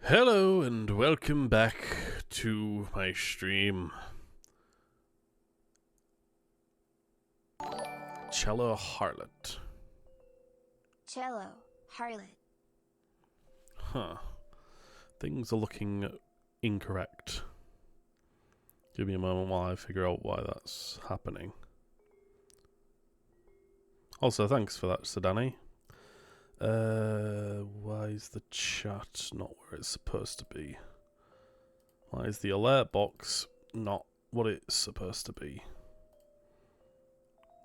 Hello and welcome back to my stream. Cello Harlot. Cello, Harlot. Huh. Things are looking incorrect. Give me a moment while I figure out why that's happening. Also, thanks for that, Sedani. Why is the chat not where it's supposed to be? Why is the alert box not what it's supposed to be?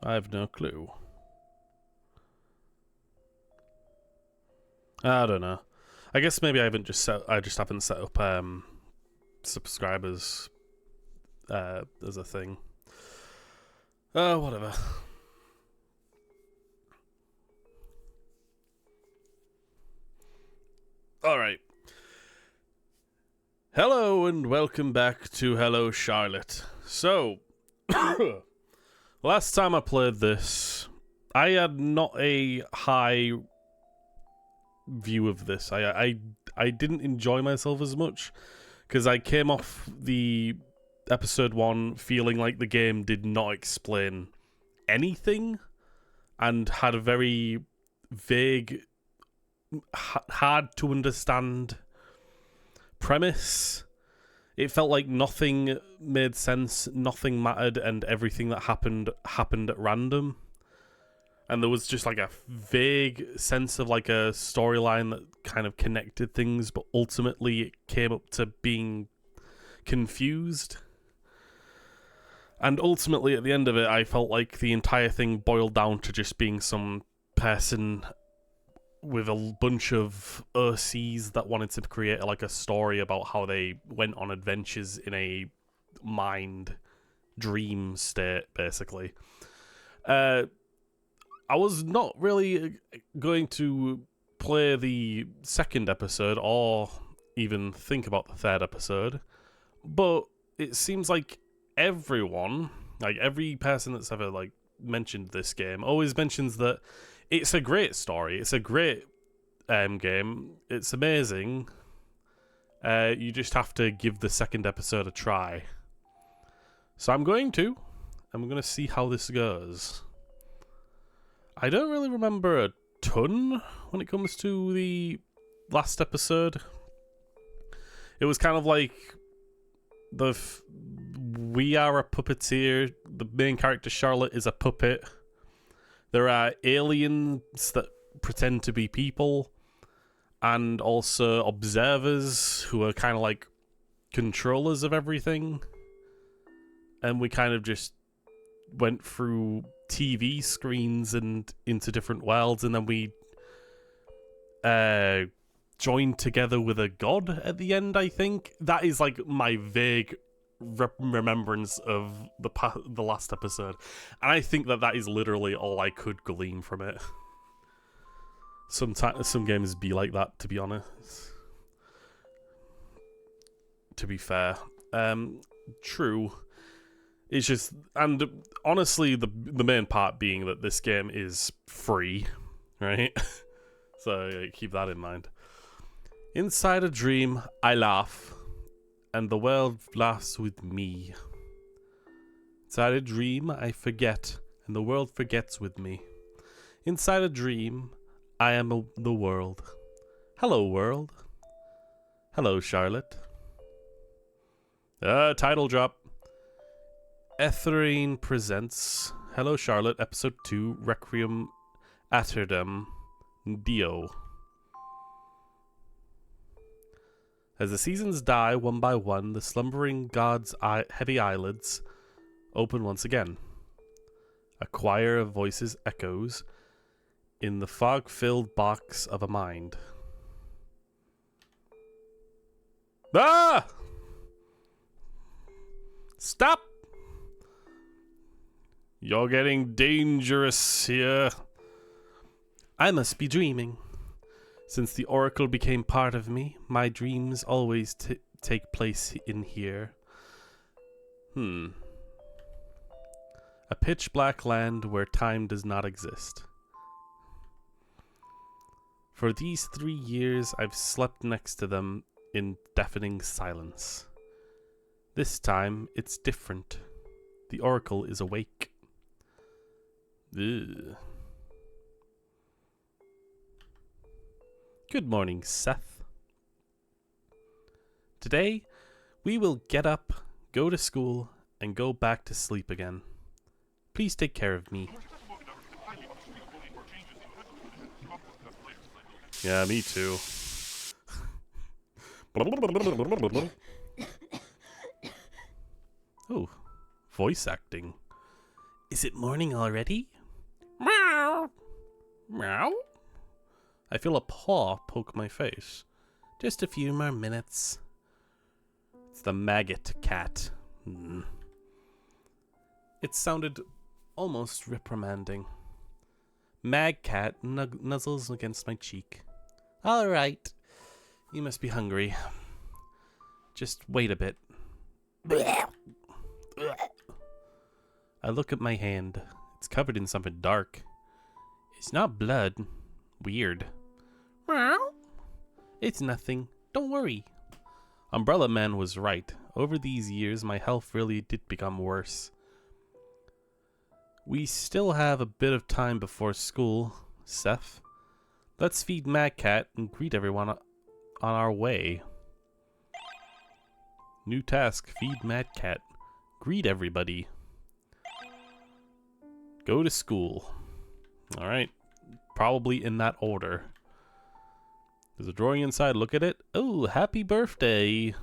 I have no clue. I don't know. I guess maybe I just haven't set up subscribers as a thing. Whatever. Alright. Hello and welcome back to Hello Charlotte. So, last time I played this, I had not a high view of this. I didn't enjoy myself as much, because I came off the episode 1 feeling like the game did not explain anything, and had a very vague, hard to understand premise. It felt like nothing made sense, nothing mattered, and everything that happened at random. And there was just like a vague sense of like a storyline that kind of connected things, but ultimately it came up to being confused. And ultimately at the end of it, I felt like the entire thing boiled down to just being some person with a bunch of OCs that wanted to create like a story about how they went on adventures in a mind dream state, basically. I was not really going to play the second episode or even think about the third episode, but it seems like everyone, like every person that's ever like mentioned this game, always mentions that it's a great story. It's a great game. It's amazing. You just have to give the second episode a try. So I'm going to see how this goes. I don't really remember a ton when it comes to the last episode. It was kind of like we are a puppeteer. The main character, Charlotte, is a puppet. There are aliens that pretend to be people, and also observers who are kind of like controllers of everything. And we kind of just went through TV screens and into different worlds, and then we joined together with a god at the end, I think. That is like my vague remembrance of the last episode, and I think that is literally all I could glean from it. Sometimes some games be like that, to be honest. To be fair, true. It's just, and honestly, the main part being that this game is free, right? So keep that in mind. Inside a dream, I laugh, and the world laughs with me. Inside a dream, I forget, and the world forgets with me. Inside a dream, I am the world. Hello, world. Hello, Charlotte. Title drop. Etherine presents Hello, Charlotte, Episode 2, Requiem Aeternam Dio. As the seasons die one by one, the slumbering god's heavy eyelids open once again. A choir of voices echoes in the fog-filled box of a mind. Ah! Stop! You're getting dangerous here. I must be dreaming. Since the oracle became part of me, my dreams always take place in here. A pitch-black land where time does not exist. For these 3 years, I've slept next to them in deafening silence. This time, it's different. The Oracle is awake. Ugh. Good morning, Seth. Today, we will get up, go to school, and go back to sleep again. Please take care of me. Yeah, me too. Oh, voice acting. Is it morning already? Meow. Meow. I feel a paw poke my face. Just a few more minutes. It's the maggot cat. It sounded almost reprimanding. Mag cat nuzzles against my cheek. All right. You must be hungry. Just wait a bit. I look at my hand. It's covered in something dark. It's not blood. Weird. Meow. It's nothing. Don't worry. Umbrella Man was right. Over these years, my health really did become worse. We still have a bit of time before school, Seth. Let's feed Mad Cat and greet everyone on our way. New task, feed Mad Cat. Greet everybody. Go to school. Alright. Probably in that order. There's a drawing inside. Look at it. Oh, happy birthday.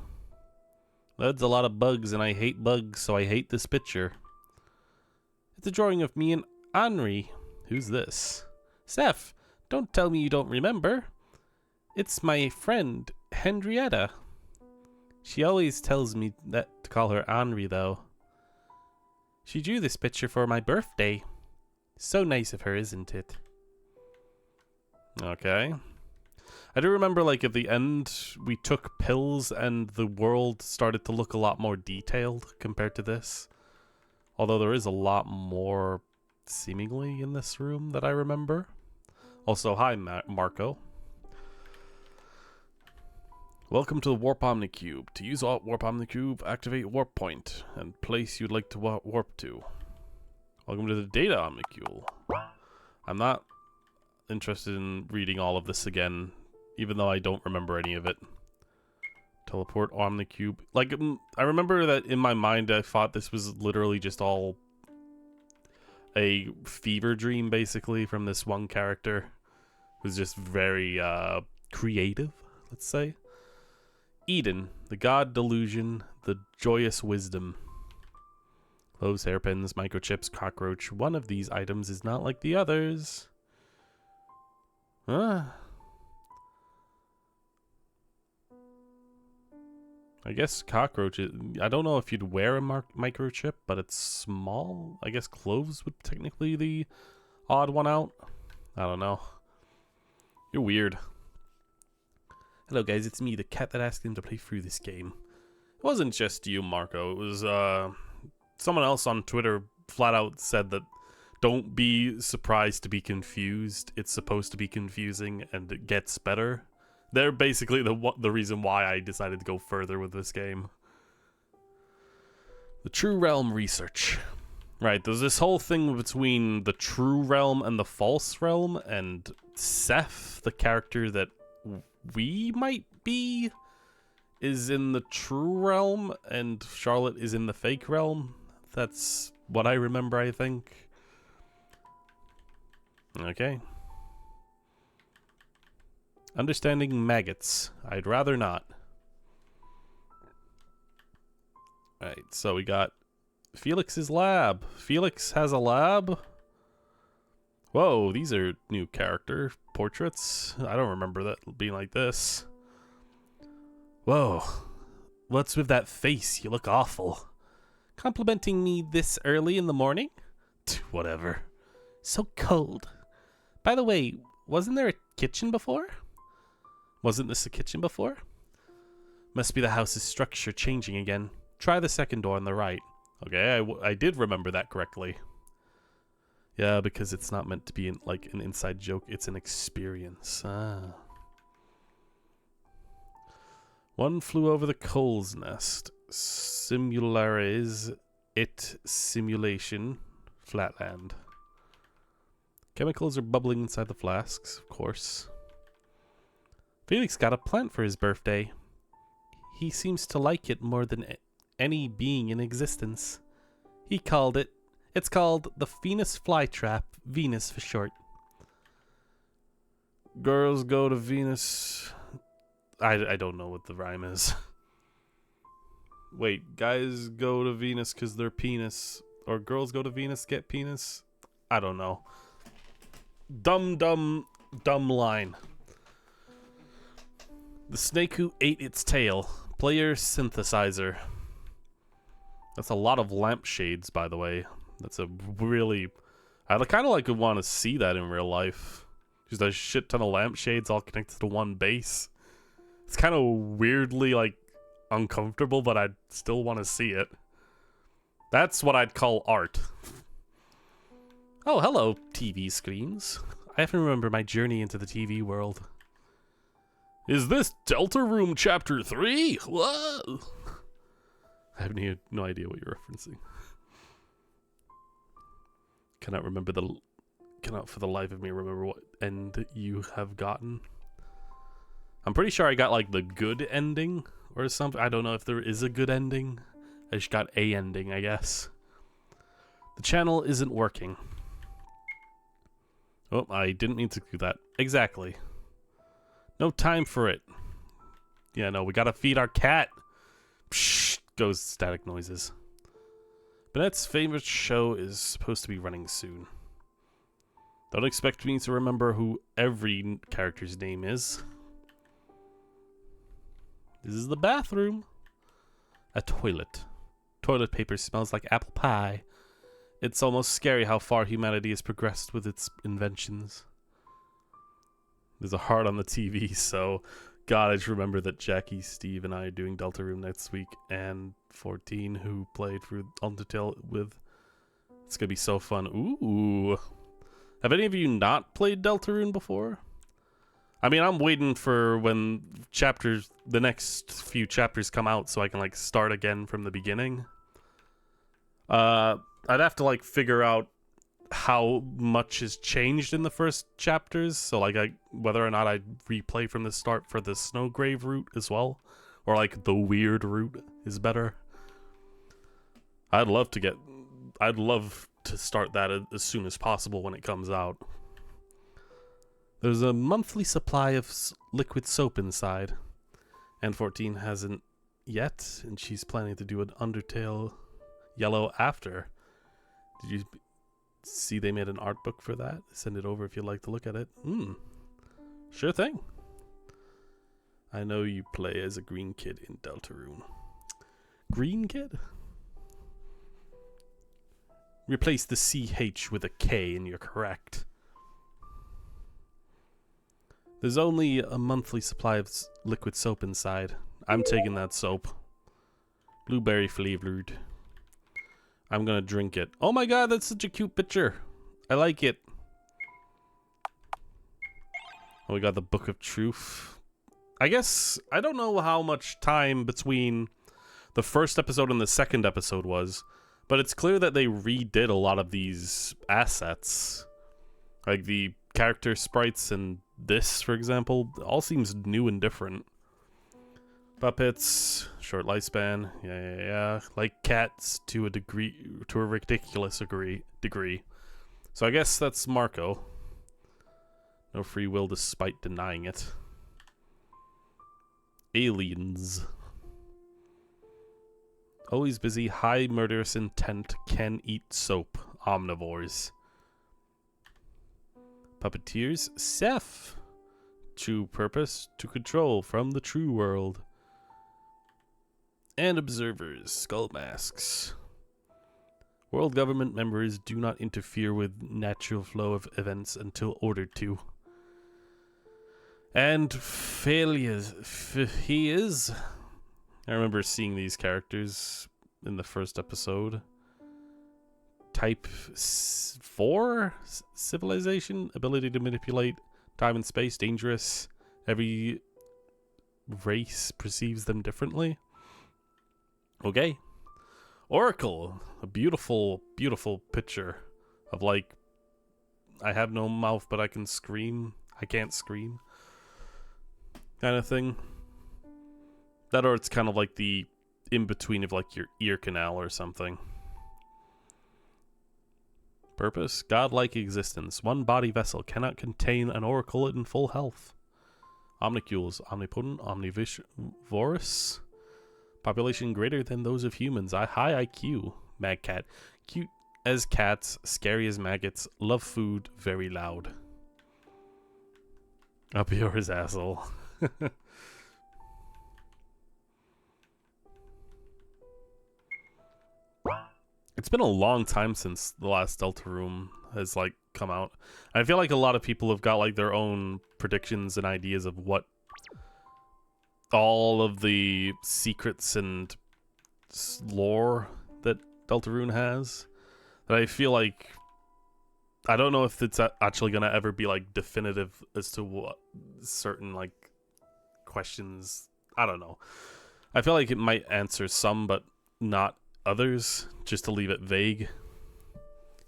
That's a lot of bugs, and I hate bugs, so I hate this picture. It's a drawing of me and Henri. Who's this? Seth, don't tell me you don't remember. It's my friend, Henrietta. She always tells me that to call her Henri, though. She drew this picture for my birthday. So nice of her, isn't it? Okay. I do remember, like, at the end, we took pills and the world started to look a lot more detailed compared to this. Although there is a lot more, seemingly, in this room that I remember. Also, hi, Marco. Welcome to the Warp Omnicube. To use Warp Omnicube, activate Warp Point and place you'd like to warp to. Welcome to the Data Omnicube. I'm not interested in reading all of this again, even though I don't remember any of it. Teleport Omnicube. Like, I remember that in my mind I thought this was literally just all a fever dream, basically, from this one character. It was just very creative, let's say. Eden, the god delusion, the joyous wisdom. Clothes, hairpins, microchips, cockroach. One of these items is not like the others. Huh? I guess cockroach is, I don't know if you'd wear a microchip, but it's small. I guess clothes would technically the odd one out. I don't know. You're weird. Hello guys, it's me, the cat that asked him to play through this game. It wasn't just you, Marco. It was someone else on Twitter flat out said that don't be surprised to be confused. It's supposed to be confusing and it gets better. They're basically the reason why I decided to go further with this game. The True Realm research. Right, there's this whole thing between the True Realm and the False Realm, and Seth, the character that we might be, is in the True Realm, and Charlotte is in the Fake Realm. That's what I remember, I think. Okay. Understanding maggots. I'd rather not. Alright, so we got Felix's lab. Felix has a lab? Whoa, these are new character portraits. I don't remember that being like this. Whoa. What's with that face? You look awful. Complimenting me this early in the morning? Whatever. So cold. By the way, wasn't there a kitchen before? Wasn't this a kitchen before? Must be the house's structure changing again. Try the second door on the right. Okay, I did remember that correctly. Yeah, because it's not meant to be like an inside joke. It's an experience. Ah. One flew over the coal's nest. Simulares it simulation. Flatland. Chemicals are bubbling inside the flasks, of course. Felix got a plant for his birthday. He seems to like it more than any being in existence. It's called the Venus flytrap, Venus for short. Girls go to Venus. I don't know what the rhyme is. Wait, guys go to Venus because they're penis. Or girls go to Venus, get penis? I don't know. Dumb line. The snake who ate its tail. Player synthesizer. That's a lot of lampshades, by the way. That's a really... I kind of like would want to see that in real life. Just a shit ton of lampshades all connected to one base. It's kind of weirdly, like, uncomfortable, but I'd still want to see it. That's what I'd call art. Oh, hello, TV screens. I often remember my journey into the TV world. Is this Delta Room Chapter 3? Whoa! I have no idea what you're referencing. Cannot for the life of me remember what end you have gotten. I'm pretty sure I got like the good ending or something. I don't know if there is a good ending. I just got a ending, I guess. The channel isn't working. Oh, I didn't mean to do that. Exactly. No time for it. Yeah, no, we gotta feed our cat. Psh, goes static noises. Bennett's favorite show is supposed to be running soon. Don't expect me to remember who every character's name is. This is the bathroom. A toilet. Toilet paper smells like apple pie. It's almost scary how far humanity has progressed with its inventions. There's a heart on the TV, so... God, I just remember that Jackie, Steve, and I are doing Deltarune next week, and 14, who played through Undertale with. It's gonna be so fun. Ooh. Have any of you not played Deltarune before? I mean, I'm waiting for when the next few chapters come out so I can, like, start again from the beginning. I'd have to, like, figure out how much has changed in the first chapters, so, like, whether or not I'd replay from the start for the Snowgrave route as well, or, like, the weird route is better. I'd love to start that as soon as possible when it comes out. There's a monthly supply of liquid soap inside, and 14 hasn't yet, and she's planning to do an Undertale Yellow after. Did you see they made an art book for that? Send it over if you'd like to look at it. Sure thing. I know you play as a green kid in Deltarune. Green kid? Replace the CH with a K and you're correct. There's only a monthly supply of liquid soap inside. I'm taking that soap. Blueberry flavored. I'm gonna drink it. Oh my god, that's such a cute picture. I like it. Oh, we got the Book of Truth. I guess, I don't know how much time between the first episode and the second episode was, but it's clear that they redid a lot of these assets. Like the character sprites and this, for example, all seems new and different. Puppets, short lifespan, yeah. Like cats to a degree, to a ridiculous degree. So I guess that's Marco. No free will despite denying it. Aliens. Always busy, high murderous intent, can eat soap. Omnivores. Puppeteers, Seth. True purpose, to control from the true world. And observers, skull masks. World government members do not interfere with natural flow of events until ordered to. And failures. He is. I remember seeing these characters in the first episode. Type 4 civilization, ability to manipulate time and space, dangerous. Every race perceives them differently. Okay. Oracle. A beautiful, beautiful picture of like, I have no mouth but I can scream. I can't scream. Kind of thing. That, or it's kind of like the in-between of like your ear canal or something. Purpose? Godlike existence. One body vessel cannot contain an oracle in full health. Omnicules. Omnipotent. Omnivorous. Population greater than those of humans. High IQ. Mad cat. Cute as cats. Scary as maggots. Love food. Very loud. Up yours, asshole. It's been a long time since the last Deltarune has like come out. I feel like a lot of people have got like their own predictions and ideas of what all of the secrets and lore that Deltarune has. That I feel like I don't know if it's actually gonna ever be like definitive as to what certain like questions. I don't know. I feel like it might answer some, but not others, just to leave it vague.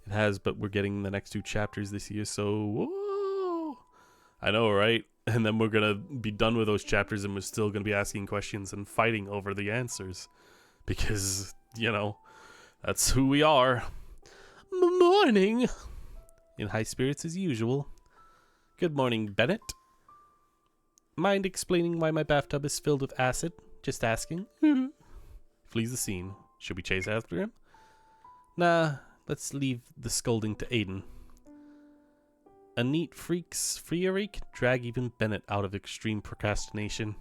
It has, but we're getting the next 2 chapters this year, so whoa. I know, right? And then we're gonna be done with those chapters and we're still gonna be asking questions and fighting over the answers. Because, you know, that's who we are. Morning! In high spirits as usual. Good morning, Bennett. Mind explaining why my bathtub is filled with acid? Just asking. Flees the scene. Should we chase after him? Nah, let's leave the scolding to Aiden. A neat freak's freerik can drag even Bennett out of extreme procrastination.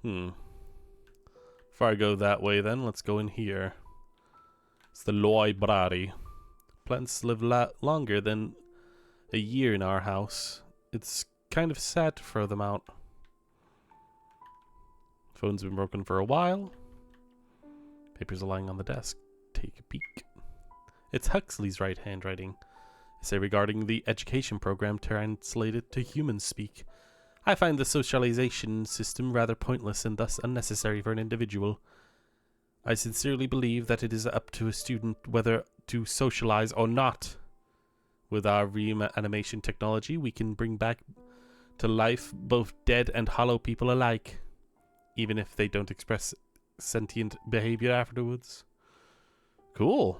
Before I go that way then, let's go in here. It's the library. Plants live longer than a year in our house. It's kind of sad to throw them out. Phone's been broken for a while. Papers are lying on the desk. Take a peek. It's Huxley's right handwriting. Essay regarding the education program translated to human speak. I find the socialization system rather pointless and thus unnecessary for an individual. I sincerely believe that it is up to a student whether to socialize or not. With our reanimation technology, we can bring back to life both dead and hollow people alike, even if they don't express sentient behavior afterwards. Cool.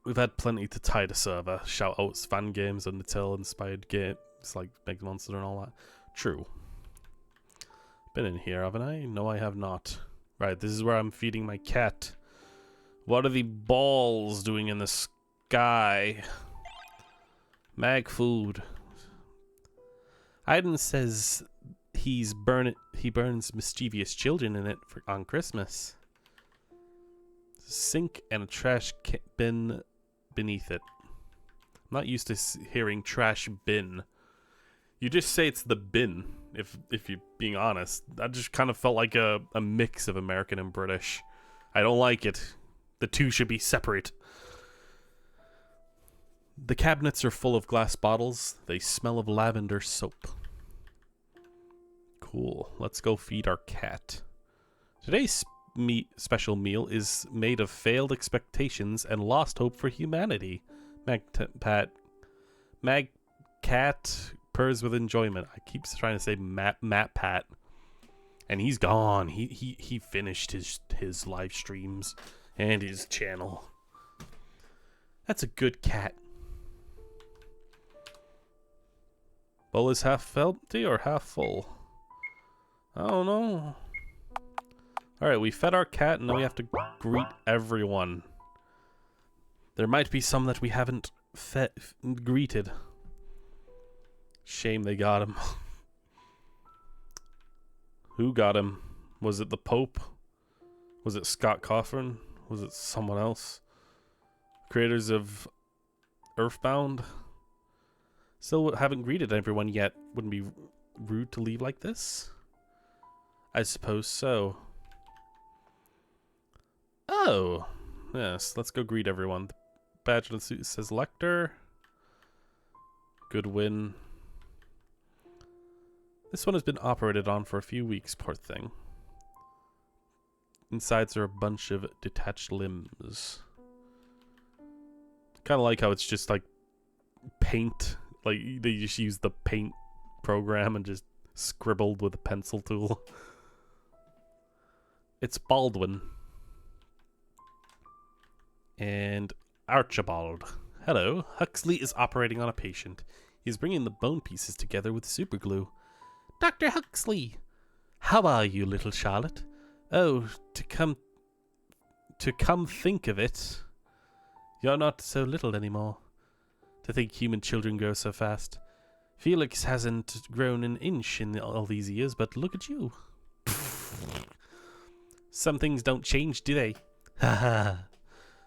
We've had plenty to tie the server. Shoutouts, fan games, Undertale inspired games like Mega Monster and all that. True. Been in here, haven't I? No, I have not. Right, this is where I'm feeding my cat. What are the balls doing in the sky? Mag food. Aiden says he burns mischievous children in it on Christmas. Sink and a trash bin beneath it. I'm not used to hearing trash bin. You just say it's the bin, if you're being honest. That just kind of felt like a mix of American and British. I don't like it. The two should be separate. The cabinets are full of glass bottles. They smell of lavender soap. Cool. Let's go feed our cat. Today's special meal is made of failed expectations and lost hope for humanity. Mag cat purrs with enjoyment. I keep trying to say Matt Pat, and he's gone. He finished his live streams and his channel. That's a good cat. Bowl is half empty or half full? I don't know. Alright, we fed our cat and now we have to greet everyone. There might be some that we haven't greeted. Shame they got him. Who got him? Was it the Pope? Was it Scott Cawthon? Was it someone else? Creators of Earthbound? Still haven't greeted everyone yet. Wouldn't be rude to leave like this? I suppose so. Oh, yes. Let's go greet everyone. The badge on the suit says Lecter. Good win. This one has been operated on for a few weeks, poor thing. Insides are a bunch of detached limbs. Kind of like how it's just like paint. Like they just use the paint program and just scribbled with a pencil tool. It's Baldwin. And Archibald. Hello. Huxley is operating on a patient. He's bringing the bone pieces together with superglue. Dr. Huxley! How are you, little Charlotte? Oh, to come think of it, you're not so little anymore. To think human children grow so fast. Felix hasn't grown an inch in all these years, but look at you. Some things don't change, do they? Haha.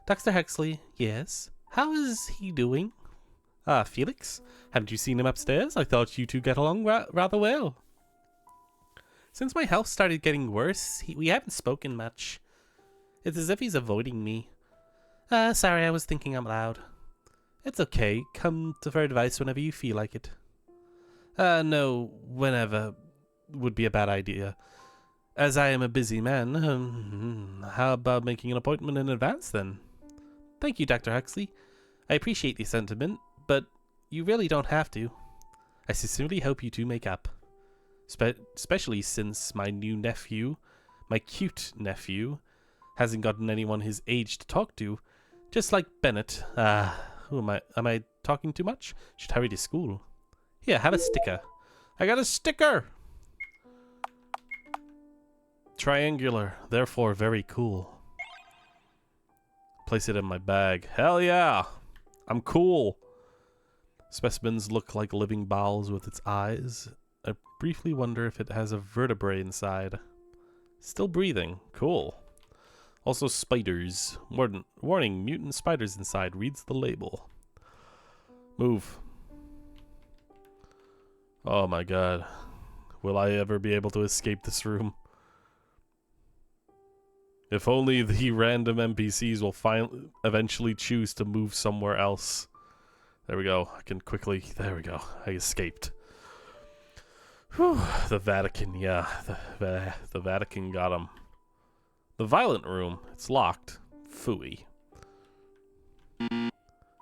Dr. Huxley, yes? How is he doing? Ah, Felix? Haven't you seen him upstairs? I thought you two get along rather well. Since my health started getting worse, we haven't spoken much. It's as if he's avoiding me. Sorry, I was thinking out loud. It's okay. Come to for advice whenever you feel like it. No, whenever would be a bad idea. As I am a busy man, how about making an appointment in advance then? Thank you, Dr. Huxley. I appreciate the sentiment, but you really don't have to. I sincerely hope you two make up. Especially since my new nephew, my cute nephew, hasn't gotten anyone his age to talk to. Just like Bennett. Who am I? Am I talking too much? Should hurry to school. Here, have a sticker. I got a sticker! Triangular, therefore very cool. Place it in my bag. Hell yeah! I'm cool! Specimens look like living bowels with its eyes. I briefly wonder if it has a vertebrae inside. Still breathing. Cool. Also spiders. Warning, mutant spiders inside. Reads the label. Move. Oh my god. Will I ever be able to escape this room? If only the random NPCs will eventually choose to move somewhere else. There we go. I can quickly... There we go. I escaped. Whew. The Vatican, yeah. The Vatican got him. The Violent Room. It's locked. Phooey.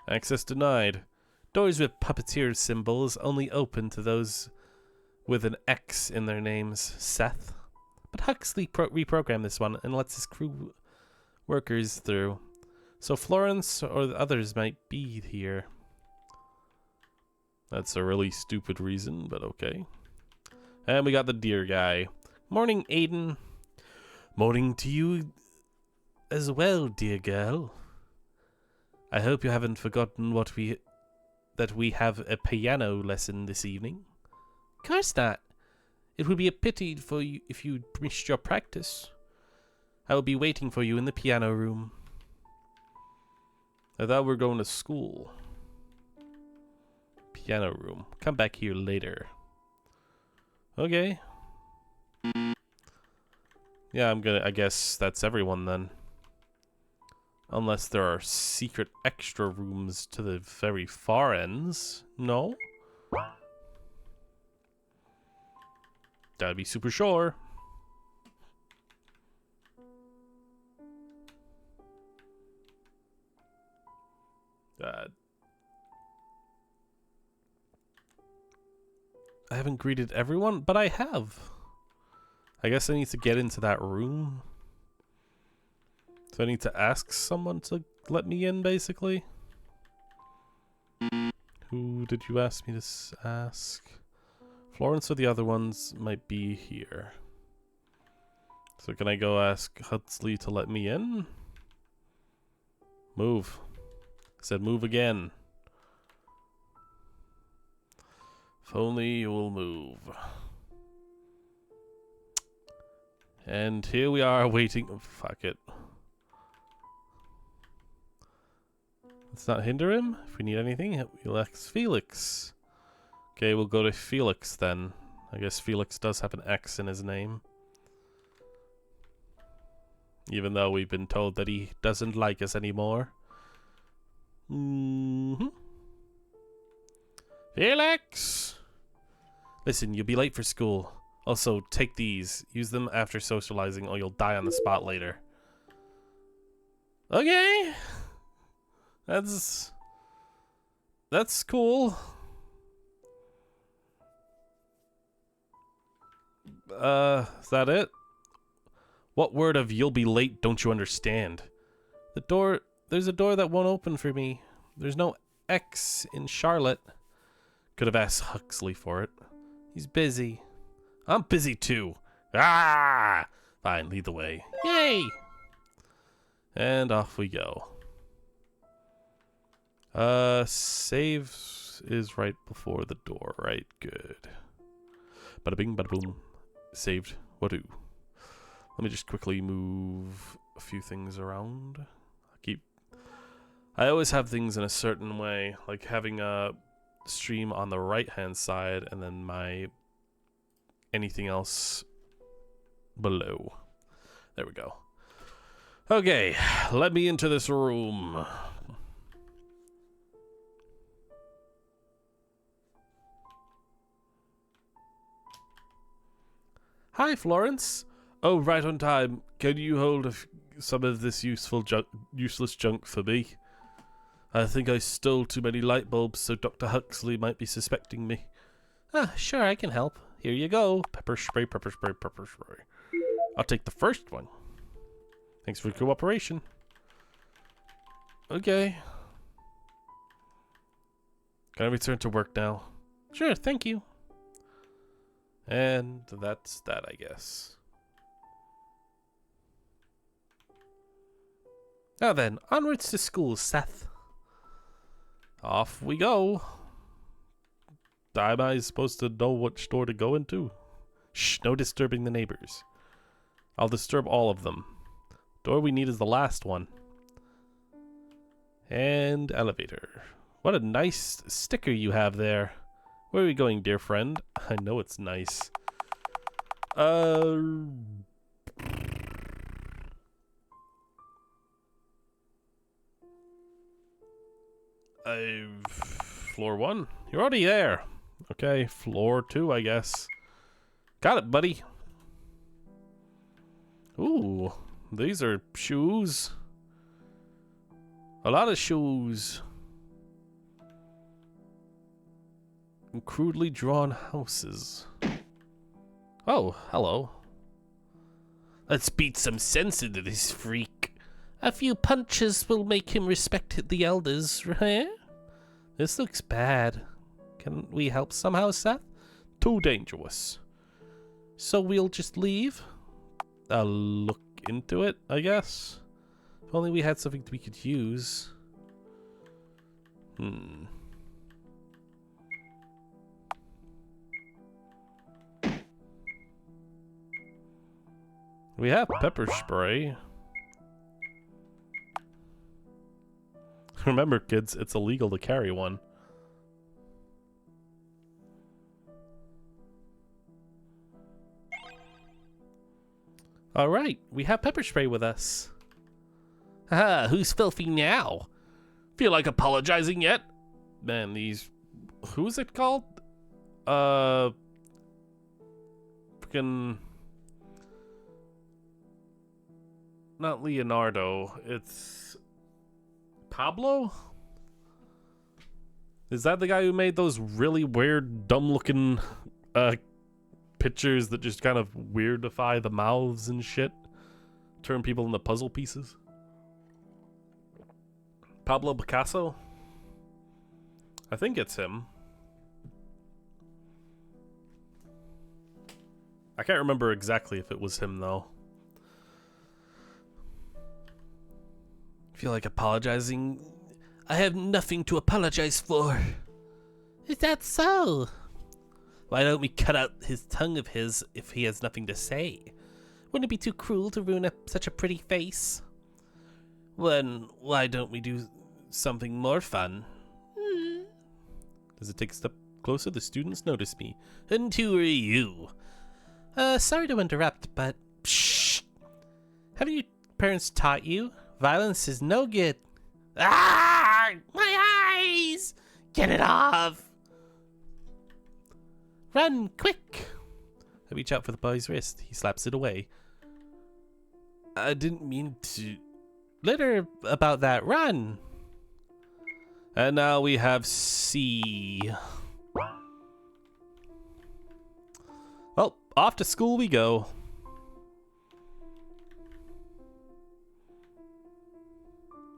Access denied. Doors with puppeteer symbols only open to those with an X in their names. Seth. But Huxley reprogrammed this one and lets his crew workers through. So Florence or the others might be here. That's a really stupid reason, but okay. And we got the deer guy. Morning, Aiden. Morning to you as well, dear girl. I hope you haven't forgotten that we have a piano lesson this evening. Of course not. It would be a pity for you if you missed your practice. I will be waiting for you in the piano room. I thought we were going to school. Piano room. Come back here later. Okay. Yeah, I guess that's everyone then. Unless there are secret extra rooms to the very far ends. No? Gotta be super sure. I haven't greeted everyone, but I have. I guess I need to get into that room. So I need to ask someone to let me in, basically. Who did you ask me to ask? Florence or the other ones might be here. So can I go ask Huxley to let me in? Move. I said move again. If only you will move. And here we are waiting. Oh, fuck it. Let's not hinder him. If we need anything, we'll ask Felix. Okay, we'll go to Felix then. I guess Felix does have an X in his name. Even though we've been told that he doesn't like us anymore. Felix! Listen, you'll be late for school. Also, take these. Use them after socializing or you'll die on the spot later. Okay. That's cool. Is that it? What word of "you'll be late" don't you understand? There's a door that won't open for me. There's no X in Charlotte. Could have asked Huxley for it. He's busy. I'm busy too. Ah! Fine, lead the way. Yay! And off we go. Save is right before the door, right? Good. Bada bing, bada boom. Saved. What-do? Let me just quickly move a few things around. I always have things in a certain way, like having a stream on the right-hand side and then anything else below. There we go. Okay, let me into this room. Hi, Florence. Oh, right on time. Can you hold some of this useless junk for me? I think I stole too many light bulbs, so Dr. Huxley might be suspecting me. Ah, sure, I can help. Here you go. Pepper spray, pepper spray, pepper spray. I'll take the first one. Thanks for the cooperation. Okay. Can I return to work now? Sure, thank you. And that's that, I guess. Now then, onwards to school, Seth. Off we go. Am I supposed to know which door to go into? Shh, no disturbing the neighbors. I'll disturb all of them. Door we need is the last one. And elevator. What a nice sticker you have there. Where are we going, dear friend? I know it's nice. Floor 1? You're already there. Okay, floor 2, I guess. Got it, buddy. Ooh, these are shoes. A lot of shoes. And crudely drawn houses. Oh, hello. Let's beat some sense into this freak. A few punches will make him respect the elders, right? This looks bad. Can we help somehow, Seth? Too dangerous. So we'll just leave? I'll look into it, I guess. If only we had something we could use. We have pepper spray. Remember, kids, it's illegal to carry one. Alright, we have pepper spray with us. Haha, who's filthy now? Feel like apologizing yet? Man, these... Who's it called? Freaking... Not Leonardo, it's... Pablo? Is that the guy who made those really weird, dumb-looking pictures that just kind of weirdify the mouths and shit? Turn people into puzzle pieces? Pablo Picasso? I think it's him. I can't remember exactly if it was him, though. Feel like apologizing? I have nothing to apologize for. Is that so? Why don't we cut out his tongue of his if he has nothing to say? Wouldn't it be too cruel to ruin such a pretty face? Then why don't we do something more fun? Does it take a step closer? The students notice me. And who are you? Sorry to interrupt, but... Shh! Haven't your parents taught you? Violence is no good. Ah! My eyes! Get it off! Run, quick! I reach out for the boy's wrist. He slaps it away. I didn't mean to... Litter about that. Run! And now we have C. Well, off to school we go.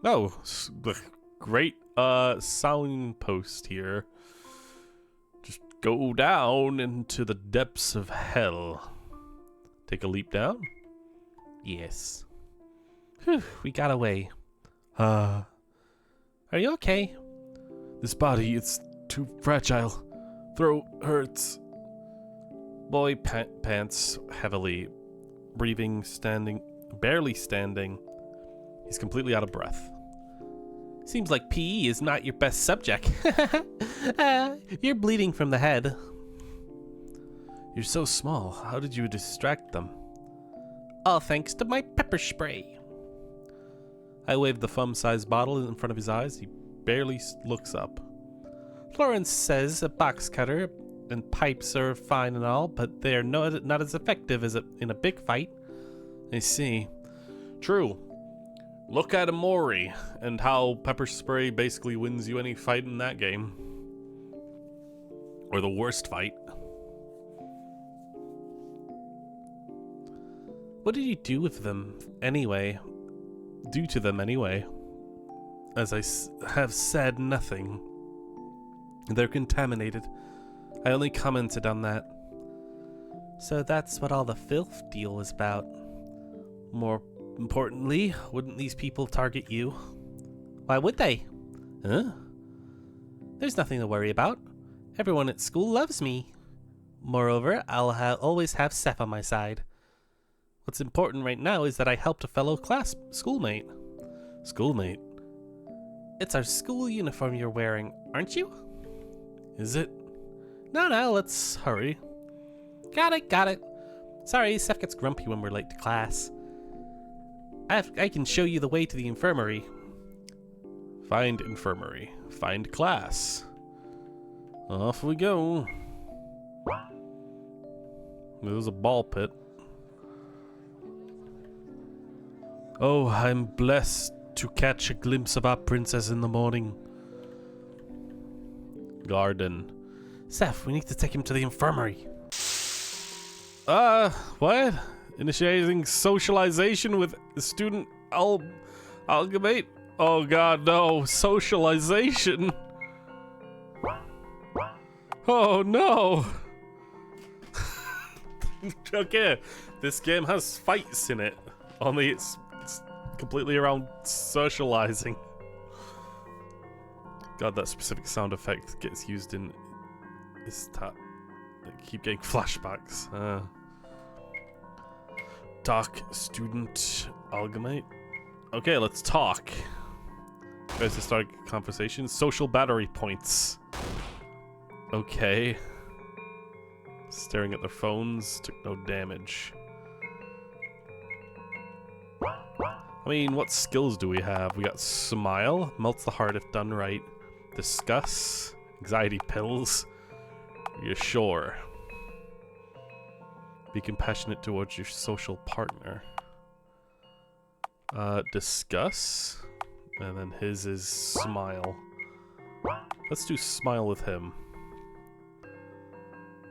Oh, great signpost here. Just go down into the depths of hell. Take a leap down? Yes. Whew, we got away. Are you okay? This body, it's too fragile. Throat hurts. Boy pants heavily. Breathing, standing, barely standing. He's completely out of breath. Seems like PE is not your best subject. You're bleeding from the head. You're so small. How did you distract them? All thanks to my pepper spray. I waved the thumb-sized bottle in front of his eyes. He barely looks up. Florence says a box cutter and pipes are fine and all, but they're not as effective as in a big fight. I see. True. Look at Amori and how pepper spray basically wins you any fight in that game. Or the worst fight. What did you do with them anyway? Do to them anyway? As I have said, nothing. They're contaminated. I only commented on that. So that's what all the filth deal was about. More importantly, wouldn't these people target you? Why would they? Huh? There's nothing to worry about. Everyone at school loves me. Moreover, I'll always have Seth on my side. What's important right now is that I helped a fellow schoolmate. Schoolmate? It's our school uniform you're wearing, aren't you? Is it? No, let's hurry. Got it. Sorry, Seth gets grumpy when we're late to class. I can show you the way to the infirmary. Find infirmary. Find class. Off we go. There's a ball pit. Oh, I'm blessed to catch a glimpse of our princess in the morning. Garden. Seth, we need to take him to the infirmary. What? Initiating socialization with student Algamate? Oh god, no. Socialization. Oh no. Okay, this game has fights in it. Only it's completely around socializing. God, that specific sound effect gets used in I keep getting flashbacks. Talk, student, Algamate. Okay, let's talk. Guys, to start a conversation. Social battery points. Okay. Staring at their phones. Took no damage. I mean, what skills do we have? We got Smile. Melts the heart if done right. Discuss. Anxiety pills. Reassure. Be compassionate towards your social partner. Discuss. And then his is Smile. Let's do Smile with him.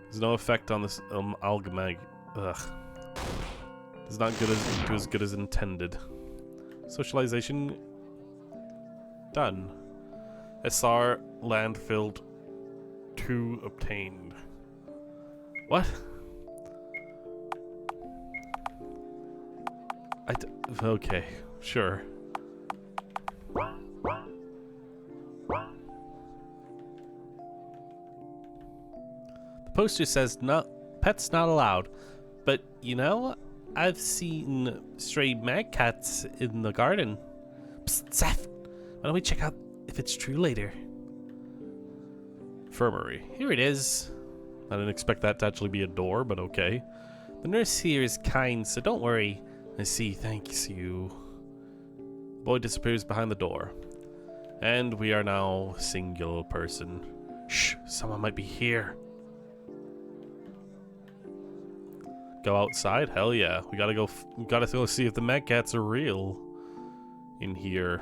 There's no effect on this Algamag. Ugh. It's not do as good as intended. Socialization done. SR landfilled 2 obtained. What? Okay, sure. The poster says pets not allowed, but you know, I've seen stray mag cats in the garden. Psst, Seth, why don't we check out if it's true later? Infirmary. Here it is. I didn't expect that to actually be a door, but okay. The nurse here is kind, so don't worry. I see, thanks you. The boy disappears behind the door. And we are now single person. Shh, someone might be here. go outside? Hell yeah. We gotta go, we gotta go see if the Mad Cats are real in here.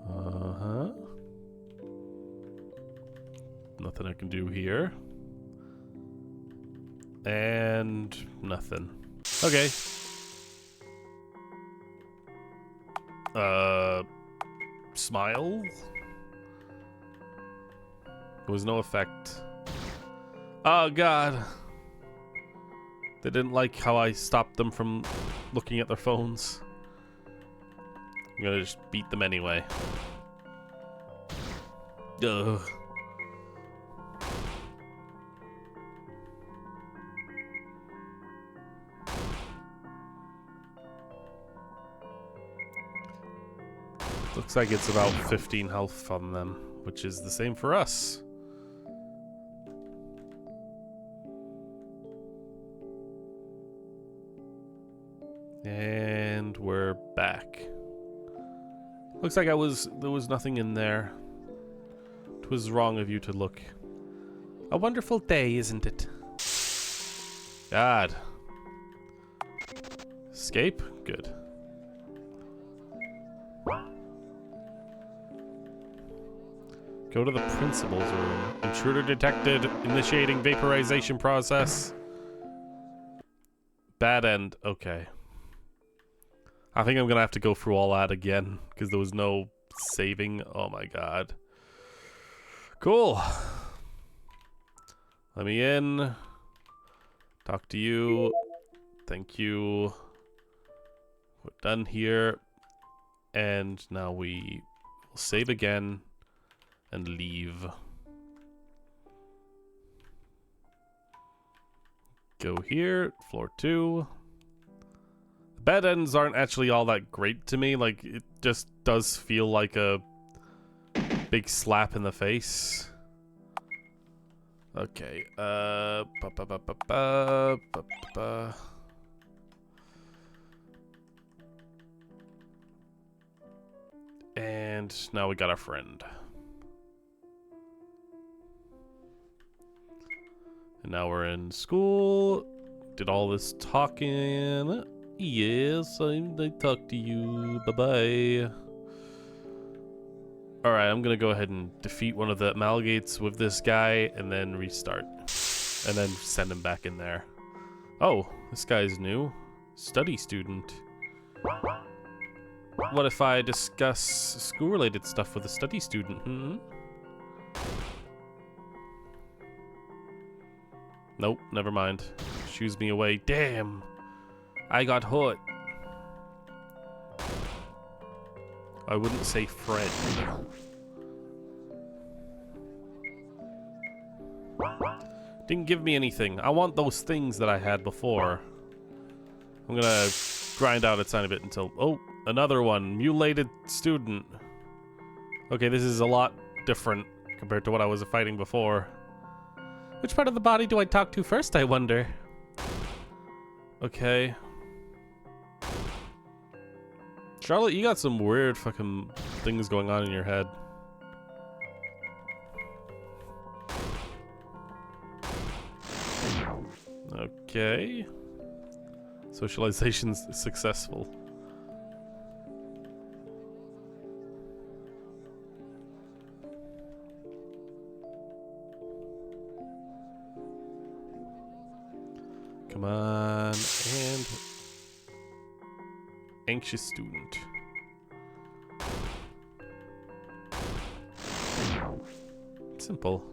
Uh-huh. Nothing I can do here. And nothing. Okay. Smile? There was no effect. Oh god. They didn't like how I stopped them from looking at their phones. I'm gonna just beat them anyway. Ugh. Looks like it's about 15 health on them, which is the same for us. And we're back. Looks like there was nothing in there. It was wrong of you to look. A wonderful day, isn't it? God. Escape? Good. Go to the principal's room. Intruder detected. Initiating vaporization process. Bad end. Okay. I think I'm gonna have to go through all that again because there was no saving. Oh my god. Cool. Let me in. Talk to you. Thank you. We're done here. And now we will save again and leave. Go here, floor 2. The bed ends aren't actually all that great to me. Like, it just does feel like a big slap in the face. Okay, and now we got our friend. And now we're in school. Did all this talking. Yes, I talked to you. Bye-bye. Alright, I'm gonna go ahead and defeat one of the Amalgates with this guy and then restart. And then send him back in there. Oh, this guy's new. Study student. What if I discuss school-related stuff with a study student, Nope, never mind. Shoos me away. Damn! I got hurt. I wouldn't say friend. Didn't give me anything. I want those things that I had before. I'm gonna grind out a tiny bit until... Oh, another one. Mutilated student. Okay, this is a lot different compared to what I was fighting before. Which part of the body do I talk to first, I wonder? Okay. Charlotte, you got some weird fucking things going on in your head. Okay. Socialization's successful. Come on, and anxious student. Simple.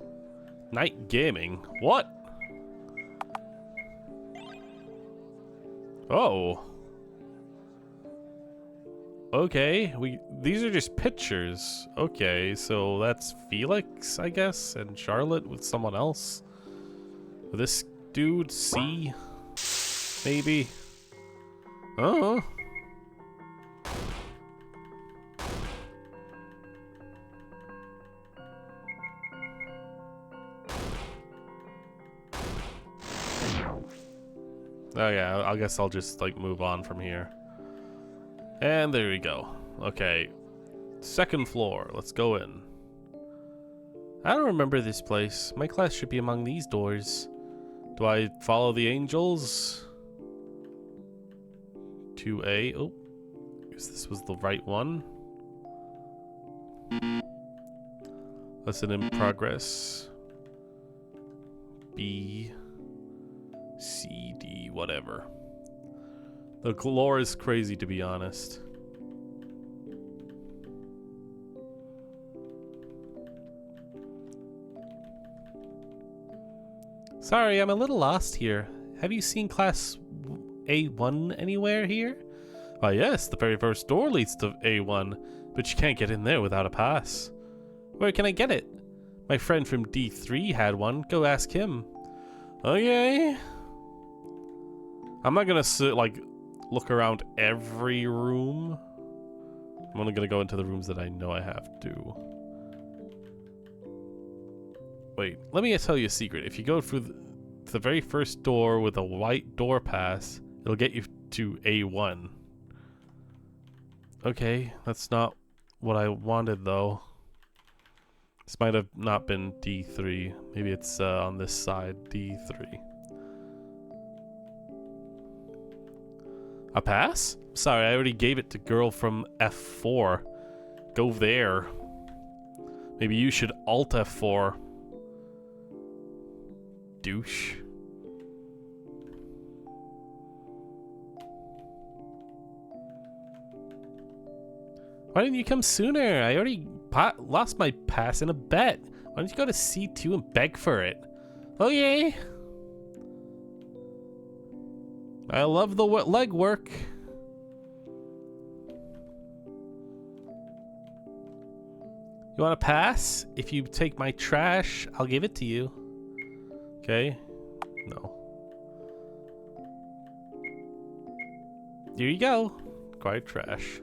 Night gaming. What? Oh. Okay, these are just pictures. Okay, so that's Felix, I guess, and Charlotte with someone else. This dude, C, maybe. Oh. Oh yeah, I guess I'll just like move on from here. And there we go. Okay. Second floor. Let's go in. I don't remember this place. My class should be among these doors. Do I follow the angels? 2A. Oh, guess this was the right one. Lesson in progress. B, C, D, whatever. The lore is crazy, to be honest. Sorry, I'm a little lost here. Have you seen class A1 anywhere here? Why, yes, the very first door leads to A1, but you can't get in there without a pass. Where can I get it? My friend from D3 had one. Go ask him. Okay. I'm not gonna look around every room. I'm only gonna go into the rooms that I know I have to. Wait, let me tell you a secret. If you go through the very first door with a white door pass, it'll get you to A1. Okay, that's not what I wanted though. This might have not been D3. Maybe it's on this side, D3. A pass? Sorry, I already gave it to girl from F4. Go there. Maybe you should Alt F4. Douche. Why didn't you come sooner? I already lost my pass in a bet. Why don't you go to C2 and beg for it? Oh yay! I love the leg work. You want a pass? If you take my trash, I'll give it to you. Okay? No. Here you go. Quiet trash.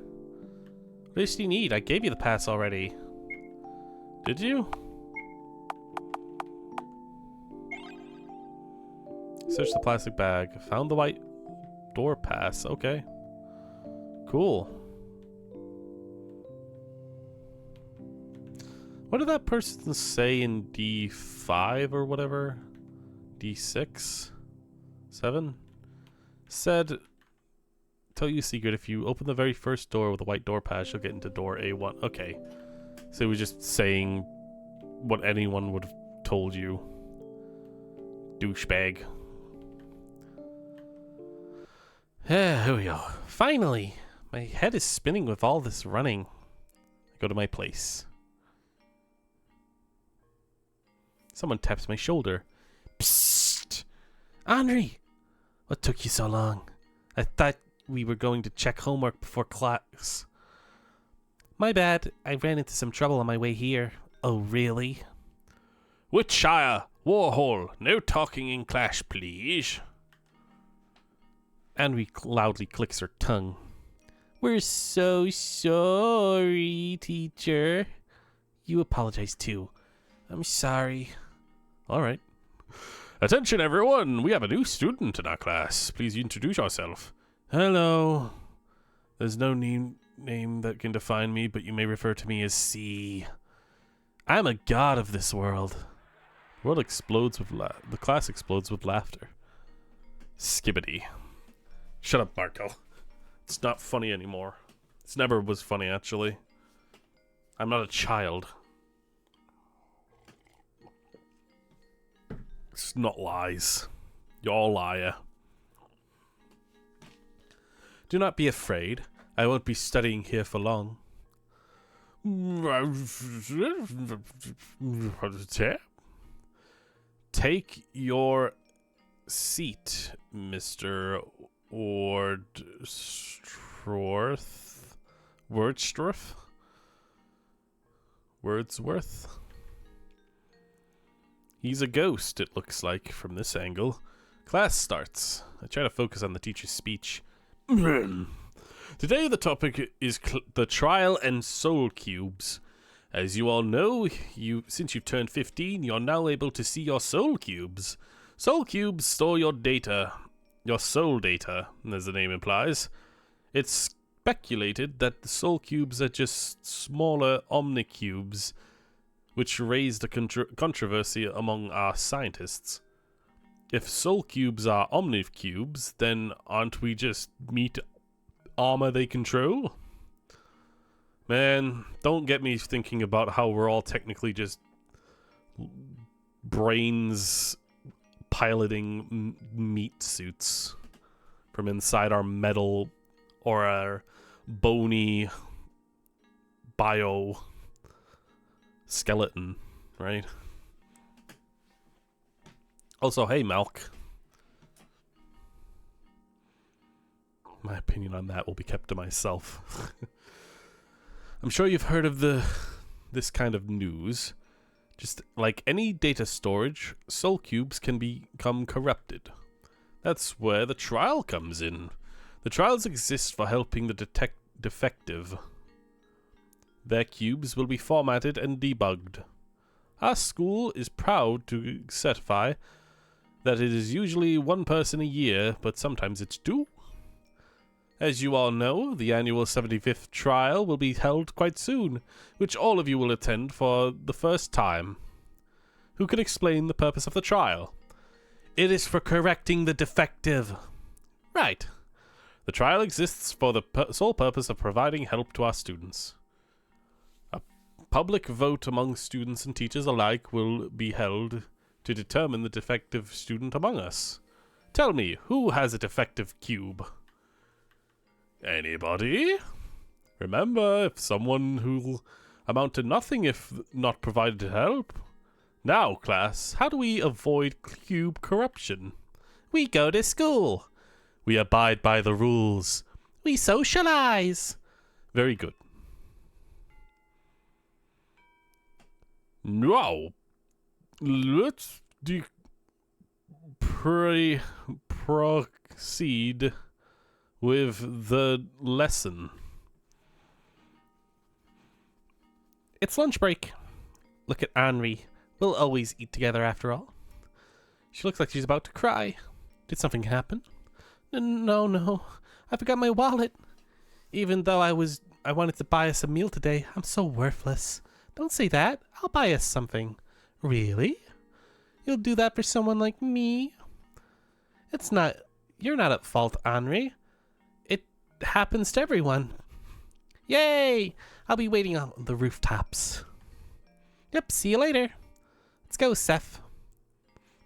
What else do you need? I gave you the pass already. Did you? Search the plastic bag. Found the white door pass. Okay. Cool. What did that person say in D5 or whatever? D6? 7? Said, tell you a secret, if you open the very first door with a white door pass, you'll get into door A1. Okay. So it was just saying what anyone would have told you. Douchebag. Yeah, here we go. Finally! My head is spinning with all this running. I go to my place. Someone taps my shoulder. Psst! Henri! What took you so long? I thought we were going to check homework before class. My bad. I ran into some trouble on my way here. Oh, really? Witchshire! Warhol! No talking in class, please. Henri loudly clicks her tongue. We're so sorry, teacher. You apologize too. I'm sorry. Alright. Attention everyone! We have a new student in our class. Please introduce yourself. Hello. There's no name that can define me, but you may refer to me as C. I'm a god of this world. The world explodes with the class explodes with laughter. Skibbity. Shut up, Marco. It's not funny anymore. It never was funny, actually. I'm not a child. It's not lies. You're all liar. Do not be afraid. I won't be studying here for long. Take your seat, Mr. Wordsworth? He's a ghost, it looks like, from this angle. Class starts. I try to focus on the teacher's speech. Today the topic is the trial and soul cubes. As you all know, since you've turned 15, you're now able to see your soul cubes. Soul cubes store your data. Your soul data, as the name implies. It's speculated that the soul cubes are just smaller omnicubes which raised a controversy among our scientists. If soul cubes are omnicubes, then aren't we just meat armor they control? Man, don't get me thinking about how we're all technically just brains piloting meat suits from inside our metal or our bony bio skeleton, right? Also, hey, Malk. My opinion on that will be kept to myself. I'm sure you've heard of this kind of news. Just like any data storage, soul cubes can become corrupted. That's where the trial comes in. The trials exist for helping the defective. Their cubes will be formatted and debugged. Our school is proud to certify that it is usually one person a year, but sometimes it's two. As you all know, the annual 75th trial will be held quite soon, which all of you will attend for the first time. Who can explain the purpose of the trial? It is for correcting the defective. Right. The trial exists for the sole purpose of providing help to our students. A public vote among students and teachers alike will be held to determine the defective student among us. Tell me, who has a defective cube? Anybody? Remember, if someone who'll amount to nothing if not provided help. Now, class, how do we avoid cube corruption? We go to school. We abide by the rules. We socialize. Very good. Now, let's proceed with the lesson. It's lunch break. Look at Henri. We'll always eat together after all. She looks like she's about to cry. Did something happen? No. I forgot my wallet. Even though I wanted to buy us a meal today, I'm so worthless. Don't say that. I'll buy us something. Really? You'll do that for someone like me? You're not at fault, Henri. It happens to everyone. Yay! I'll be waiting on the rooftops. Yep, see you later. Let's go, Seth.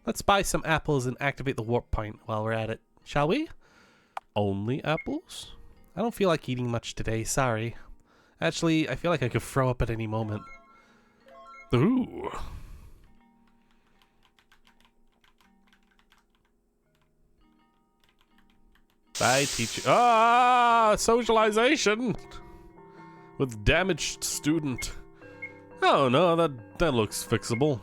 Let's buy some apples and activate the warp point while we're at it, shall we? Only apples? I don't feel like eating much today, sorry. Actually, I feel like I could throw up at any moment. Ooh. Bye, teacher. Ah, socialization with damaged student. Oh no, that looks fixable.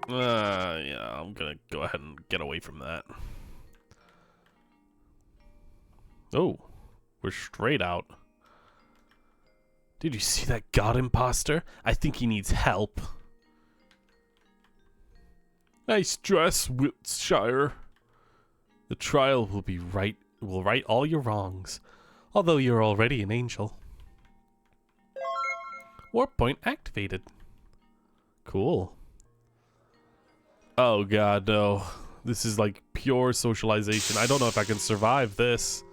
Yeah, I'm gonna go ahead and get away from that. Oh, we're straight out. Did you see that god imposter? I think he needs help. Nice dress, Wiltshire. The trial will right all your wrongs, although you're already an angel. Warp point activated. Cool. Oh god, no. This is like pure socialization. I don't know if I can survive this.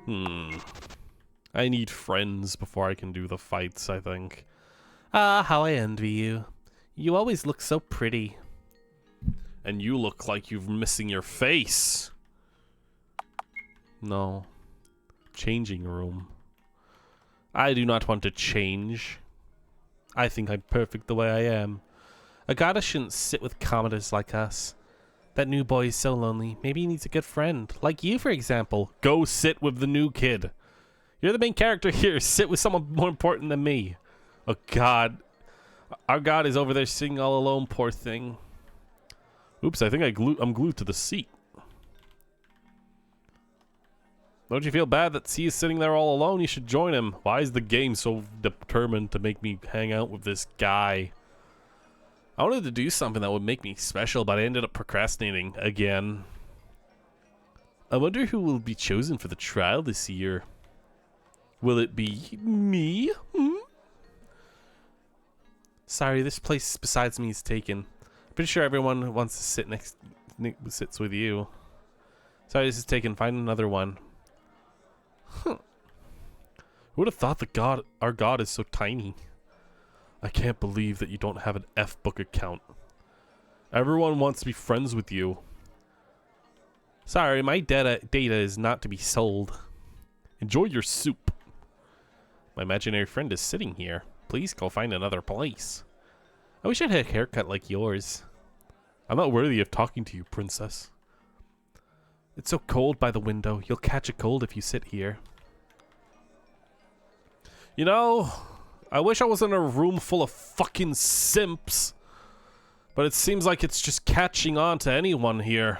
I need friends before I can do the fights, I think. Ah, how I envy you. You always look so pretty. And you look like you're missing your face. No. Changing room. I do not want to change. I think I'm perfect the way I am. A goddess shouldn't sit with commoners like us. That new boy is so lonely. Maybe he needs a good friend. Like you, for example. Go sit with the new kid. You're the main character here. Sit with someone more important than me. Oh, God. Our god is over there sitting all alone, poor thing. Oops, I think I'm glued to the seat. Don't you feel bad that C is sitting there all alone? You should join him. Why is the game so determined to make me hang out with this guy? I wanted to do something that would make me special, but I ended up procrastinating again. I wonder who will be chosen for the trial this year. Will it be me? Sorry, this place besides me is taken. Pretty sure everyone wants to sits with you. Sorry, this is taken. Find another one. Huh. Who would have thought our god is so tiny? I can't believe that you don't have an F-book account. Everyone wants to be friends with you. Sorry, my data is not to be sold. Enjoy your soup. My imaginary friend is sitting here. Please go find another place. I wish I had a haircut like yours. I'm not worthy of talking to you, princess. It's so cold by the window. You'll catch a cold if you sit here. You know, I wish I was in a room full of fucking simps. But it seems like it's just catching on to anyone here.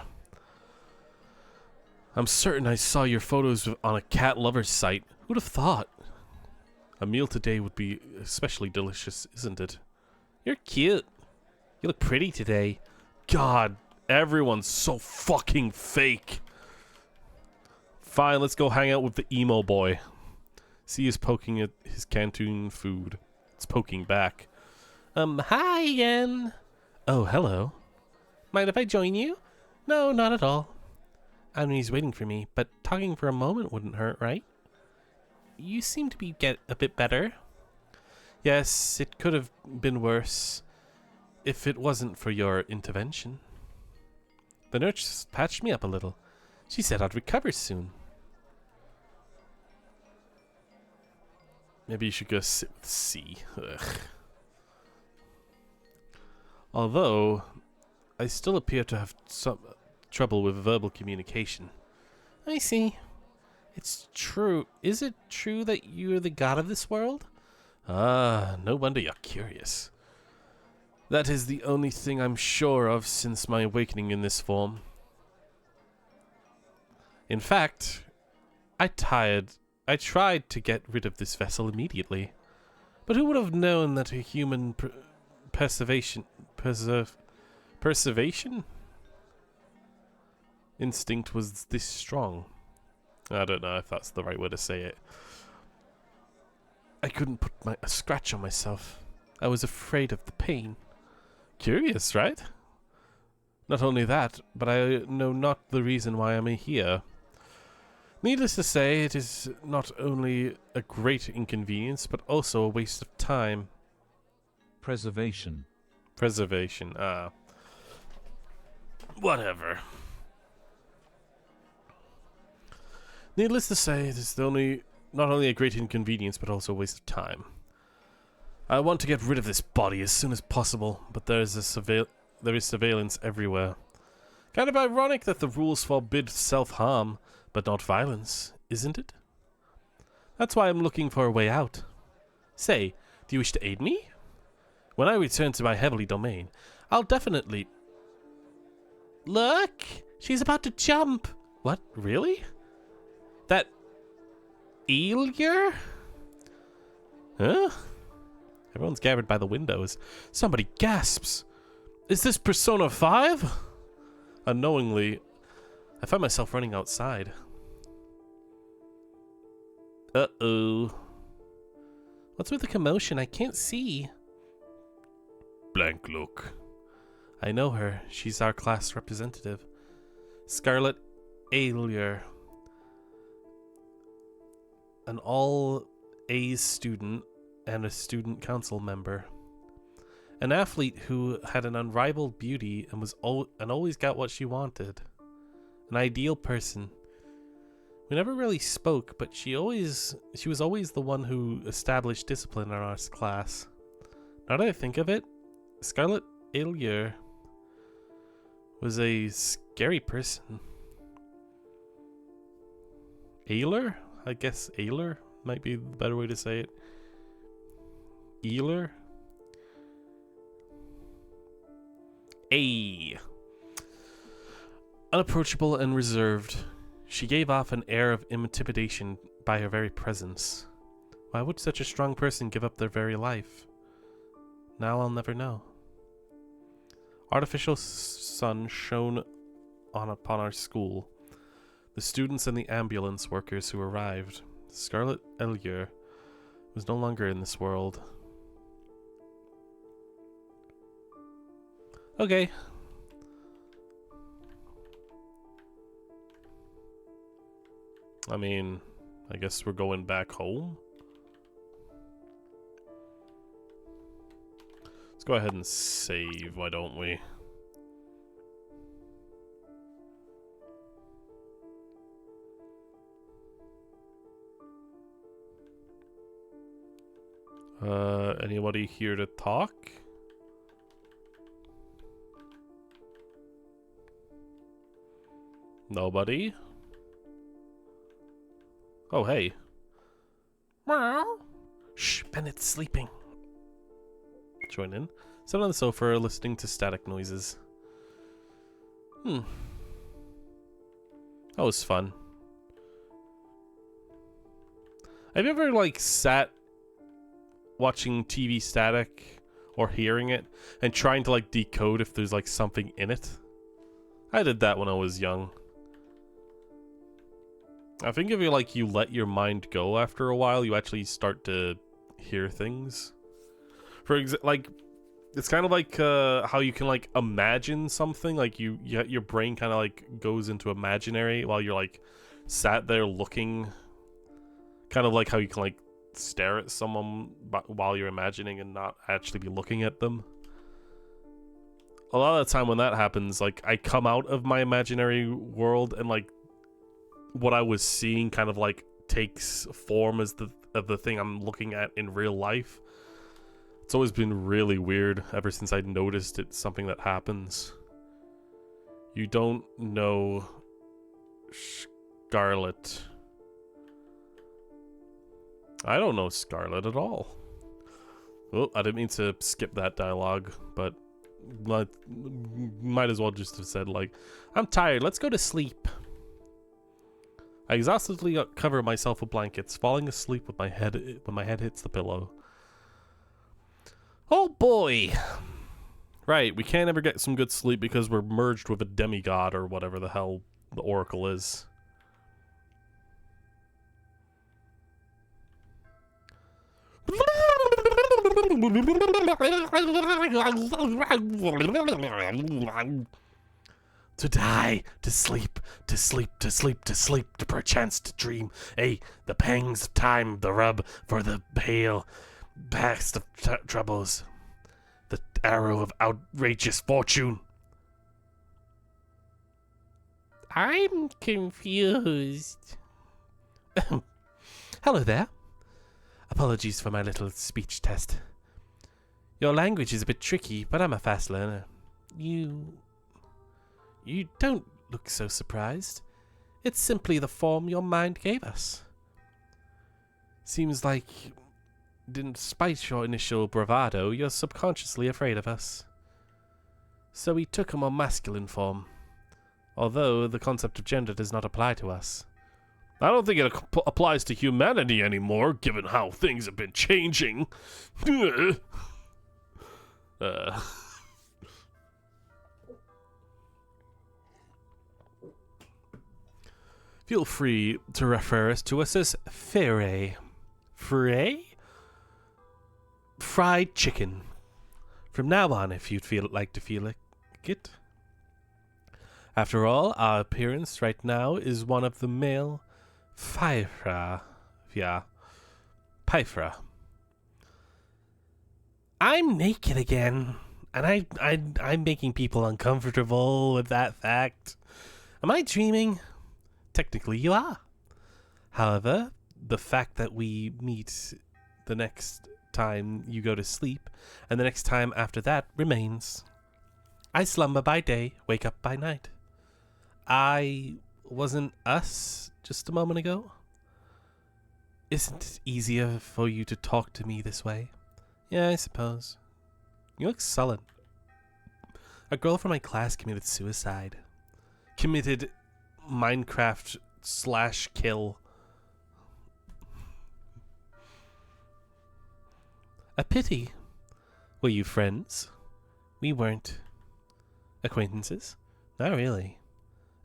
I'm certain I saw your photos on a cat lover's site. Who'd have thought? A meal today would be especially delicious, isn't it? You're cute. You look pretty today. God, everyone's so fucking fake. Fine, let's go hang out with the emo boy. See, he's poking at his canteen food. It's poking back. Hi again. Oh, hello. Mind if I join you? No, not at all. I mean, he's waiting for me, but talking for a moment wouldn't hurt, right? You seem to get a bit better. Yes, it could have been worse if it wasn't for your intervention. The nurse patched me up a little. She said I'd recover soon. Maybe you should go sit with C. Ugh. Although, I still appear to have some trouble with verbal communication. I see. It's true. Is it true that you're the god of this world? Ah, no wonder you're curious. That is the only thing I'm sure of since my awakening in this form. In fact, I tried to get rid of this vessel immediately. But who would have known that a human preservation instinct was this strong? I don't know if that's the right way to say it. I couldn't put a scratch on myself. I was afraid of the pain. Curious, right? Not only that, but I know not the reason why I'm here. Needless to say, it is not only a great inconvenience, but also a waste of time. Preservation. Preservation, whatever. Needless to say, it is not only a great inconvenience, but also a waste of time. I want to get rid of this body as soon as possible, but there is surveillance everywhere. Kind of ironic that the rules forbid self-harm, but not violence, isn't it? That's why I'm looking for a way out. Say, do you wish to aid me? When I return to my heavenly domain, I'll definitely... Look! She's about to jump! What? Really? That... Eelier? Huh? Everyone's gathered by the windows. Somebody gasps. Is this Persona 5? Unknowingly, I find myself running outside. Uh-oh. What's with the commotion? I can't see. Blank look. I know her. She's our class representative. Scarlet Ailier. An all-A's student and a student council member. An athlete who had an unrivaled beauty and always got what she wanted. An ideal person. We never really spoke, but she was always the one who established discipline in our class. Now that I think of it, Scarlet Ailier was a scary person. Ailer? I guess Ailer might be the better way to say it. Ailer? Unapproachable and reserved, she gave off an air of intimidation by her very presence. Why would such a strong person give up their very life? Now I'll never know. Artificial sun shone upon our school, the students and the ambulance workers who arrived. Scarlet Elure was no longer in this world. Okay. I mean, I guess we're going back home. Let's go ahead and save, why don't we? Anybody here to talk? Nobody? Oh, hey. Meow. Shh, Bennett's sleeping. Join in. Sit on the sofa listening to static noises. That was fun. Have you ever, like, sat watching TV static or hearing it and trying to, like, decode if there's, like, something in it? I did that when I was young. I think if you let your mind go after a while, you actually start to hear things. Like, it's kind of like how you can like imagine something. Like your brain kind of like goes into imaginary while you're like sat there looking. Kind of like how you can like stare at someone while you're imagining and not actually be looking at them. A lot of the time when that happens, like I come out of my imaginary world and like what I was seeing kind of like takes form as the thing I'm looking at in real life. It's always been really weird ever since I noticed it's something that happens. You don't know Scarlet. I don't know Scarlet at all. Oh, I didn't mean to skip that dialogue, but might as well just have said like, I'm tired, let's go to sleep. I exhaustively cover myself with blankets, falling asleep with my head when my head hits the pillow. Oh boy! Right, we can't ever get some good sleep because we're merged with a demigod or whatever the hell the Oracle is. To die, to sleep, to sleep, to sleep, to sleep, to perchance to dream. The pangs of time, the rub for the pale past of troubles, the arrow of outrageous fortune. I'm confused. Hello there. Apologies for my little speech test. Your language is a bit tricky, but I'm a fast learner. You don't look so surprised. It's simply the form your mind gave us. Seems like, despite your initial bravado, you're subconsciously afraid of us. So we took a more masculine form, although the concept of gender does not apply to us. I don't think it applies to humanity anymore, given how things have been changing. Feel free to refer to us as Fere. Frey? Fried chicken. From now on, if you'd like to feel like it. After all, our appearance right now is one of the male Pythra. Yeah. Pythra. I'm naked again, and I'm making people uncomfortable with that fact. Am I dreaming? Technically, you are. However, the fact that we meet the next time you go to sleep, and the next time after that remains. I slumber by day, wake up by night. I wasn't us just a moment ago. Isn't it easier for you to talk to me this way? Yeah, I suppose. You look sullen. A girl from my class committed suicide. Committed Minecraft/kill. A pity. Were you friends? We weren't. Acquaintances? Not really.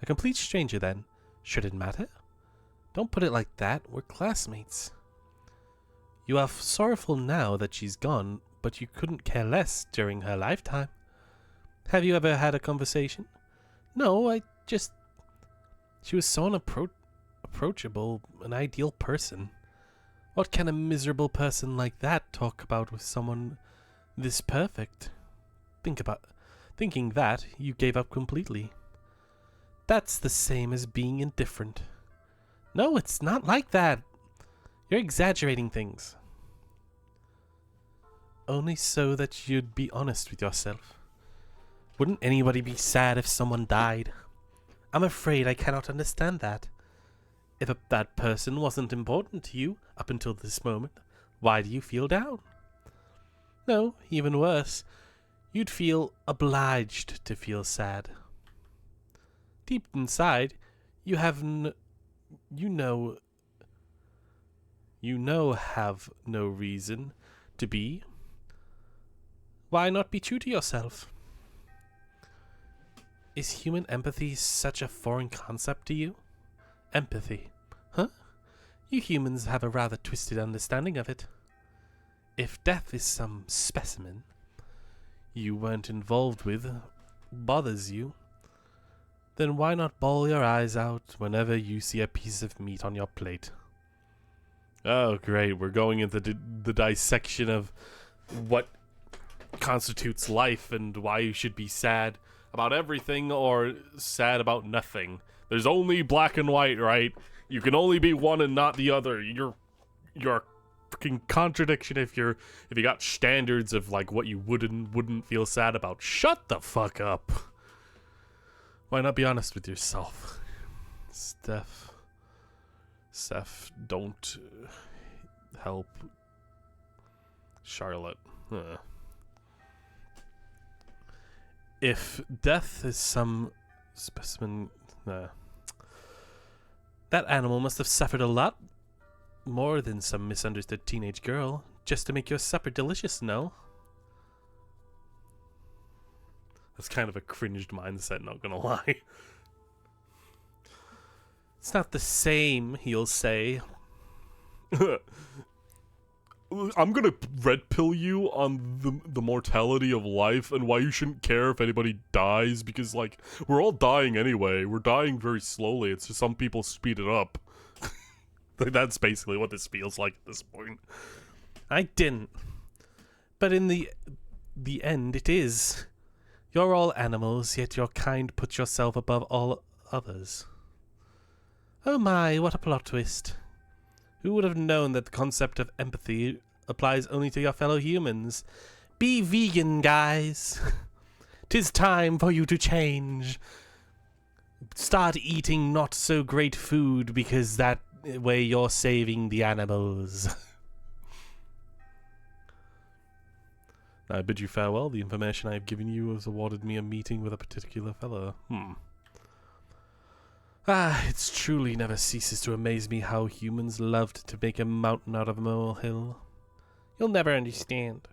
A complete stranger then. Should it matter? Don't put it like that. We're classmates. You are sorrowful now that she's gone, but you couldn't care less during her lifetime. Have you ever had a conversation? No, she was so approachable, an ideal person. What can a miserable person like that talk about with someone this perfect? Thinking that, you gave up completely. That's the same as being indifferent. No, it's not like that. You're exaggerating things. Only so that you'd be honest with yourself. Wouldn't anybody be sad if someone died? I'm afraid I cannot understand that. If that person wasn't important to you up until this moment, why do you feel down? No, even worse, you'd feel obliged to feel sad. Deep inside, you have have no reason to be. Why not be true to yourself? Is human empathy such a foreign concept to you? Empathy, huh? You humans have a rather twisted understanding of it. If death is some specimen you weren't involved with bothers you, then why not bawl your eyes out whenever you see a piece of meat on your plate? Oh, great. We're going into the dissection of what constitutes life and why you should be sad about everything or sad about nothing. There's only black and white, right? You can only be one and not the other. You're a freaking contradiction if you got standards of like what you would and wouldn't feel sad about. Shut the fuck up. Why not be honest with yourself? Steph, don't help Charlotte. If death is some specimen, that animal must have suffered a lot more than some misunderstood teenage girl just to make your supper delicious, no? That's kind of a cringed mindset, not gonna lie. It's not the same, he'll say. I'm gonna red pill you on the mortality of life and why you shouldn't care if anybody dies, because like we're all dying anyway. We're dying very slowly. It's just some people speed it up. Like, that's basically what this feels like at this point. I didn't. But in the end, it is. You're all animals, yet your kind puts yourself above all others. Oh my, what a plot twist. Who would have known that the concept of empathy applies only to your fellow humans? Be vegan, guys. 'Tis time for you to change. Start eating not so great food because that way you're saving the animals. I bid you farewell. The information I have given you has awarded me a meeting with a particular fellow. It truly never ceases to amaze me how humans loved to make a mountain out of a molehill. You'll never understand.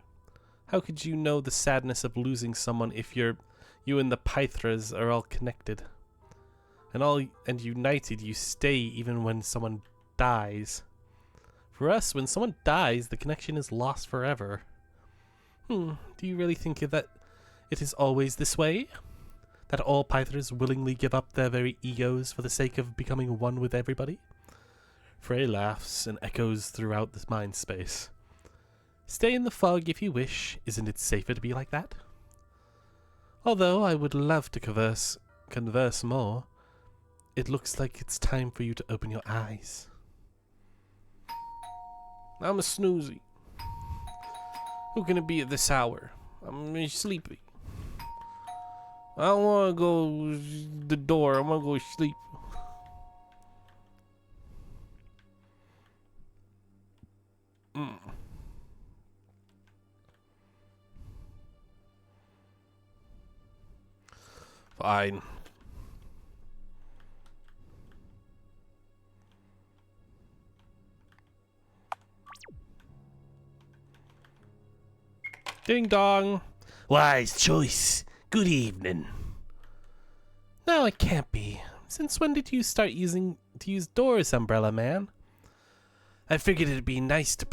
How could you know the sadness of losing someone if you and the Pythras are all connected? And united you stay even when someone dies. For us, when someone dies, the connection is lost forever. Do you really think that it is always this way? That all Pythras willingly give up their very egos for the sake of becoming one with everybody? Frey laughs and echoes throughout the mind space. Stay in the fog if you wish. Isn't it safer to be like that? Although I would love to converse more, it looks like it's time for you to open your eyes. I'm a snoozy. Who can it be at this hour? I'm sleepy. I don't want to go the door. I want to go sleep. Fine. Ding dong. Wise choice. Good evening. No, it can't be. Since when did you start using to use doors, Umbrella Man. I figured it'd be nice to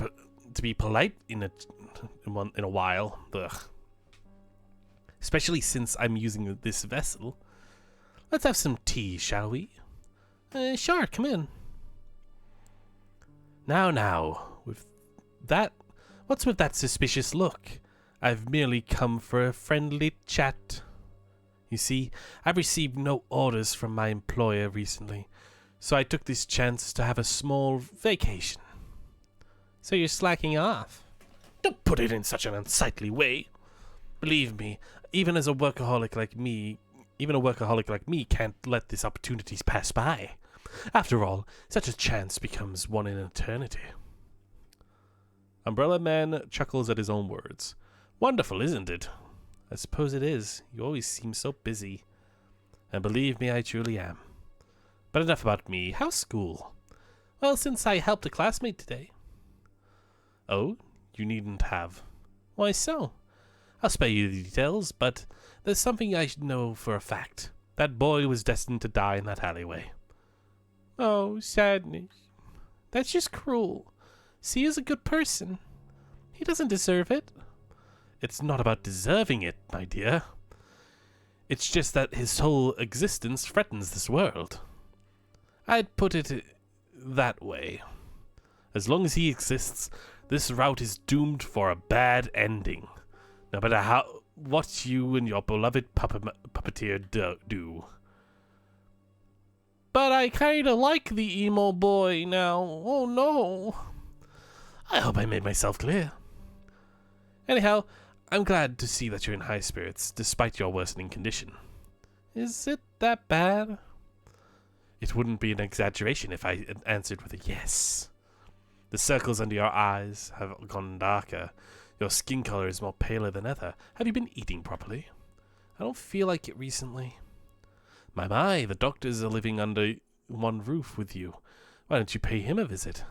be polite in a while. Ugh. Especially since I'm using this vessel. Let's have some tea, shall we? Sure, come in. Now, what's with that suspicious look? I've merely come for a friendly chat. You see, I've received no orders from my employer recently, so I took this chance to have a small vacation. So you're slacking off? Don't put it in such an unsightly way. Believe me, even a workaholic like me can't let these opportunities pass by. After all, such a chance becomes one in eternity. Umbrella Man chuckles at his own words. Wonderful, isn't it? I suppose it is. You always seem so busy. And believe me, I truly am. But enough about me. How's school? Well, since I helped a classmate today. Oh, you needn't have. Why so? I'll spare you the details, but there's something I should know for a fact. That boy was destined to die in that alleyway. Oh, sadness. That's just cruel. See, he's a good person. He doesn't deserve it. It's not about deserving it, my dear. It's just that his whole existence threatens this world. I'd put it that way. As long as he exists, this route is doomed for a bad ending. No matter what you and your beloved puppeteer do. But I kinda like the emo boy now. Oh no. I hope I made myself clear. Anyhow, I'm glad to see that you're in high spirits, despite your worsening condition. Is it that bad? It wouldn't be an exaggeration if I answered with a yes. The circles under your eyes have gone darker. Your skin color is more paler than ever. Have you been eating properly? I don't feel like it recently. My, the doctors are living under one roof with you. Why don't you pay him a visit?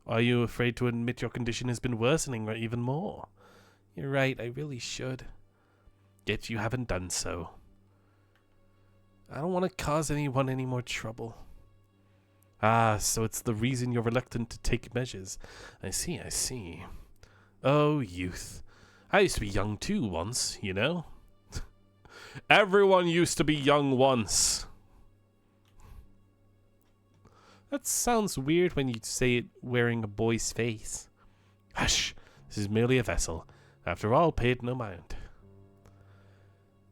Are you afraid to admit your condition has been worsening even more? You're right, I really should. Yet you haven't done so. I don't want to cause anyone any more trouble. Ah, so it's the reason you're reluctant to take measures. I see. Oh, youth. I used to be young too once, you know? Everyone used to be young once. That sounds weird when you say it wearing a boy's face. Hush, this is merely a vessel. After all, pay it no mind.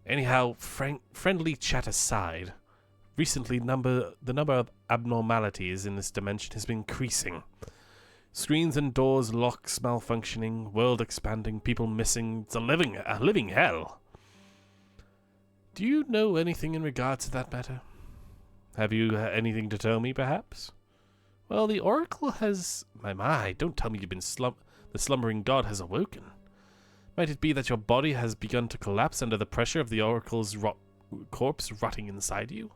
Anyhow, friendly chat aside, recently the number of abnormalities in this dimension has been increasing. Screens and doors, locks malfunctioning, world expanding, people missing. It's a living hell. Do you know anything in regards to that matter? Have you anything to tell me, perhaps? Well, the Oracle has... My, don't tell me you've been the slumbering god has awoken. Might it be that your body has begun to collapse under the pressure of the Oracle's corpse rotting inside you?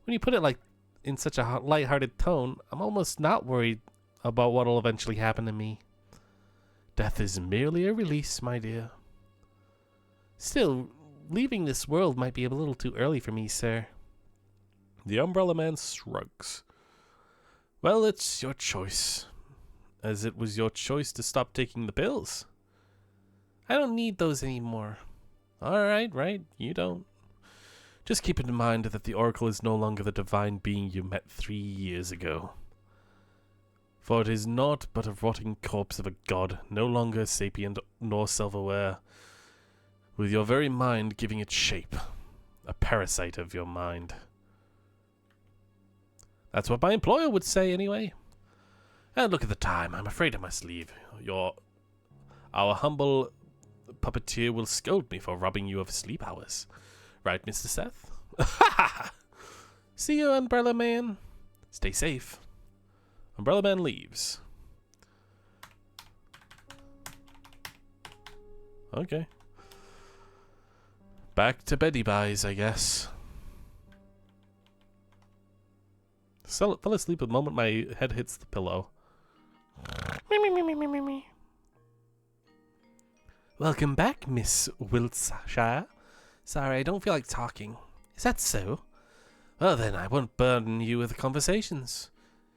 When you put it like in such a light-hearted tone, I'm almost not worried about what'll eventually happen to me. Death is merely a release, my dear. Still, leaving this world might be a little too early for me, sir. The Umbrella Man shrugs. Well, it's your choice, as it was your choice to stop taking the pills. I don't need those anymore. Alright, right, you don't. Just keep in mind that the Oracle is no longer the divine being you met 3 years ago. For it is naught but a rotting corpse of a god, no longer sapient nor self-aware, with your very mind giving it shape, a parasite of your mind. That's what my employer would say, anyway. And look at the time. I'm afraid I must leave. Our humble puppeteer will scold me for robbing you of sleep hours. Right, Mr. Seth? See you, Umbrella Man. Stay safe. Umbrella Man leaves. Okay. Back to beddy buys, I guess. Fell asleep the moment my head hits the pillow. Welcome back, Miss Wiltshire. Sorry, I don't feel like talking. Is that so? Well then, I won't burden you with conversations.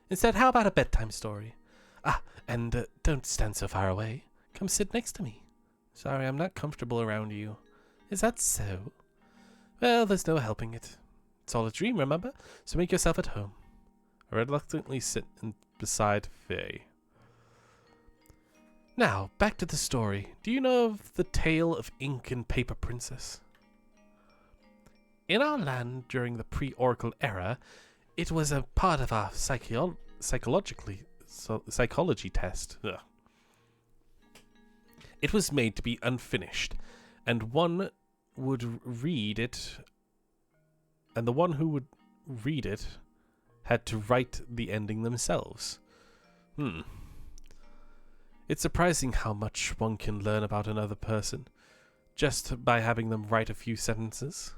Instead, how about a bedtime story? Ah, and don't stand so far away. Come sit next to me. Sorry, I'm not comfortable around you. Is that so? Well, there's no helping it. It's all a dream, remember? So make yourself at home. I reluctantly sit beside Faye. Now, back to the story. Do you know of the tale of Ink and Paper Princess? In our land during the pre-Oracle era, it was a part of our psychology test. Ugh. It was made to be unfinished, and one would read it, and the one who would read it had to write the ending themselves. It's surprising how much one can learn about another person just by having them write a few sentences.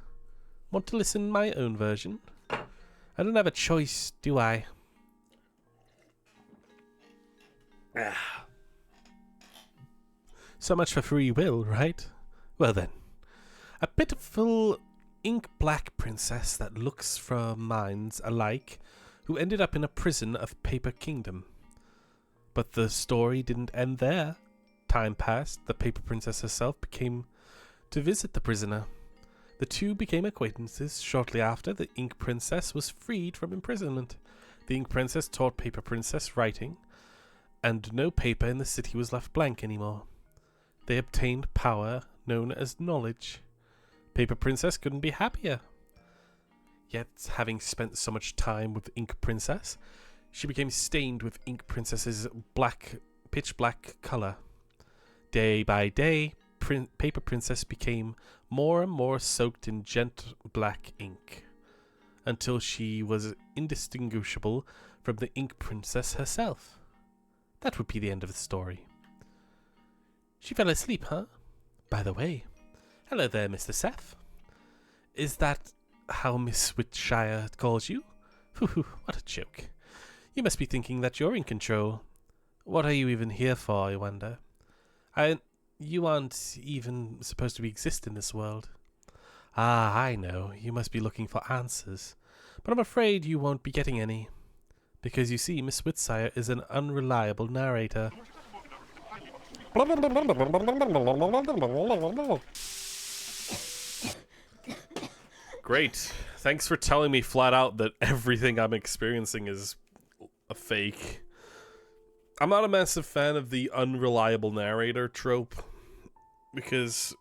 Want to listen to my own version? I don't have a choice, do I? So much for free will, right? Well then, a pitiful ink-black princess that looks for minds alike who ended up in a prison of Paper Kingdom. But the story didn't end there. Time passed, the Paper Princess herself came to visit the prisoner. The two became acquaintances. Shortly after, the Ink Princess was freed from imprisonment. The Ink Princess taught Paper Princess writing, and no paper in the city was left blank anymore. They obtained power known as knowledge. Paper Princess couldn't be happier. Yet, having spent so much time with Ink Princess, she became stained with Ink Princess's pitch black color. Day by day, Paper Princess became more and more soaked in jet black ink, until she was indistinguishable from the Ink Princess herself. That would be the end of the story. She fell asleep, huh? By the way, hello there, Mr. Seth. Is that how Miss Whitshire calls you? What a joke. You must be thinking that you're in control. What are you even here for, I wonder? You aren't even supposed to exist in this world. Ah, I know. You must be looking for answers. But I'm afraid you won't be getting any. Because you see, Miss Whitshire is an unreliable narrator. Great. Thanks for telling me flat out that everything I'm experiencing is a fake. I'm not a massive fan of the unreliable narrator trope, because,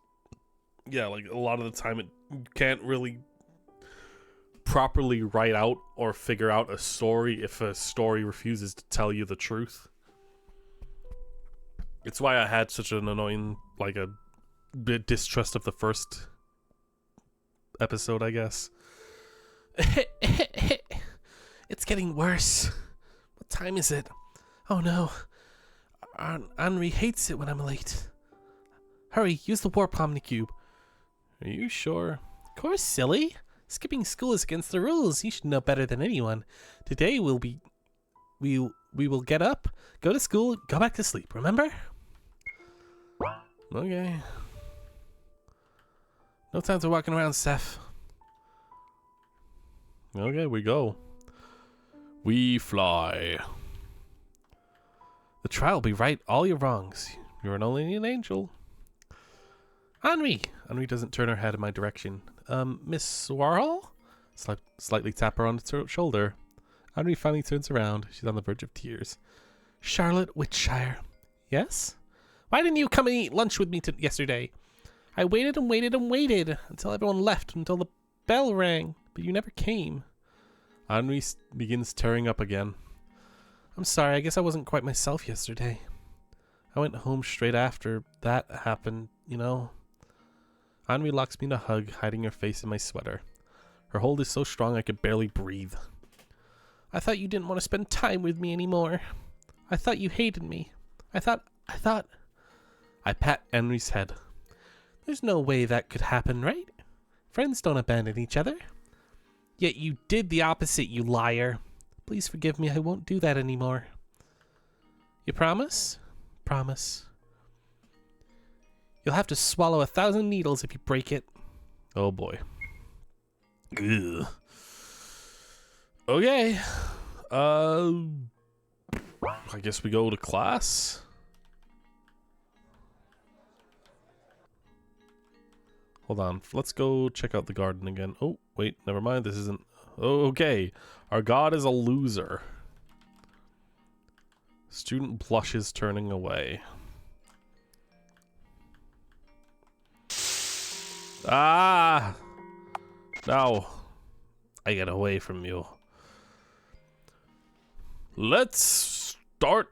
yeah, like, a lot of the time you can't really properly write out or figure out a story if a story refuses to tell you the truth. It's why I had such an annoying, like, a bit distrust of the first episode, I guess. It's getting worse. What time is it? Oh no. Henri hates it when I'm late. Hurry, use the warp omnicube. Are you sure? Of course, silly. Skipping school is against the rules. You should know better than anyone. Today we will get up, go to school, go back to sleep, remember? Okay. No time to walking around, Seth. Okay, we go. We fly. The trial will be right, all your wrongs. You're only an angel. Henri! Henri doesn't turn her head in my direction. Miss Warhol? Slightly tap her on the shoulder. Henri finally turns around. She's on the verge of tears. Charlotte Whitshire. Yes? Why didn't you come and eat lunch with me yesterday? I waited and waited and waited until everyone left, until the bell rang, but you never came. Henri begins tearing up again. I'm sorry, I guess I wasn't quite myself yesterday. I went home straight after that happened, you know. Henri locks me in a hug, hiding her face in my sweater. Her hold is so strong I could barely breathe. I thought you didn't want to spend time with me anymore. I thought you hated me. I thought... I pat Henri's head. There's no way that could happen, right? Friends don't abandon each other. Yet you did the opposite, you liar. Please forgive me, I won't do that anymore. You promise? Promise. You'll have to swallow 1,000 needles if you break it. Oh boy. Ugh. Okay. I guess we go to class. Hold on. Let's go check out the garden again. Oh, wait. Never mind. This isn't... Oh, okay. Our god is a loser. Student blushes, turning away. Ah! Now, I get away from you. Let's start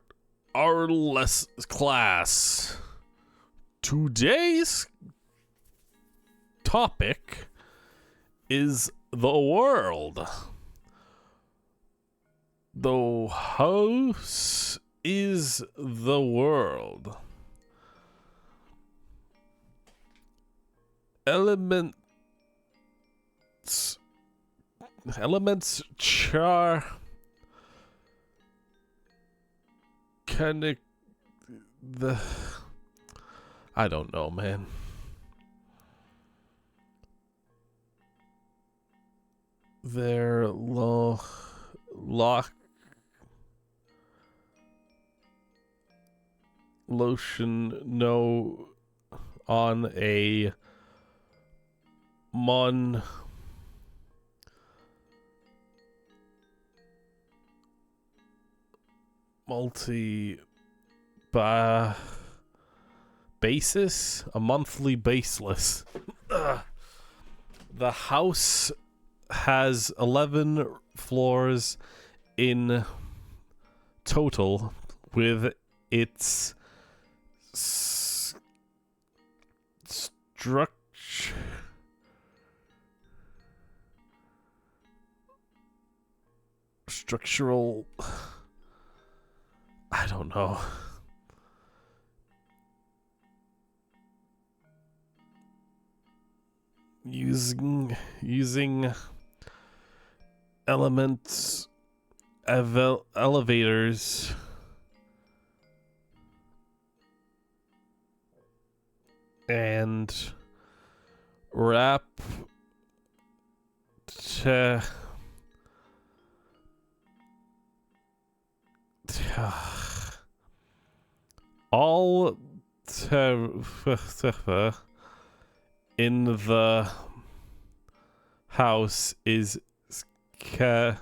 our class. Today's topic is the world. The house is the world. Elements char connect the I don't know, man. Their lotion no on a basis, a monthly baseless. The house has 11 floors in total, with its structural, I don't know. Using elements, elevators, and wrap all in the house is carried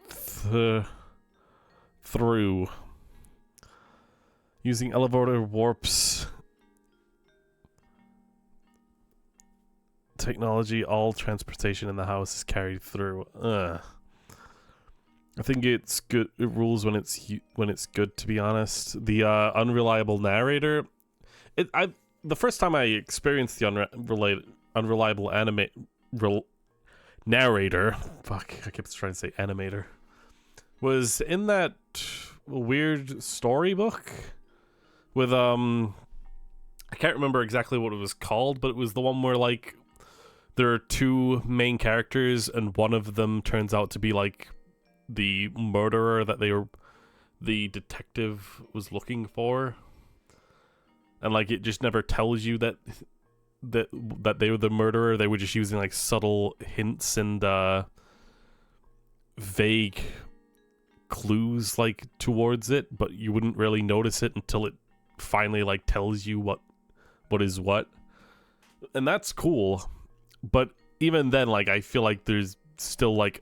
through using elevator warps technology. All transportation in the house is carried through. I think it's good. It rules when it's good, to be honest. The unreliable narrator. The first time I experienced the unreliable narrator. Fuck, I kept trying to say animator. Was in that weird storybook with I can't remember exactly what it was called, but it was the one where like there are two main characters and one of them turns out to be like the murderer that the detective was looking for, and like it just never tells you that they were the murderer. They were just using like subtle hints and vague clues like towards it, but you wouldn't really notice it until it finally like tells you what is what. And that's cool, but even then, like, I feel like there's still like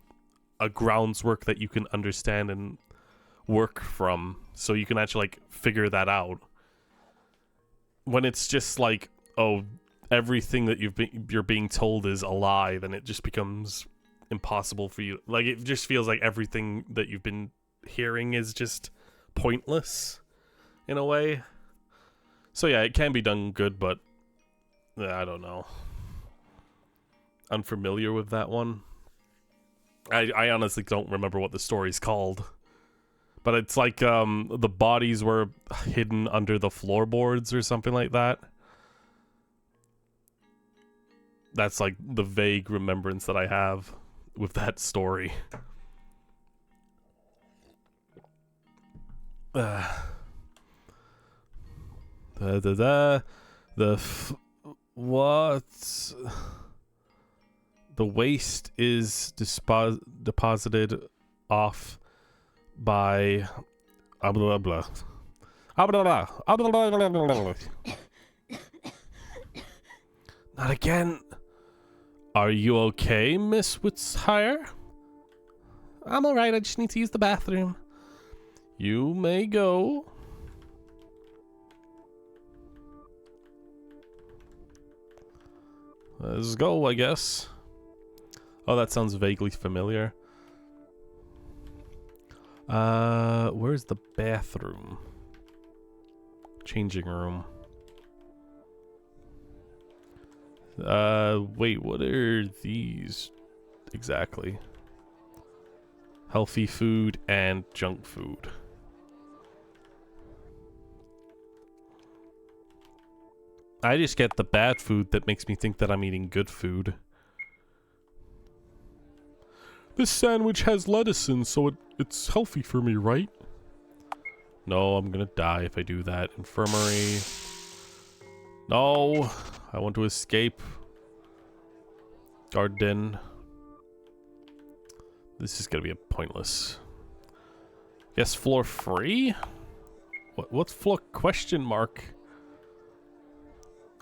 a groundswork that you can understand and work from, so you can actually like figure that out. When it's just like, oh, everything that you're being told is a lie, then it just becomes impossible for you. Like, it just feels like everything that you've been hearing is just pointless in a way. So yeah, it can be done good, but I don't know. Unfamiliar with that one. I honestly don't remember what the story's called. But it's like the bodies were hidden under the floorboards or something like that. That's like the vague remembrance that I have with that story. What? The waste is deposited off by... Blah, blah, blah. Not again. Are you okay, Miss Witzhire? I'm alright, I just need to use the bathroom. You may go. Let's go, I guess. Oh, that sounds vaguely familiar. Where's the bathroom? Changing room. Wait, what are these exactly? Healthy food and junk food. I just get the bad food that makes me think that I'm eating good food. This sandwich has lettuce in, so it's healthy for me, right? No, I'm gonna die if I do that. Infirmary. No, I want to escape. Garden. This is gonna be a pointless. Guess floor free? What's floor question mark?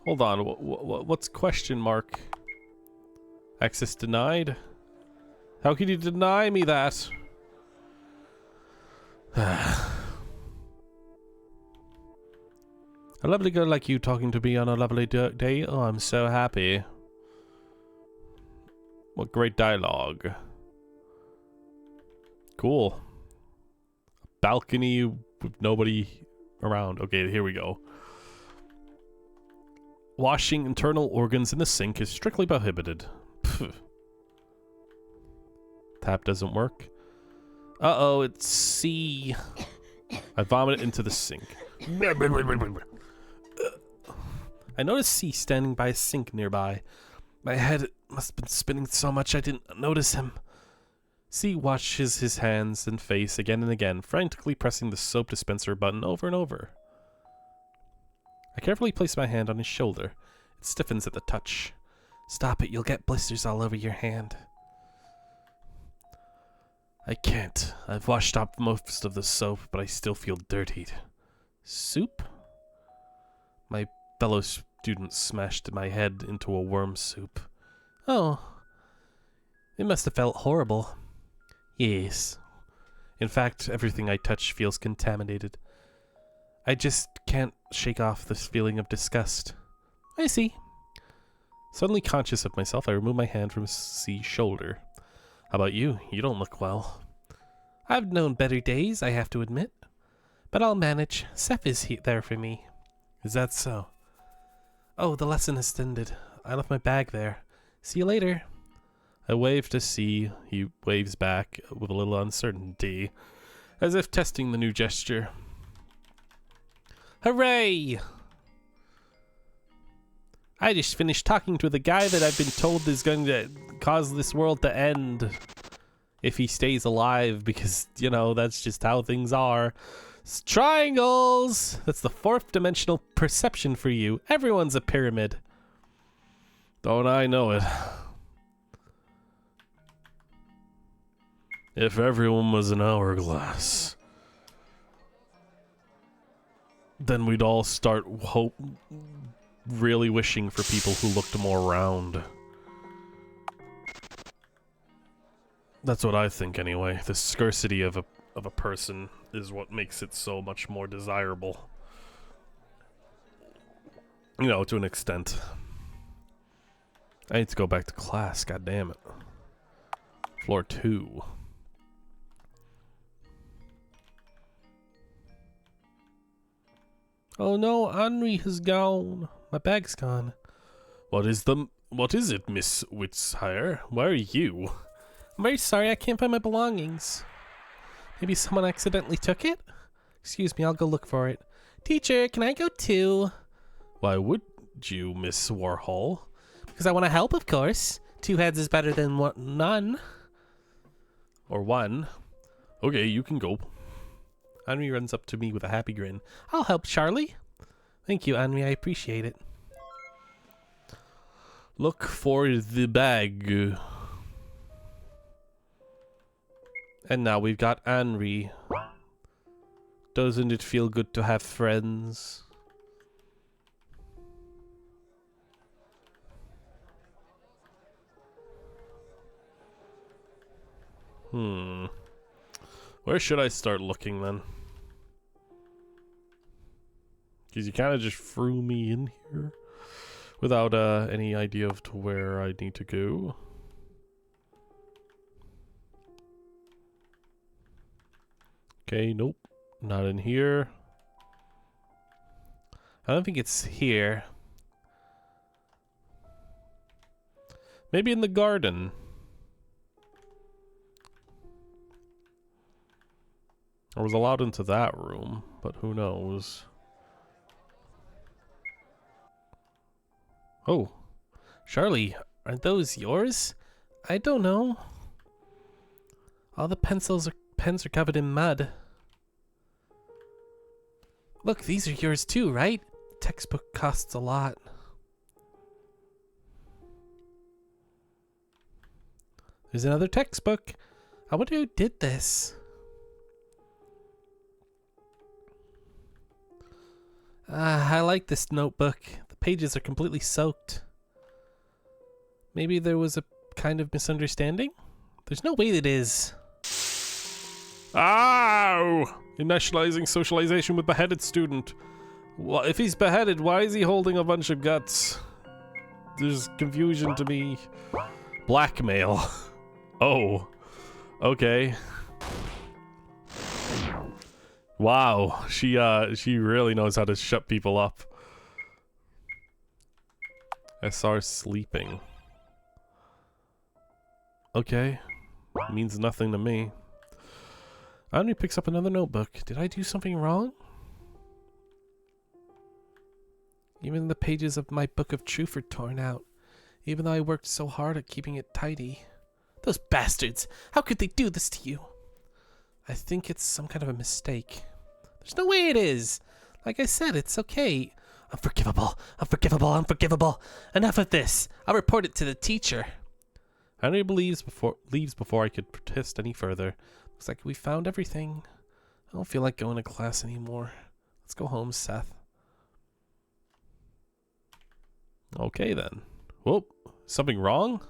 Hold on, what's question mark? Access denied? How can you deny me that? A lovely girl like you talking to me on a lovely day? Oh, I'm so happy. What great dialogue. Cool. A balcony with nobody around. Okay, here we go. Washing internal organs in the sink is strictly prohibited. Pfft. Tap doesn't work. Uh-oh, it's C. I vomit into the sink. I noticed C standing by a sink nearby. My head must have been spinning so much I didn't notice him. C washes his hands and face again and again, frantically pressing the soap dispenser button over and over. I carefully place my hand on his shoulder. It stiffens at the touch. Stop it, you'll get blisters all over your hand. I can't. I've washed off most of the soap, but I still feel dirtied. Soup? My fellow student smashed my head into a worm soup. Oh. It must have felt horrible. Yes. In fact, everything I touch feels contaminated. I just can't shake off this feeling of disgust. I see. Suddenly conscious of myself, I remove my hand from C's shoulder. How about you? You don't look well. I've known better days, I have to admit. But I'll manage. Seth is there for me. Is that so? Oh, the lesson has ended. I left my bag there. See you later. I wave to C. He waves back with a little uncertainty, as if testing the new gesture. Hooray! I just finished talking to the guy that I've been told is going to cause this world to end. If he stays alive, because, you know, that's just how things are. Triangles! That's the fourth dimensional perception for you. Everyone's a pyramid. Don't I know it? If everyone was an hourglass, then we'd all start really wishing for people who looked more round. That's what I think anyway. The scarcity of a person is what makes it so much more desirable. You know, to an extent. I need to go back to class, god damn it. Floor 2. Oh no, Henri has gone. My bag's gone. What is it, Miss Witzhire? Where are you? I'm very sorry, I can't find my belongings. Maybe someone accidentally took it? Excuse me, I'll go look for it. Teacher, can I go too? Why would you, Miss Warhol? Because I want to help, of course. 2 heads is better than none. Or 1. Okay, you can go. Henri runs up to me with a happy grin. I'll help, Charlie. Thank you, Henri. I appreciate it. Look for the bag. And now we've got Henri. Doesn't it feel good to have friends? Where should I start looking then? Because you kind of just threw me in here without any idea of to where I need to go. Okay, nope. Not in here. I don't think it's here. Maybe in the garden. I was allowed into that room, but who knows? Oh, Charlie, aren't those yours? I don't know. All the pens are covered in mud. Look, these are yours too, right? The textbook costs a lot. There's another textbook. I wonder who did this. I like this notebook. The pages are completely soaked. Maybe there was a kind of misunderstanding? There's no way it is. Ow! You're nationalizing socialization with beheaded student. Well, if he's beheaded, why is he holding a bunch of guts? There's confusion to me. Blackmail. Oh. Okay. Wow, she really knows how to shut people up. SR sleeping. Okay. Means nothing to me. Henri picks up another notebook. Did I do something wrong? Even the pages of my book of truth are torn out. Even though I worked so hard at keeping it tidy. Those bastards! How could they do this to you? I think it's some kind of a mistake. There's no way it is. Like I said, it's okay. Unforgivable. Unforgivable. Unforgivable. Enough of this. I'll report it to the teacher. Henri leaves before I could protest any further. Looks like we found everything. I don't feel like going to class anymore. Let's go home, Seth. Okay then. Whoop. Something wrong?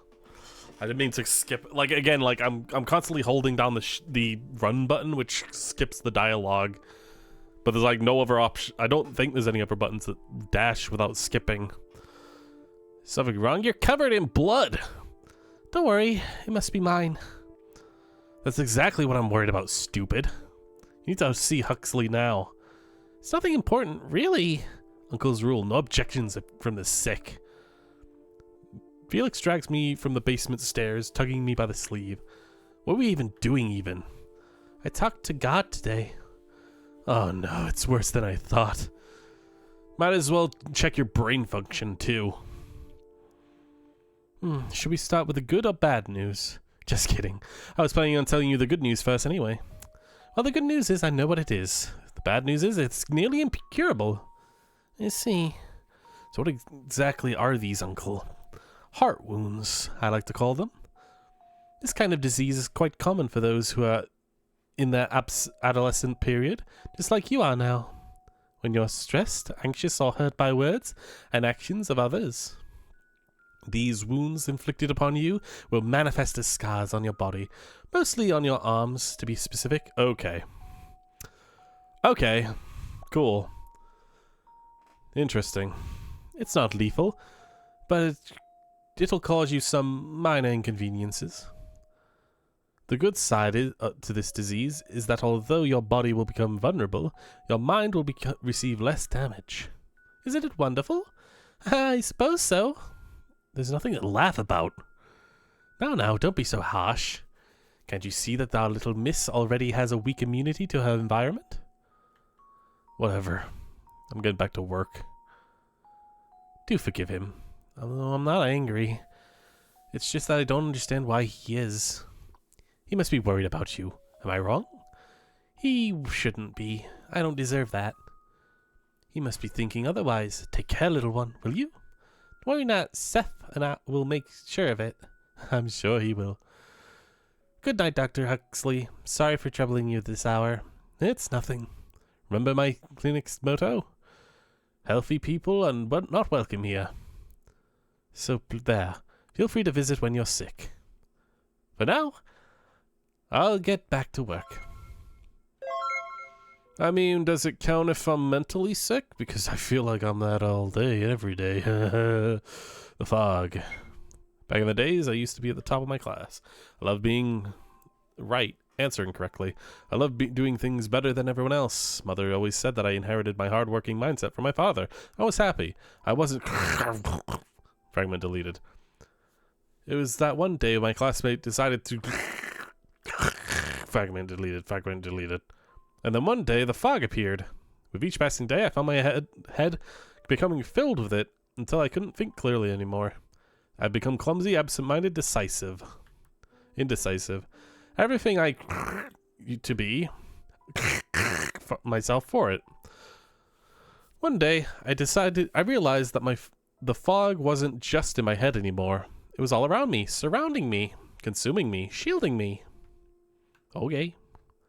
I didn't mean to skip. Like again, like I'm constantly holding down the run button, which skips the dialogue. But there's like no other option. I don't think there's any other buttons that dash without skipping. Something wrong? You're covered in blood. Don't worry, it must be mine. That's exactly what I'm worried about, stupid. You need to see Huxley now. It's nothing important, really. Uncle's rule, no objections from the sick. Felix drags me from the basement stairs, tugging me by the sleeve. What are we even doing, even? I talked to God today. Oh no, it's worse than I thought. Might as well check your brain function, too. Should we start with the good or bad news? Just kidding. I was planning on telling you the good news first anyway. Well, the good news is I know what it is. The bad news is it's nearly incurable. I see. So what exactly are these, Uncle? Heart wounds, I like to call them. This kind of disease is quite common for those who are in their adolescent period, just like you are now. When you're stressed, anxious, or hurt by words and actions of others. These wounds inflicted upon you will manifest as scars on your body, mostly on your arms, to be specific. Okay. Okay. Cool. Interesting. It's not lethal, but it'll cause you some minor inconveniences. The good side to this disease is that although your body will become vulnerable, your mind will receive less damage. Isn't it wonderful? I suppose so. There's nothing to laugh about. Now, don't be so harsh. Can't you see that our little miss already has a weak immunity to her environment? Whatever. I'm getting back to work. Do forgive him. Although I'm not angry. It's just that I don't understand why he is. He must be worried about you. Am I wrong? He shouldn't be. I don't deserve that. He must be thinking otherwise. Take care, little one, will you? Worry not, Seth and I will make sure of it. I'm sure he will. Good night, Dr. Huxley. Sorry for troubling you this hour. It's nothing. Remember my clinic's motto? Healthy people and not welcome here. So there. Feel free to visit when you're sick. For now, I'll get back to work. I mean, does it count if I'm mentally sick? Because I feel like I'm that all day, every day. The fog. Back in the days, I used to be at the top of my class. I love being right, answering correctly. I love doing things better than everyone else. Mother always said that I inherited my hard-working mindset from my father. I was happy. I wasn't... Fragment deleted. It was that one day my classmate decided to... Fragment deleted, fragment deleted. And then one day, the fog appeared. With each passing day, I found my head becoming filled with it until I couldn't think clearly anymore. I'd become clumsy, absent-minded, indecisive. Everything I to be, myself for it. One day, I realized that the fog wasn't just in my head anymore. It was all around me, surrounding me, consuming me, shielding me. Okay.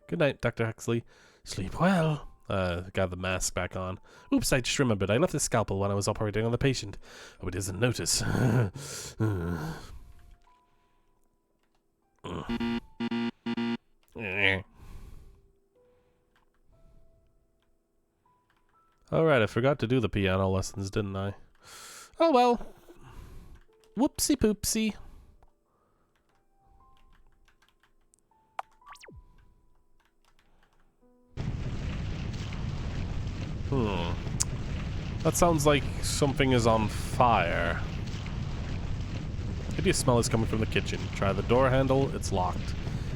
Good night, Dr. Huxley. Sleep well. Got the mask back on. Oops, I just remembered. I left the scalpel when I was operating on the patient. Oh, he doesn't notice. Alright, I forgot to do the piano lessons, didn't I? Oh well. Whoopsie poopsie. That sounds like something is on fire. Maybe a smell is coming from the kitchen. Try the door handle, it's locked.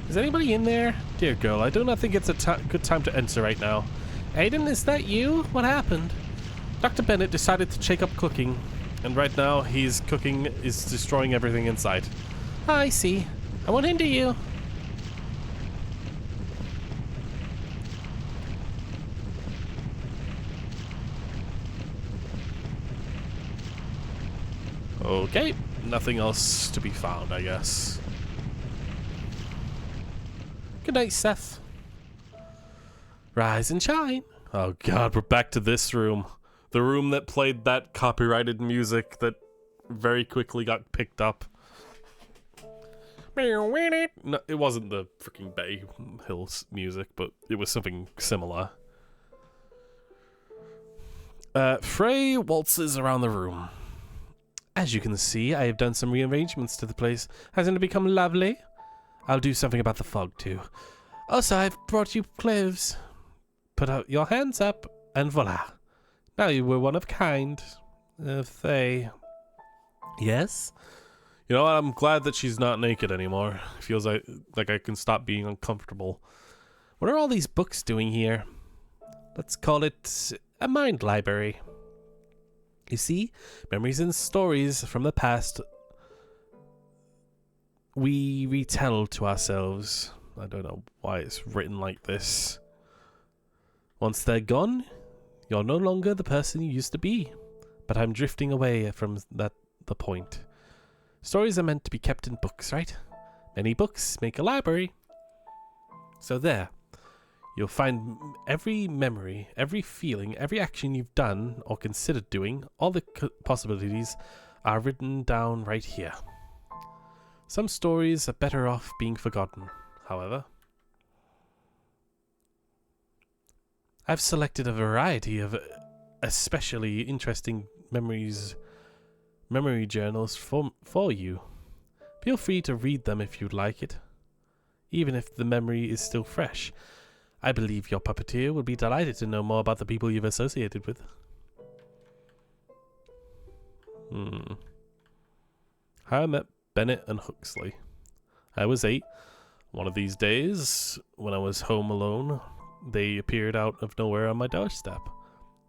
Is anybody in there? Dear girl, I do not think it's a good time to enter right now. Aiden, is that you? What happened? Dr. Bennett decided to take up cooking, and right now he's cooking is destroying everything in sight. I see. I won't hinder you. Okay, nothing else to be found, I guess. Good night, Seth. Rise and shine. Oh god, we're back to this room. The room that played that copyrighted music that very quickly got picked up. No, it wasn't the freaking Bay Hills music, but it was something similar. Frey waltzes around the room. As you can see, I have done some rearrangements to the place. Hasn't it become lovely? I'll do something about the fog, too. Also, I've brought you cloves. Put out your hands up, and voila. Now you were one of kind. Faye. Yes? You know what? I'm glad that she's not naked anymore. It feels like I can stop being uncomfortable. What are all these books doing here? Let's call it a mind library. You see, memories and stories from the past we retell to ourselves. I don't know why it's written like this. Once they're gone, you're no longer the person you used to be. But I'm drifting away from the point. Stories are meant to be kept in books, right? Many books make a library. So there. You'll find every memory, every feeling, every action you've done or considered doing, all the possibilities are written down right here. Some stories are better off being forgotten, however. I've selected a variety of especially interesting memory journals for you. Feel free to read them if you'd like it, even if the memory is still fresh. I believe your puppeteer would be delighted to know more about the people you've associated with. How I met Bennett and Huxley. I was 8. One of these days, when I was home alone, they appeared out of nowhere on my doorstep.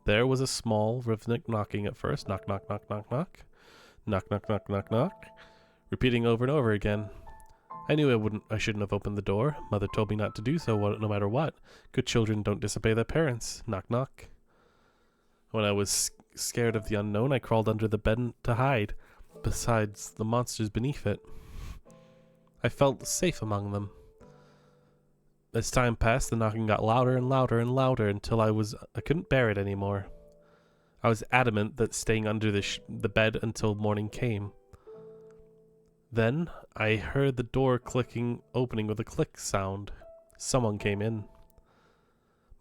There was a small, rhythmic knocking at first. Knock, knock, knock, knock, knock. Knock, knock, knock, knock, knock. Repeating over and over again. I knew I shouldn't have opened the door. Mother told me not to do so no matter what. Good children don't disobey their parents. Knock, knock. When I was scared of the unknown, I crawled under the bed to hide, besides the monsters beneath it. I felt safe among them. As time passed, the knocking got louder and louder and louder until I couldn't bear it anymore. I was adamant that staying under the bed until morning came. Then I heard the door opening with a click sound. Someone came in.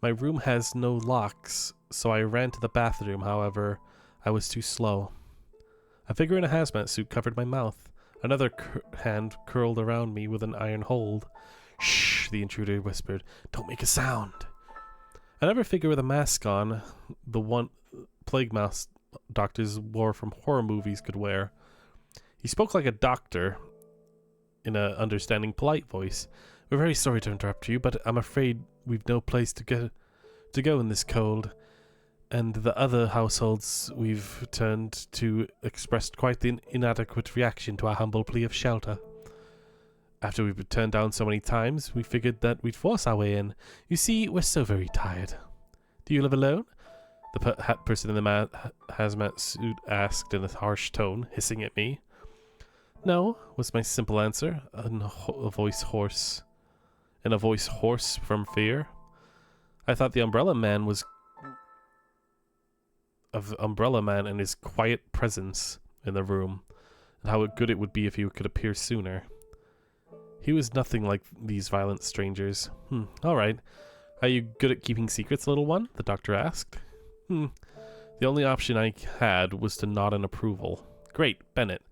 My room has no locks, so I ran to the bathroom. However, I was too slow. A figure in a hazmat suit covered my mouth. Another hand curled around me with an iron hold. "Shh," the intruder whispered. "Don't make a sound." Another figure with a mask on, the one plague mask doctors wore from horror movies could wear. He spoke like a doctor, in a understanding, polite voice. "We're very sorry to interrupt you, but I'm afraid we've no place to go in this cold. And the other households we've turned to expressed quite the inadequate reaction to our humble plea of shelter. After we've been turned down so many times, we figured that we'd force our way in. You see, we're so very tired." "Do you live alone?" The person in the hazmat suit asked in a harsh tone, hissing at me. "No," was my simple answer, in a voice hoarse from fear. I thought the Umbrella Man and his quiet presence in the room, and how good it would be if he could appear sooner. He was nothing like these violent strangers. Alright. Are you good at keeping secrets, little one?" the doctor asked. The only option I had was to nod in approval. "Great, Bennett,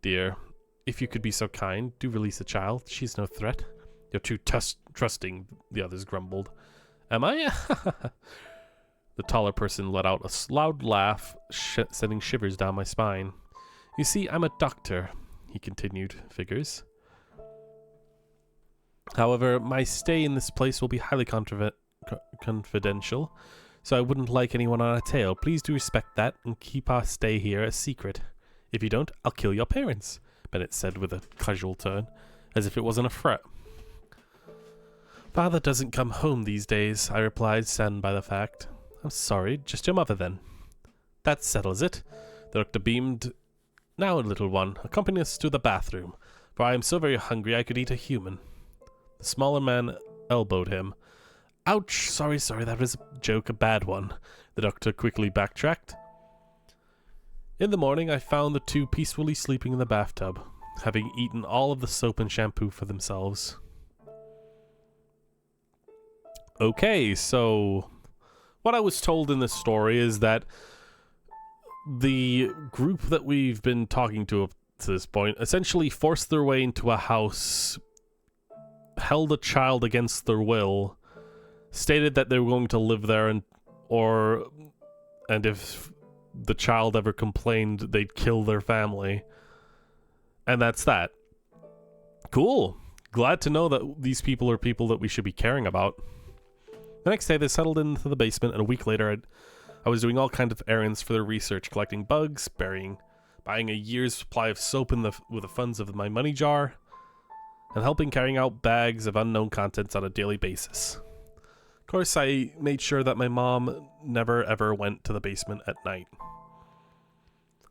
dear. If you could be so kind, do release the child. She's no threat." "You're too trusting," the others grumbled. "Am I?" The taller person let out a loud laugh, sending shivers down my spine. "You see, I'm a doctor," he continued. "Figures. However, my stay in this place will be highly confidential, so I wouldn't like anyone on our tail. Please do respect that and keep our stay here a secret. If you don't, I'll kill your parents," Bennett said with a casual tone, as if it wasn't a threat. "Father doesn't come home these days," I replied, saddened by the fact. "I'm sorry, just your mother then." "That settles it." The doctor beamed. "Now, little one, accompany us to the bathroom, for I am so very hungry I could eat a human." The smaller man elbowed him. "Ouch, sorry, that was a joke, a bad one." The doctor quickly backtracked. In the morning, I found the two peacefully sleeping in the bathtub, having eaten all of the soap and shampoo for themselves. Okay, so what I was told in this story is that the group that we've been talking to up to this point essentially forced their way into a house, held a child against their will, stated that they were going to live there, and if the child ever complained, they'd kill their family. And that's that. Cool. Glad to know that these people are people that we should be caring about. The next day, they settled into the basement, and a week later, I was doing all kinds of errands for their research, collecting bugs, buying a year's supply of soap with the funds of my money jar, and helping carrying out bags of unknown contents on a daily basis. Of course, I made sure that my mom never ever went to the basement at night.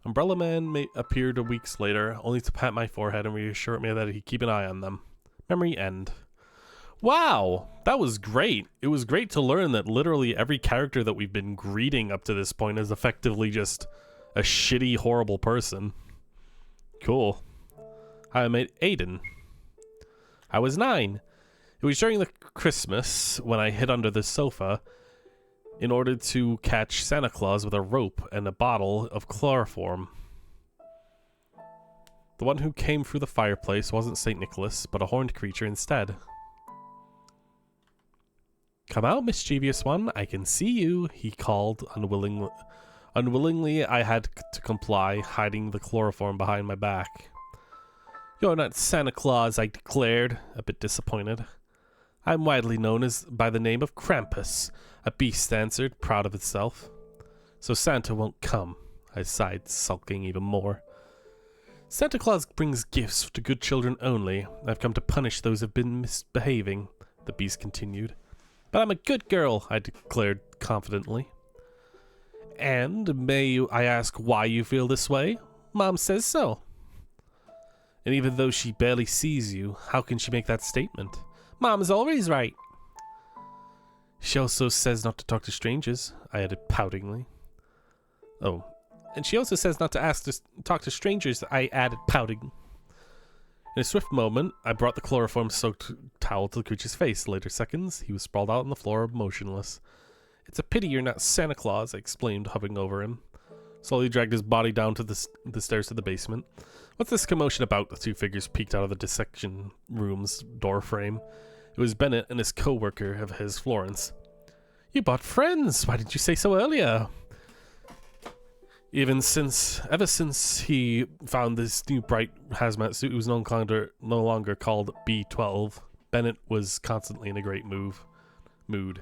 Umbrella Man appeared weeks later, only to pat my forehead and reassure me that he'd keep an eye on them. Memory end. Wow, that was great. It was great to learn that literally every character that we've been greeting up to this point is effectively just a shitty, horrible person. Cool. I met Aiden. I was 9. It was during the Christmas when I hid under the sofa in order to catch Santa Claus with a rope and a bottle of chloroform. The one who came through the fireplace wasn't St. Nicholas, but a horned creature instead. "Come out, mischievous one, I can see you," he called unwillingly. Unwillingly, I had to comply, hiding the chloroform behind my back. "You're not Santa Claus," I declared, a bit disappointed. "I'm widely known by the name of Krampus," a beast answered, proud of itself. "So Santa won't come," I sighed, sulking even more. "Santa Claus brings gifts to good children only. I've come to punish those who've been misbehaving," the beast continued. "But I'm a good girl," I declared confidently. And I ask why you feel this way? Mom says so. And even though she barely sees you, how can she make that statement? Mom is always right. She also says not to talk to strangers, I added poutingly. Oh, and she also says not to ask to talk to strangers, I added pouting. In a swift moment, I brought the chloroform-soaked towel to the creature's face. Later seconds, he was sprawled out on the floor, motionless. It's a pity you're not Santa Claus, I exclaimed, hovering over him. Slowly dragged his body down to the stairs to the basement. What's this commotion about? The two figures peeked out of the dissection room's door frame. It was Bennett and his co-worker of his, Florence. You bought friends! Why didn't you say so earlier? Ever since he found this new bright hazmat suit, it was no longer called B-12. Bennett was constantly in a great mood.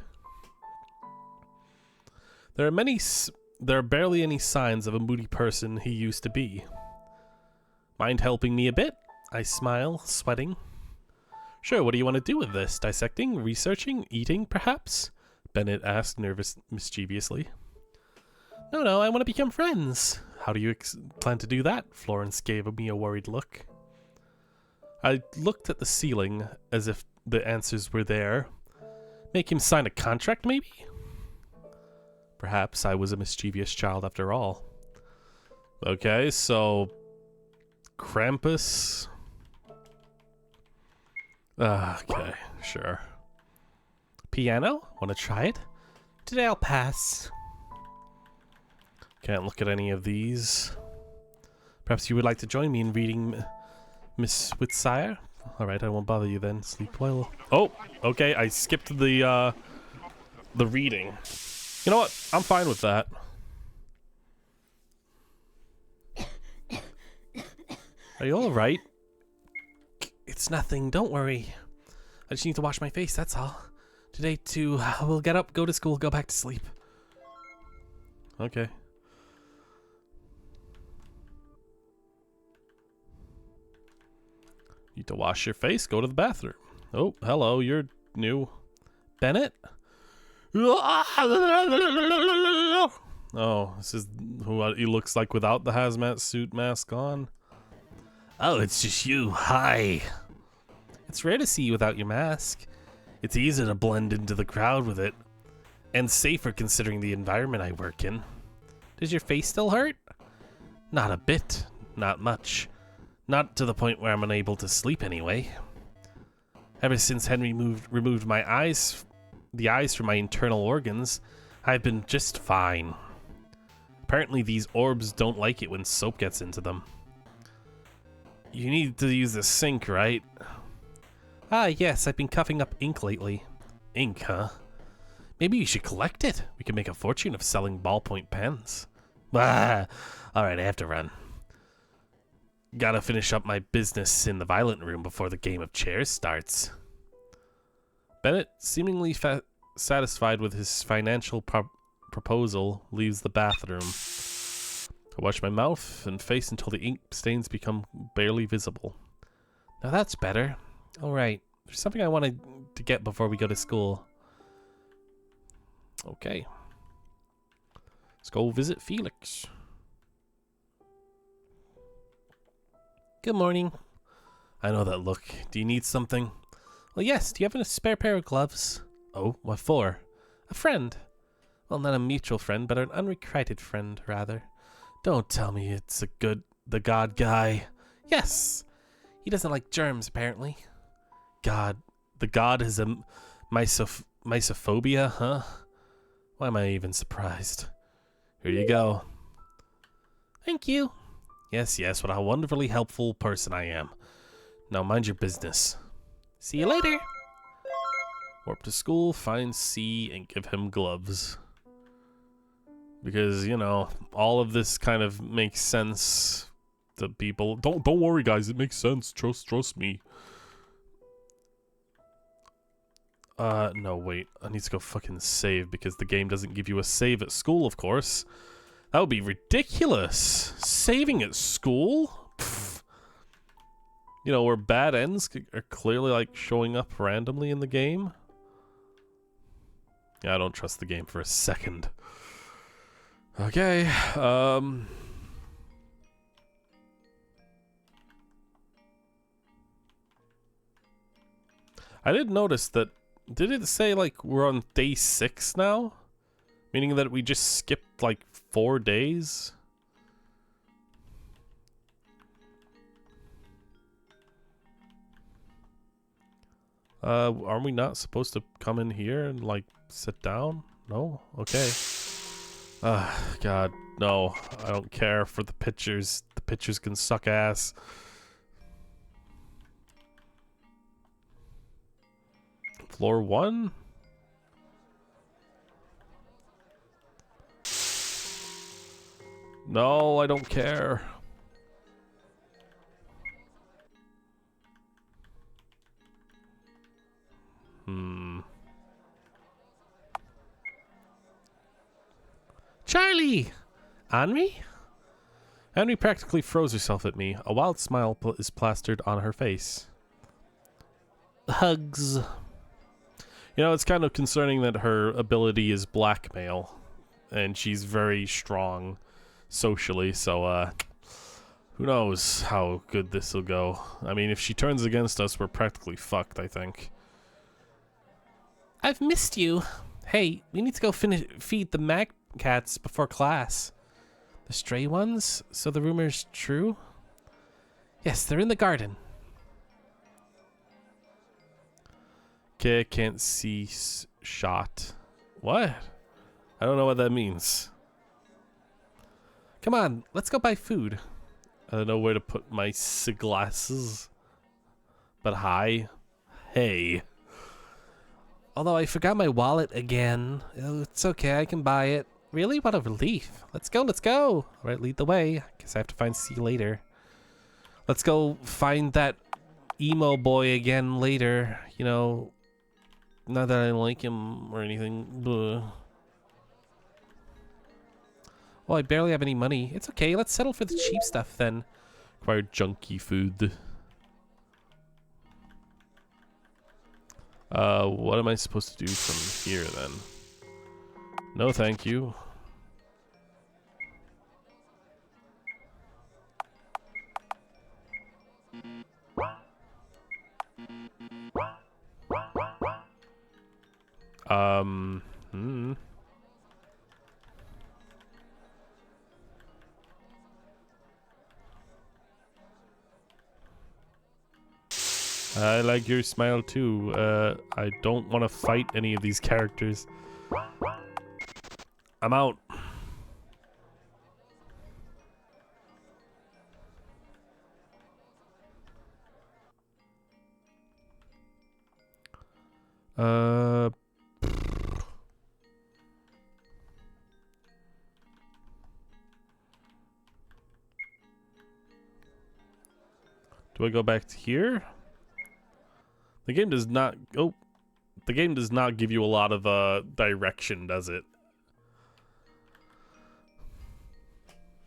There are barely any signs of a moody person he used to be. Mind helping me a bit? I smile, sweating. Sure, what do you want to do with this? Dissecting? Researching? Eating, perhaps? Bennett asked mischievously. No, I want to become friends. How do you plan to do that? Florence gave me a worried look. I looked at the ceiling as if the answers were there. Make him sign a contract, maybe? Perhaps I was a mischievous child after all. Okay, so Krampus. Okay, sure. Piano? Want to try it? Today I'll pass. Can't look at any of these. Perhaps you would like to join me in reading Miss Whitsire? Alright, I won't bother you then. Sleep well. Oh, okay, I skipped the reading. You know what? I'm fine with that. Are you alright? It's nothing, don't worry. I just need to wash my face, that's all. Today, too, we'll get up, go to school, go back to sleep. Okay. Need to wash your face, go to the bathroom. Oh, hello, you're new. Bennett? Oh, this is who he looks like without the hazmat suit mask on. Oh, it's just you. Hi. It's rare to see you without your mask. It's easier to blend into the crowd with it. And safer considering the environment I work in. Does your face still hurt? Not a bit. Not much. Not to the point where I'm unable to sleep anyway. Ever since Henry removed my the eyes from my internal organs, I've been just fine. Apparently these orbs don't like it when soap gets into them. You need to use the sink, right? Ah, yes, I've been coughing up ink lately. Ink, huh? Maybe you should collect it. We could make a fortune of selling ballpoint pens. Ah, alright, I have to run. Gotta finish up my business in the violent room before the game of chairs starts. Bennett, seemingly satisfied with his financial proposal, leaves the bathroom. I wash my mouth and face until the ink stains become barely visible. Now that's better. Alright, there's something I wanted to get before we go to school. Okay. Let's go visit Felix. Good morning. I know that look. Do you need something? Well, yes. Do you have a spare pair of gloves? Oh, what for? A friend. Well, not a mutual friend, but an unrequited friend, rather. Don't tell me it's the God guy. Yes. He doesn't like germs, apparently. God. The God is a mysophobia, huh? Why am I even surprised? Here you go. Thank you. Yes, what a wonderfully helpful person I am. Now mind your business. See you later. Warp to school, find C, and give him gloves. Because, you know, all of this kind of makes sense to people. Don't worry, guys. It makes sense. Trust me. No, wait. I need to go fucking save because the game doesn't give you a save at school, of course. That would be ridiculous. Saving at school? Pfft. You know, where bad ends are clearly, like, showing up randomly in the game. Yeah, I don't trust the game for a second. Okay, I did notice that, did it say like we're on day 6 now? Meaning that we just skipped like 4 days? Are we not supposed to come in here and like sit down? No? Okay. God, no. I don't care for the pictures. The pictures can suck ass. Floor 1? No, I don't care. Charlie! Henri? Henri practically froze herself at me. A wild smile is plastered on her face. Hugs. You know, it's kind of concerning that her ability is blackmail. And she's very strong socially, so, who knows how good this will go. I mean, if she turns against us, we're practically fucked, I think. I've missed you. Hey, we need to go feed the mag cats before class. The stray ones? So the rumor's true? Yes, they're in the garden. Okay, can't see shot. What? I don't know what that means. Come on, let's go buy food. I don't know where to put my glasses. But hi. Hey. Although I forgot my wallet again. Oh, it's okay, I can buy it. Really? What a relief. Let's go, let's go. Alright, lead the way. Guess I have to find C later. Let's go find that emo boy again later. You know, not that I like him or anything. Bleh. Well, I barely have any money. It's okay, let's settle for the cheap stuff then. Acquire junky food. What am I supposed to do from here then? No, thank you. I like your smile too. I don't want to fight any of these characters. I'm out. Do I go back to here? The game does not. Oh, the game does not give you a lot of direction, does it?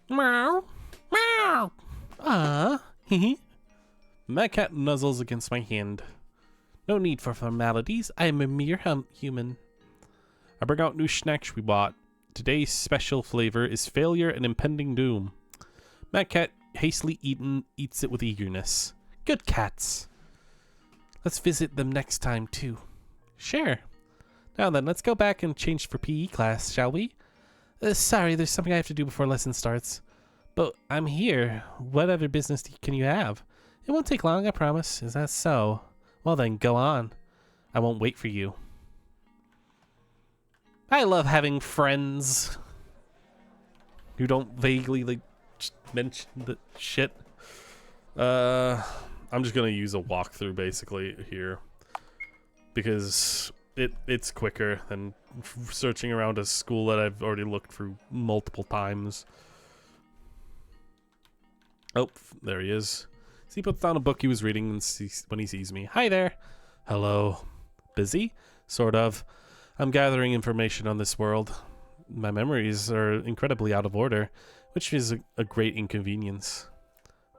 Meow, meow. My cat nuzzles against my hand. No need for formalities. I am a mere human. I bring out new snacks we bought. Today's special flavor is failure and impending doom. My cat hastily eats it with eagerness. Good cats. Let's visit them next time too. Sure. Now then, let's go back and change for PE class, shall we? Sorry, there's something I have to do before lesson starts. But I'm here. What other business can you have? It won't take long, I promise. Is that so? Well then, go on. I won't wait for you. I love having friends who don't vaguely, like, mention the shit. I'm just gonna use a walkthrough, basically, here. Because it's quicker than searching around a school that I've already looked through multiple times. Oh, there he is. So he puts down a book he was reading when he sees me. Hi there. Hello. Busy? Sort of. I'm gathering information on this world. My memories are incredibly out of order, which is a great inconvenience.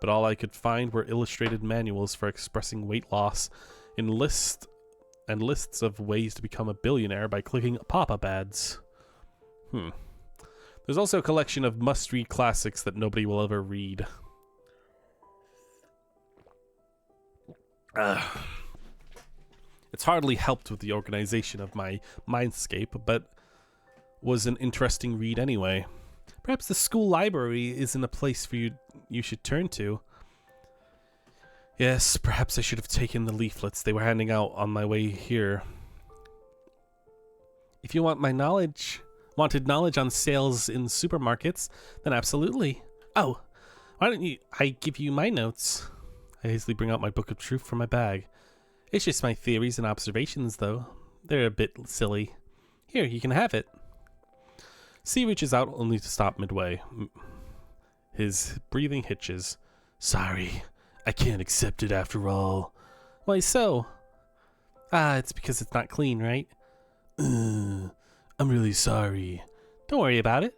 But all I could find were illustrated manuals for expressing weight loss in lists of ways to become a billionaire by clicking pop-up ads. There's There's also a collection of must-read classics that nobody will ever read. It's hardly helped with the organization of my mindscape, but was an interesting read anyway. Perhaps the school library isn't a place for you should turn to. Yes, perhaps I should have taken the leaflets they were handing out on my way here. If you want wanted knowledge on sales in supermarkets, then absolutely. Oh, why don't I give you my notes? I hastily bring out my book of truth from my bag. It's just my theories and observations, though. They're a bit silly. Here, you can have it. C reaches out only to stop midway. His breathing hitches. Sorry, I can't accept it after all. Why so? It's because it's not clean, right? I'm really sorry. Don't worry about it.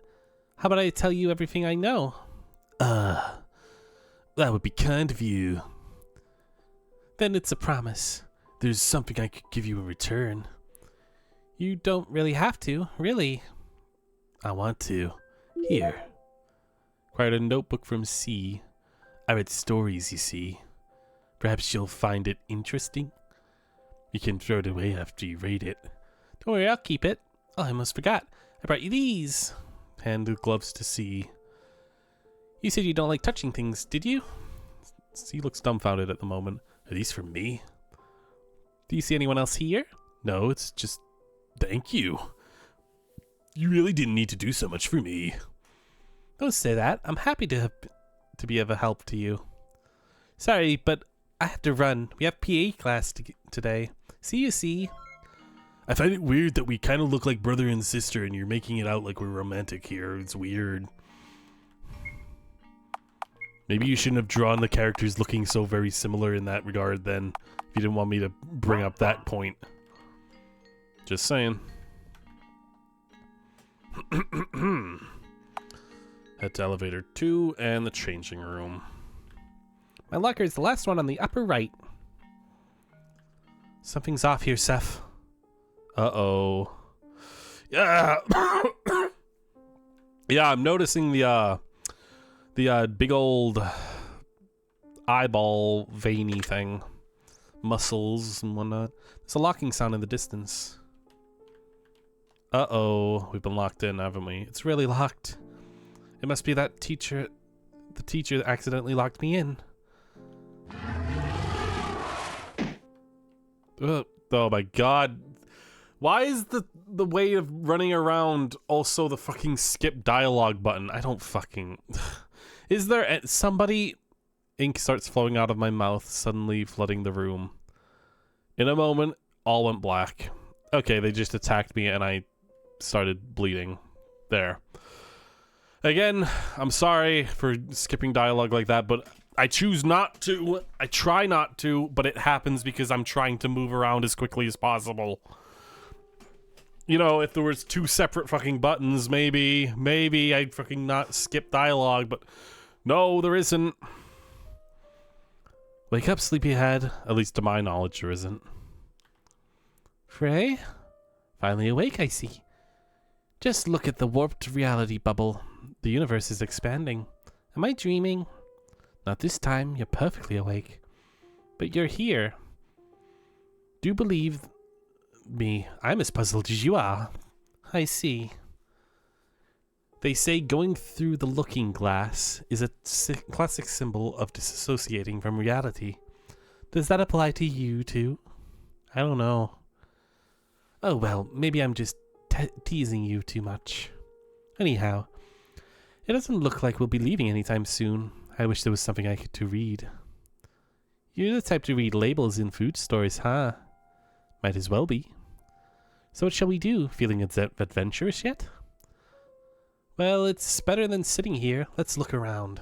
How about I tell you everything I know? That would be kind of you. Then it's a promise. There's something I could give you in return. You don't really have to, really. I want to. Here. Acquired a notebook from C. I read stories, you see. Perhaps you'll find it interesting. You can throw it away after you read it. Don't worry, I'll keep it. Oh, I almost forgot. I brought you these. Hand the gloves to C. You said you don't like touching things, did you? C looks dumbfounded at the moment. Are these for me? Do you see anyone else here? No, it's just... Thank you. You really didn't need to do so much for me. Don't say that. I'm happy to be of a help to you. Sorry, but I have to run. We have PA class today. See you, C. I find it weird that we kind of look like brother and sister and you're making it out like we're romantic here. It's weird. Maybe you shouldn't have drawn the characters looking so very similar in that regard then, if you didn't want me to bring up that point. Just saying. Head to elevator 2 and the changing room. My locker is the last one on the upper right. Something's off here, Seth. Uh-oh. Yeah. Yeah, I'm noticing the big old eyeball veiny thing. Muscles and whatnot. There's a locking sound in the distance. Uh-oh. We've been locked in, haven't we? It's really locked. It must be that teacher... The teacher that accidentally locked me in. Oh my god. Why is the way of running around also the fucking skip dialogue button? I don't fucking... Is there somebody... Ink starts flowing out of my mouth, suddenly flooding the room. In a moment, all went black. Okay, they just attacked me and I started bleeding. There. Again, I'm sorry for skipping dialogue like that, but I choose not to. I try not to, but it happens because I'm trying to move around as quickly as possible. You know, if there was 2 separate fucking buttons, maybe I'd fucking not skip dialogue, but no, there isn't. Wake up, sleepyhead. At least to my knowledge, there isn't. Frey? Finally awake, I see. Just look at the warped reality bubble. The universe is expanding. Am I dreaming? Not this time, you're perfectly awake. But you're here. Do you believe me? I'm as puzzled as you are. I see. They say going through the looking glass is a classic symbol of disassociating from reality. Does that apply to you too? I don't know. Oh well, maybe I'm just teasing you too much. Anyhow, it doesn't look like we'll be leaving anytime soon. I wish there was something I could to read. You're the type to read labels in food stores, huh? Might as well be. So what shall we do? Feeling adventurous yet? Well, it's better than sitting here. Let's look around.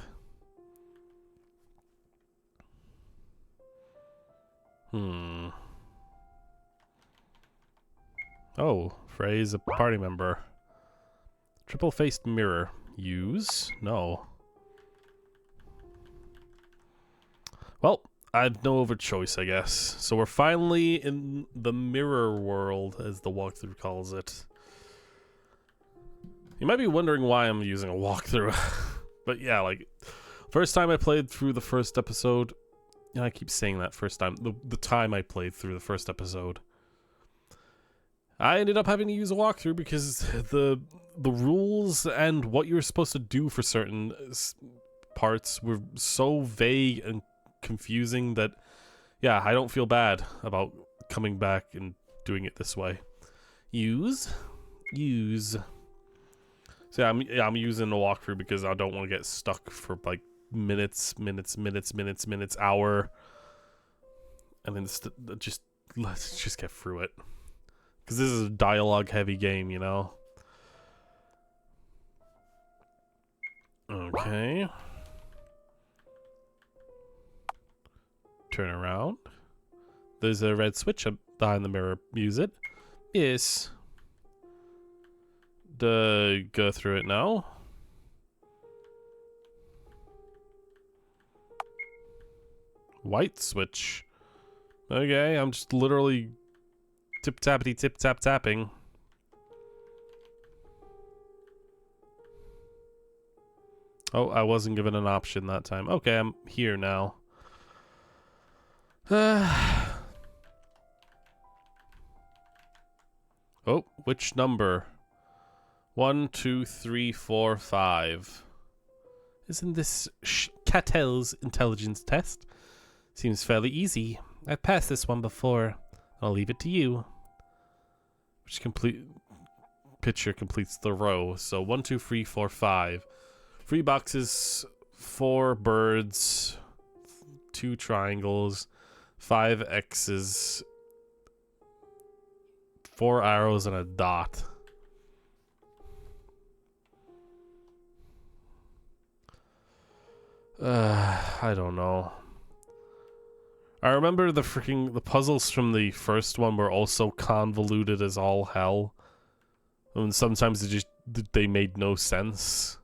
Oh, Frey's a party member. Triple-faced mirror. Use? No. Well, I have no other choice, I guess. So we're finally in the mirror world, as the walkthrough calls it. You might be wondering why I'm using a walkthrough. But yeah, like, first time I played through the first episode... Yeah, I keep saying that first time. The time I played through the first episode. I ended up having to use a walkthrough because the rules and what you were supposed to do for certain parts were so vague and confusing that, yeah, I don't feel bad about coming back and doing it this way. Use. So yeah, I'm using the walkthrough because I don't want to get stuck for like minutes, hour, and then let's just get through it. Because this is a dialogue-heavy game, you know? Okay. Turn around. There's a red switch up behind the mirror. Use it. Yes. Go through it now. White switch. Okay, I'm just literally tip-tappity-tip-tap-tapping. Oh, I wasn't given an option that time. Okay, I'm here now. Oh, which number? 1, 2, 3, 4, 5. Isn't this Catel's intelligence test? Seems fairly easy. I've passed this one before. I'll leave it to you. Which picture completes the row. So 1, 2, 3, 4, 5. 3 boxes, 4 birds, 2 triangles, 5 X's, 4 arrows, and a dot. I don't know. I remember the puzzles from the first one were also convoluted as all hell. And sometimes they made no sense.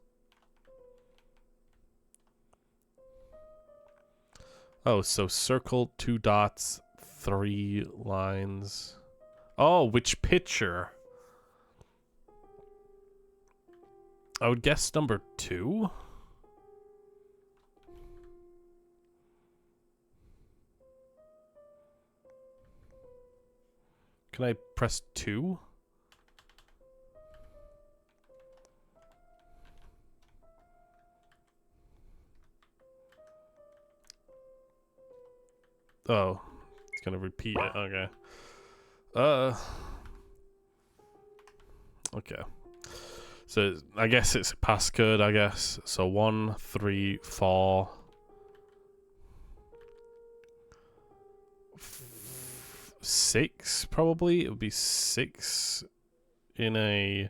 Oh, so circle, 2 dots, 3 lines. Oh, which picture? I would guess number 2. Can I press 2? Oh, it's gonna repeat it. Okay. Okay. So I guess it's a passcode. I guess so. 1, 3, 4. 6 probably. It would be 6 in a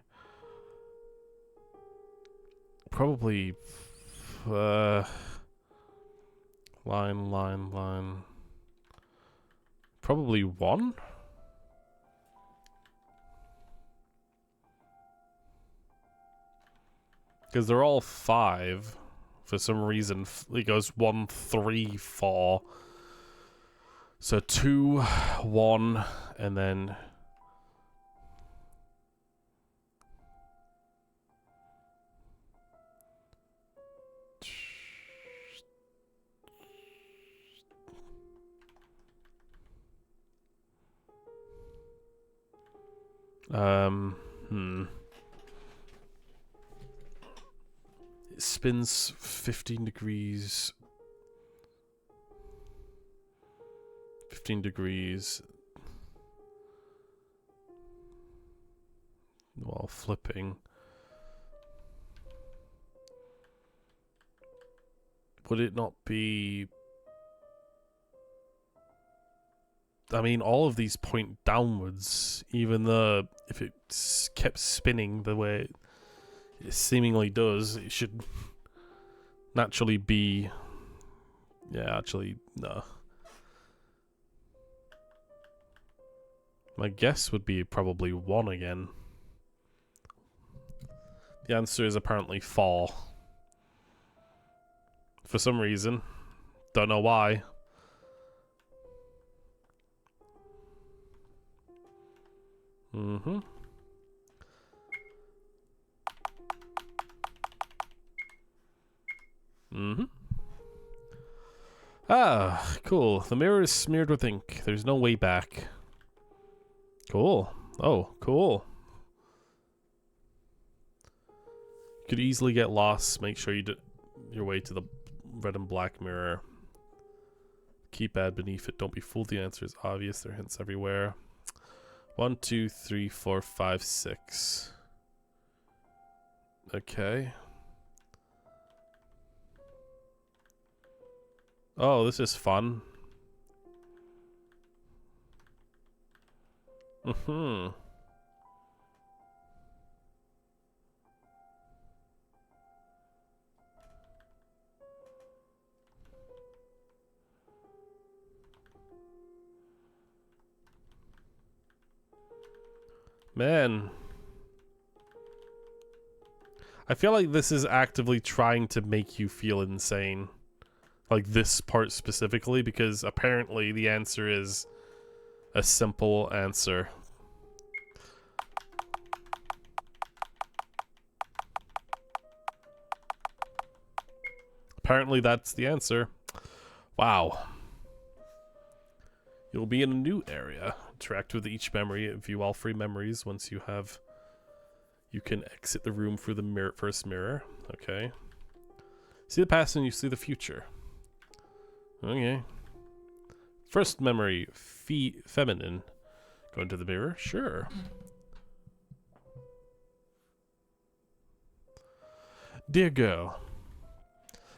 probably line. Probably 1. Because they're all 5. For some reason, it goes 1, 3, 4. So 2, 1, and then... It spins 15 degrees. 15 degrees. While flipping. Would it not be... I mean, all of these point downwards, even though if it kept spinning the way it seemingly does, it should naturally be... Yeah, actually, no. My guess would be probably 1 again. The answer is apparently 4. For some reason. Don't know why. Mm-hmm. Ah, cool. The mirror is smeared with ink. There's no way back. Cool. Oh, cool. You could easily get lost. Make sure you do your way to the red and black mirror. Keypad beneath it. Don't be fooled. The answer is obvious. There are hints everywhere. 1, 2, 3, 4, 5, 6. Okay. Oh, this is fun. Mm-hmm. Man. I feel like this is actively trying to make you feel insane. Like this part specifically, because apparently the answer is a simple answer. Apparently that's the answer. Wow. You'll be in a new area. Interact with each memory. View all 3 memories. Once you have... You can exit the room through the first mirror. Okay. See the past and you see the future. Okay. First memory. Feminine. Go into the mirror? Sure. Dear girl.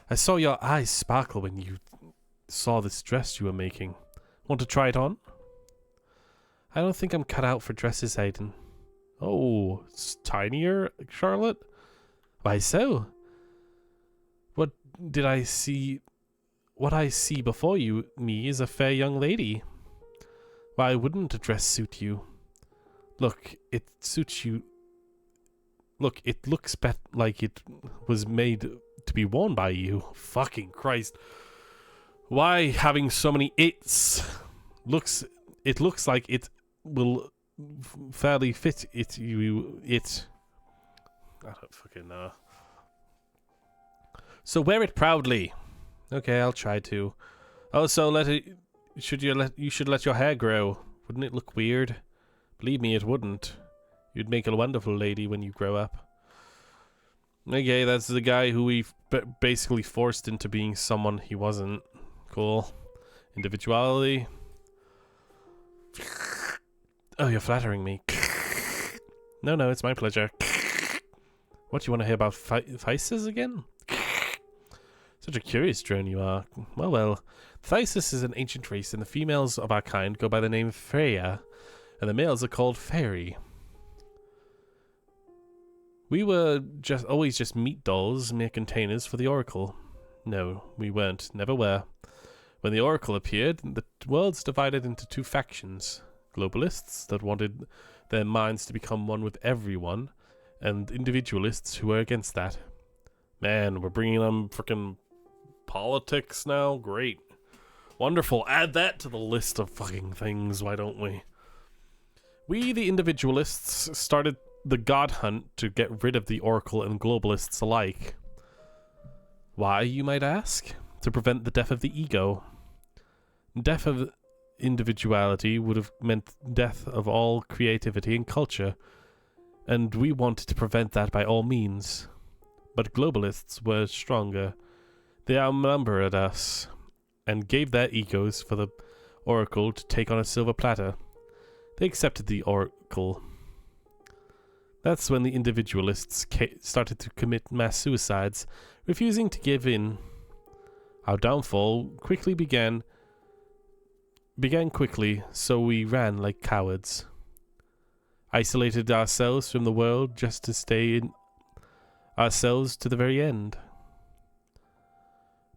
I saw your eyes sparkle when you saw this dress you were making. Want to try it on? I don't think I'm cut out for dresses, Aiden. Oh, it's tinier, Charlotte? Why so? What did I see? What I see before me is a fair young lady. Why wouldn't a dress suit you? Look, it suits you. Look, it looks like it was made to be worn by you. Fucking Christ. Why having so many it's? It looks like it will fairly fit it. I don't fucking know. So wear it proudly. Okay, I'll try to. Also, you should let your hair grow. Wouldn't it look weird? Believe me, it wouldn't. You'd make a wonderful lady when you grow up. Okay, that's the guy who we basically forced into being someone he wasn't. Cool. Individuality. Oh, you're flattering me. No, it's my pleasure. What, do you want to hear about Thysis again? Such a curious drone you are. Well. Thysis is an ancient race, and the females of our kind go by the name Freya, and the males are called Fairy. We were always just meat dolls, mere containers for the Oracle. No, we weren't. Never were. When the Oracle appeared, the world's divided into 2 factions. Globalists that wanted their minds to become one with everyone, and individualists who were against that. Man, we're bringing on frickin' politics now? Great. Wonderful. Add that to the list of fucking things, why don't we? We, the individualists, started the God Hunt to get rid of the Oracle and globalists alike. Why, you might ask? To prevent the death of the ego. Death of individuality would have meant death of all creativity and culture, and we wanted to prevent that by all means. But globalists were stronger. They outnumbered us, and gave their egos for the Oracle to take on a silver platter. They accepted the Oracle. That's when the individualists started to commit mass suicides, refusing to give in. Our downfall quickly began quickly, so we ran like cowards. Isolated ourselves from the world just to stay in ourselves to the very end.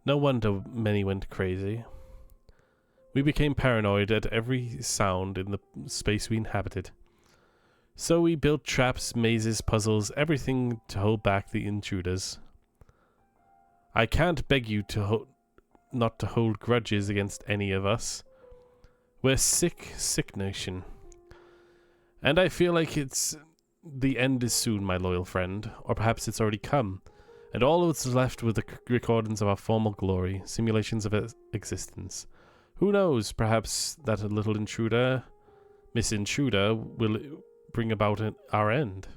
No wonder many went crazy. We became paranoid at every sound in the space we inhabited. So we built traps, mazes, puzzles, everything to hold back the intruders. I can't beg you to not to hold grudges against any of us. We're sick nation. And I feel like the end is soon, my loyal friend. Or perhaps it's already come. And all that's left were the recordings of our former glory, simulations of existence. Who knows, perhaps that a little intruder, Miss Intruder, will bring about our end.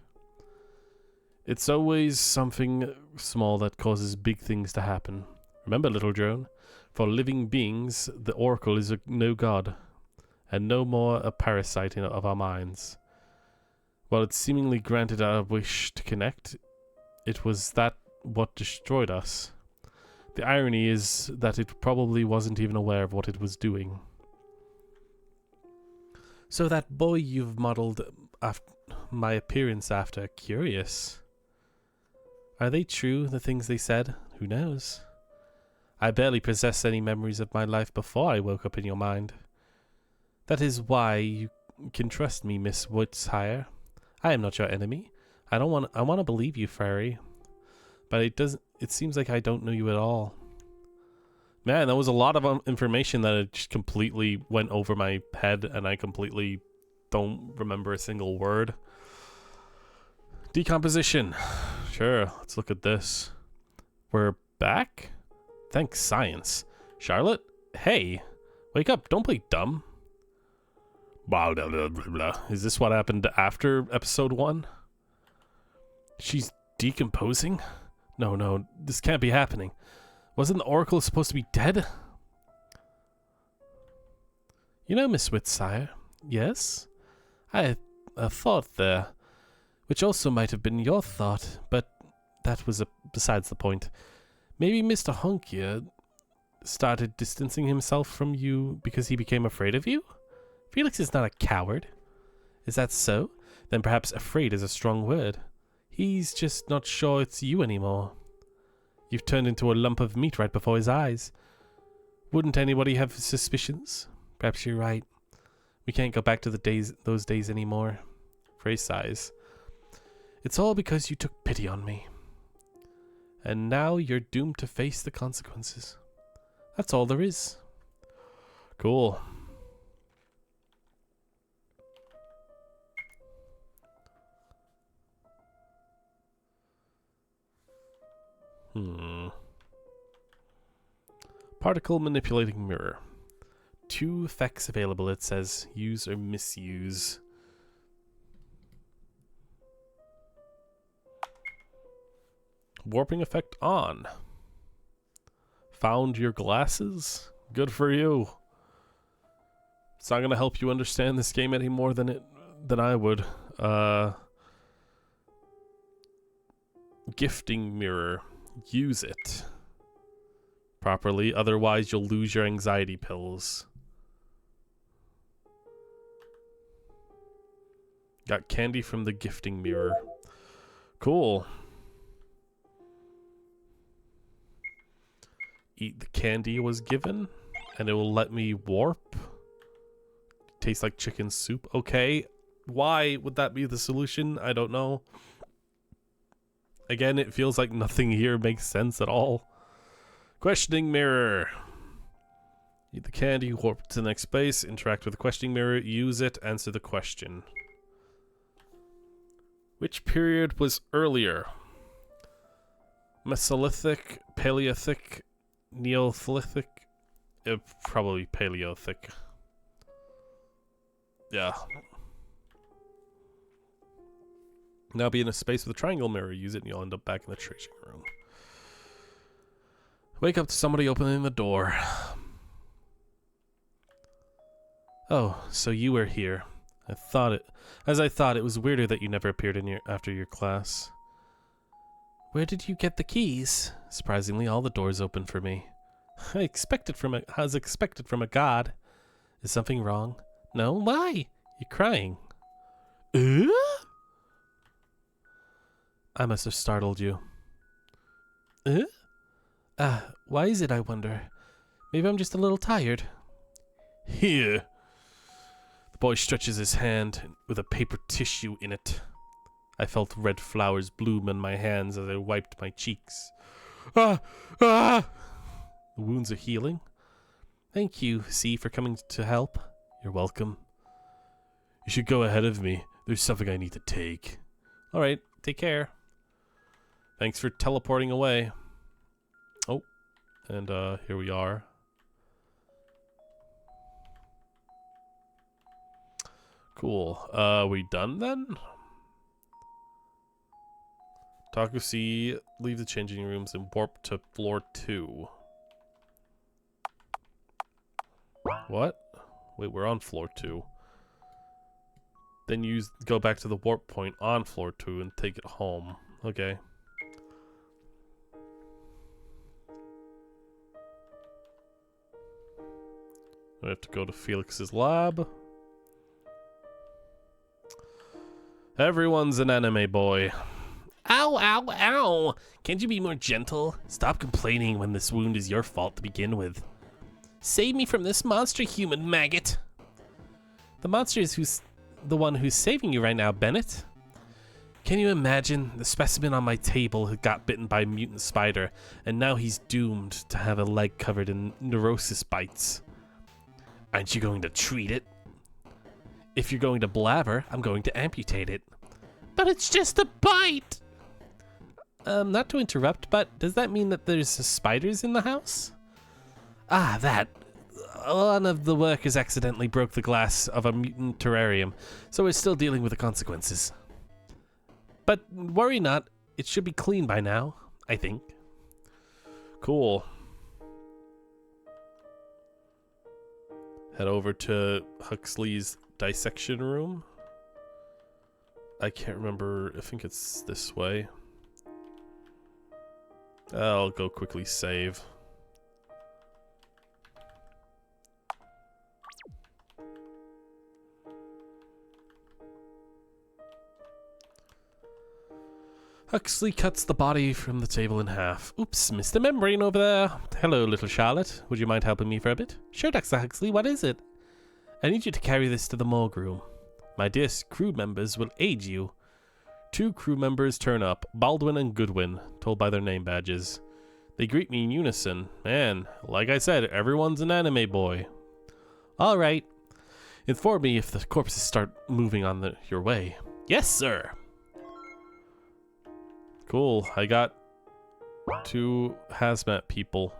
It's always something small that causes big things to happen. Remember, little drone, for living beings, the Oracle is no god, and no more a parasite of our minds. While it seemingly granted our wish to connect, it was that what destroyed us. The irony is that it probably wasn't even aware of what it was doing. So that boy you've modeled my appearance after, curious. Are they true, the things they said? Who knows? I barely possess any memories of my life before I woke up in your mind. That is why you can trust me, Miss Woodsire. I am not your enemy. I want to believe you, Fairy. But it seems like I don't know you at all. Man, that was a lot of information that it just completely went over my head, and I completely don't remember a single word. Decomposition. Sure, let's look at this. We're back? Thanks, science. Charlotte? Hey, wake up, don't play dumb. Blah, blah, blah, blah, blah. Is this what happened after episode 1? She's decomposing? No, this can't be happening. Wasn't the Oracle supposed to be dead? You know, Miss Whitsire. Yes? I had a thought there, which also might have been your thought, but that was besides the point. Maybe Mr. Honkia started distancing himself from you because he became afraid of you? Felix is not a coward. Is that so? Then perhaps afraid is a strong word. He's just not sure it's you anymore. You've turned into a lump of meat right before his eyes. Wouldn't anybody have suspicions? Perhaps you're right. We can't go back to those days anymore. Frey sighs. It's all because you took pity on me. And now you're doomed to face the consequences. That's all there is. Cool. Particle manipulating mirror. 2 effects available, it says. Use or misuse. Warping effect on. Found your glasses? Good for you. It's not gonna help you understand this game any more than I would. Gifting mirror. Use it properly, otherwise you'll lose your anxiety pills. Got candy from the gifting mirror. Cool. Eat the candy was given, and it will let me warp. Tastes like chicken soup. Okay. Why would that be the solution? I don't know. Again, it feels like nothing here makes sense at all. Questioning mirror. Eat the candy, warp to the next space, interact with the questioning mirror, use it, answer the question. Which period was earlier? Mesolithic, Paleolithic, Neolithic? Probably Paleolithic. Yeah. Now be in a space with a triangle mirror. Use it and you'll end up back in the tracing room. Wake up to somebody opening the door. Oh, so you were here. As I thought, it was weirder that you never appeared after your class. Where did you get the keys? Surprisingly, all the doors open for me. As expected from a god. Is something wrong? No? Why? You're crying. I must have startled you. Why is it, I wonder? Maybe I'm just a little tired. Here. The boy stretches his hand with a paper tissue in it. I felt red flowers bloom in my hands as I wiped my cheeks. The wounds are healing. Thank you, C, for coming to help. You're welcome. You should go ahead of me. There's something I need to take. Alright, take care. Thanks for teleporting away. Oh, and here we are. Cool. We done then? Takusi, leave the changing rooms and warp to floor 2. What? Wait, we're on floor 2. Then go back to the warp point on floor 2 and take it home. Okay. I have to go to Felix's lab. Everyone's an anime boy. Ow, ow, ow! Can't you be more gentle? Stop complaining when this wound is your fault to begin with. Save me from this monster human maggot! The monster is the one who's saving you right now, Bennett. Can you imagine? The specimen on my table who got bitten by a mutant spider, and now he's doomed to have a leg covered in neurosis bites. Aren't you going to treat it? If you're going to blabber, I'm going to amputate it. But it's just a bite! Not to interrupt, but does that mean that there's spiders in the house? Ah, that. One of the workers accidentally broke the glass of a mutant terrarium, so we're still dealing with the consequences. But worry not, it should be clean by now, I think. Cool. Head over to Huxley's dissection room. I can't remember, I think it's this way. I'll go quickly save. Huxley cuts the body from the table in half. Oops, missed a membrane over there. Hello, little Charlotte. Would you mind helping me for a bit? Sure, Dr. Huxley, what is it? I need you to carry this to the morgue room. My dear crew members will aid you. 2 crew members turn up, Baldwin and Goodwin, told by their name badges. They greet me in unison. Man, like I said, everyone's an anime boy. All right. Inform me if the corpses start moving on your way. Yes, sir. Cool. I got 2 hazmat people.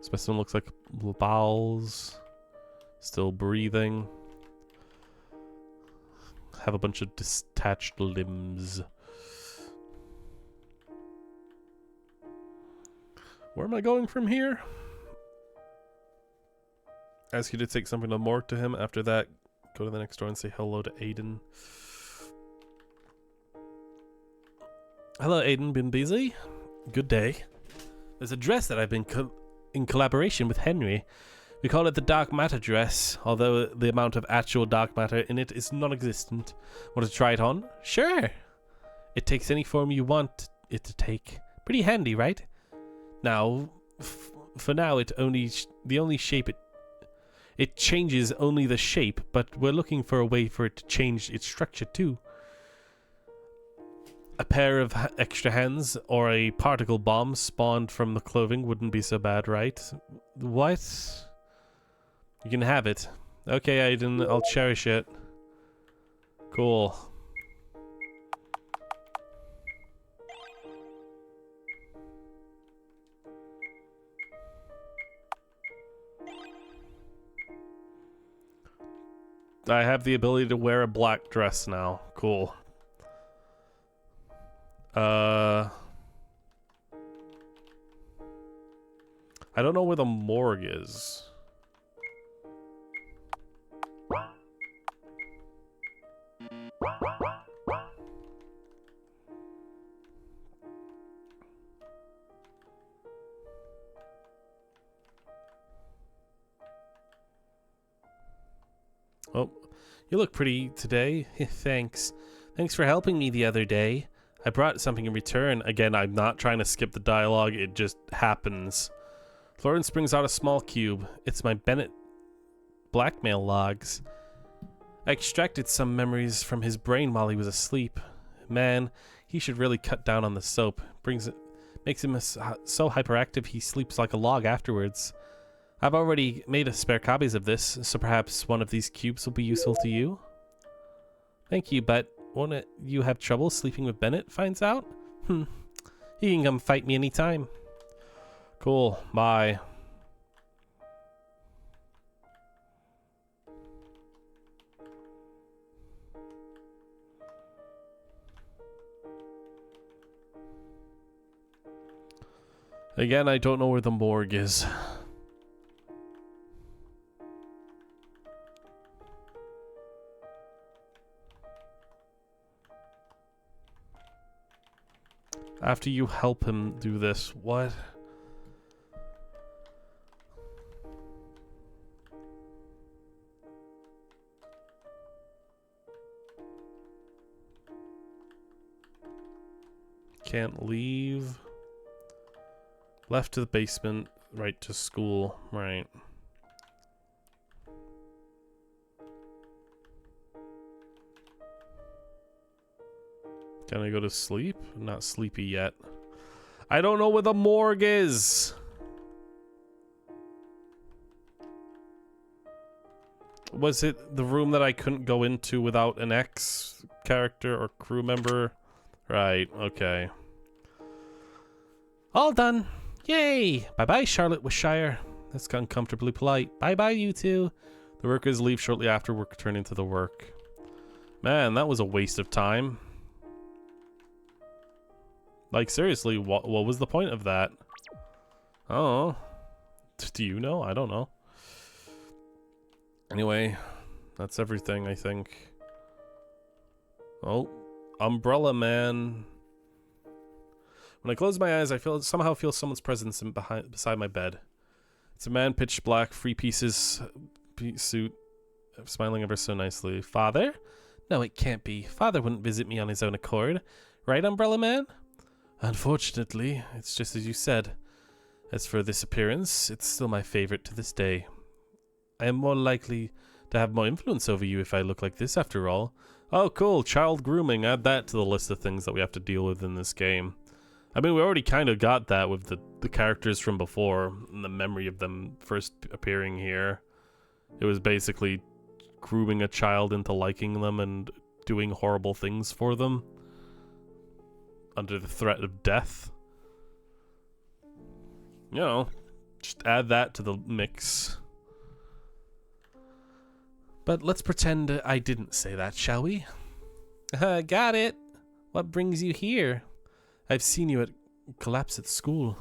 Specimen looks like bowels. Still breathing. Have a bunch of detached limbs. Where am I going from here? Ask you to take something to the morgue to him. After that, go to the next door and say hello to Aiden. Hello, Aiden. Been busy? Good day. There's a dress that I've been in collaboration with Henry. We call it the dark matter dress, although the amount of actual dark matter in it is non-existent. Want to try it on? Sure. It takes any form you want it to take. Pretty handy, right? Now, for now, it changes only the shape, but we're looking for a way for it to change its structure too. A pair of extra hands or a particle bomb spawned from the clothing wouldn't be so bad, right? What? You can have it. Okay, Aiden, I'll cherish it. Cool. I have the ability to wear a black dress now. Cool. I don't know where the morgue is. Oh, you look pretty today. Thanks. Thanks for helping me the other day. I brought something in return. Again, I'm not trying to skip the dialogue. It just happens. Florence brings out a small cube. It's my Bennett blackmail logs. I extracted some memories from his brain while he was asleep. Man, he should really cut down on the soap. Makes him so hyperactive he sleeps like a log afterwards. I've already made a spare copies of this, so perhaps one of these cubes will be useful to you. Thank you, but won't you have trouble sleeping with Bennett finds out? He can come fight me anytime. Cool, bye. Again, I don't know where the morgue is. After you help him do this, what? Can't leave. Left to the basement, right to school, right. Can I go to sleep? I'm not sleepy yet. I don't know where the morgue is. Was it the room that I couldn't go into without an ex character or crew member? Right, okay. All done. Yay! Bye-bye, Charlotte Wishire. That's uncomfortably polite. Bye-bye, you two. The workers leave shortly after work returning to the work. Man, that was a waste of time. Like, seriously, what was the point of that? Oh. Do you know? I don't know. Anyway, that's everything, I think. Oh, Umbrella Man. When I close my eyes, I somehow feel someone's presence beside my bed. It's a man, pitch black, three pieces suit, smiling ever so nicely. Father? No, it can't be. Father wouldn't visit me on his own accord. Right, Umbrella Man? Unfortunately, it's just as you said. As for this appearance, it's still my favorite to this day. I am more likely to have more influence over you if I look like this, after all. Oh, cool. Child grooming. Add that to the list of things that we have to deal with in this game. I mean, we already kind of got that with the characters from before, and the memory of them first appearing here. It was basically grooming a child into liking them and doing horrible things for them under the threat of death. You know, just add that to the mix. But let's pretend I didn't say that, shall we? Got it. What brings you here? I've seen you at collapse at school.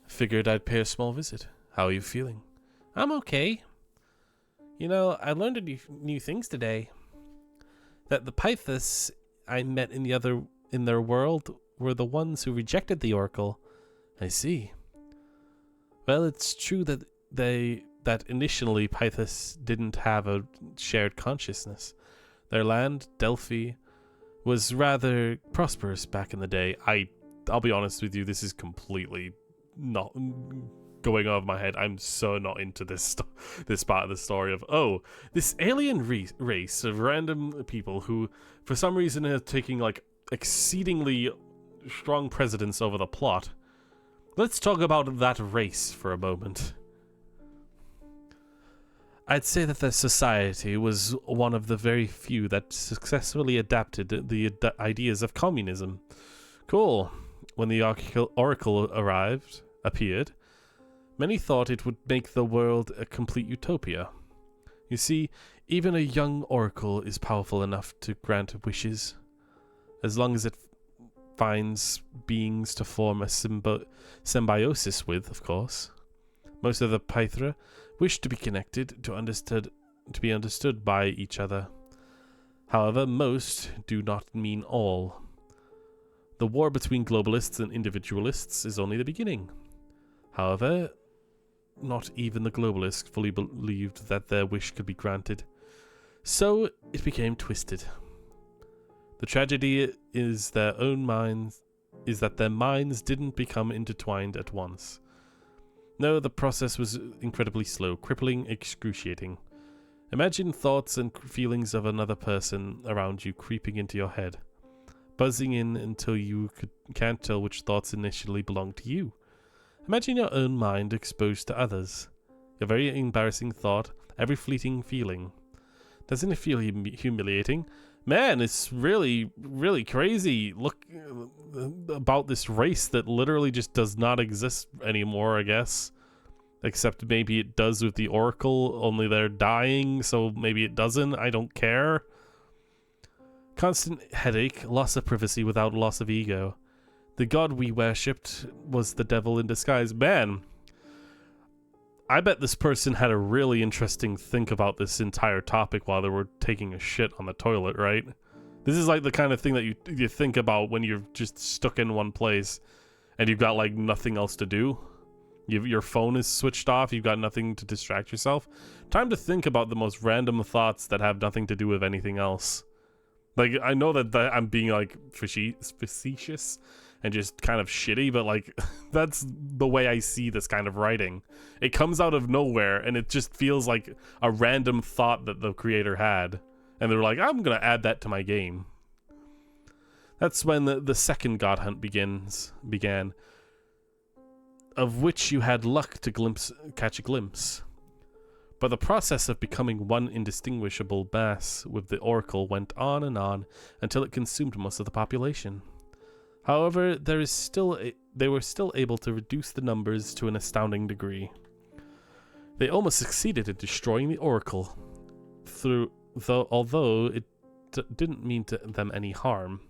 Figured I'd pay a small visit. How are you feeling? I'm okay. You know, I learned new things today. That the Pythas I met in their world were the ones who rejected the Oracle. I see. Well, it's true that initially Pythas didn't have a shared consciousness. Their land, Delphi, was rather prosperous back in the day. I'll be honest with you, this is completely not going over my head. I'm so not into this part of the story of, oh, this alien race of random people who, for some reason, are taking, like, exceedingly strong precedence over the plot. Let's talk about that race for a moment. I'd say that the society was one of the very few that successfully adapted the ideas of communism. Cool. When the Oracle appeared, many thought it would make the world a complete utopia. You see, even a young Oracle is powerful enough to grant wishes, as long as it finds beings to form a symbiosis with, of course. Most of the Pythra wish to be connected, to be understood by each other. However, most do not mean all. The war between globalists and individualists is only the beginning. However, not even the globalists fully believed that their wish could be granted. So it became twisted. The tragedy is that their minds didn't become intertwined at once. No, the process was incredibly slow, crippling, excruciating. Imagine thoughts and feelings of another person around you creeping into your head, buzzing in until you can't tell which thoughts initially belonged to you. Imagine your own mind exposed to others. Your very embarrassing thought, every fleeting feeling. Doesn't it feel humiliating? Man, it's really, really crazy. Look about this race that literally just does not exist anymore, I guess. Except maybe it does with the Oracle, only they're dying, so maybe it doesn't. I don't care. Constant headache, loss of privacy without loss of ego. The god we worshipped was the devil in disguise. Man, I bet this person had a really interesting think about this entire topic while they were taking a shit on the toilet, right? This is like the kind of thing that you think about when you're just stuck in one place and you've got like nothing else to do. Your phone is switched off, you've got nothing to distract yourself. Time to think about the most random thoughts that have nothing to do with anything else. Like, I know that I'm being like facetious and just kind of shitty, but like that's the way I see this kind of writing. It comes out of nowhere and it just feels like a random thought that the creator had, and they're like, I'm gonna add that to my game. That's when the second god hunt began, of which you had luck to catch a glimpse. But the process of becoming one indistinguishable mass with the Oracle went on until it consumed most of the population. However, they were still able to reduce the numbers to an astounding degree. They almost succeeded in destroying the Oracle, although it didn't mean to them any harm.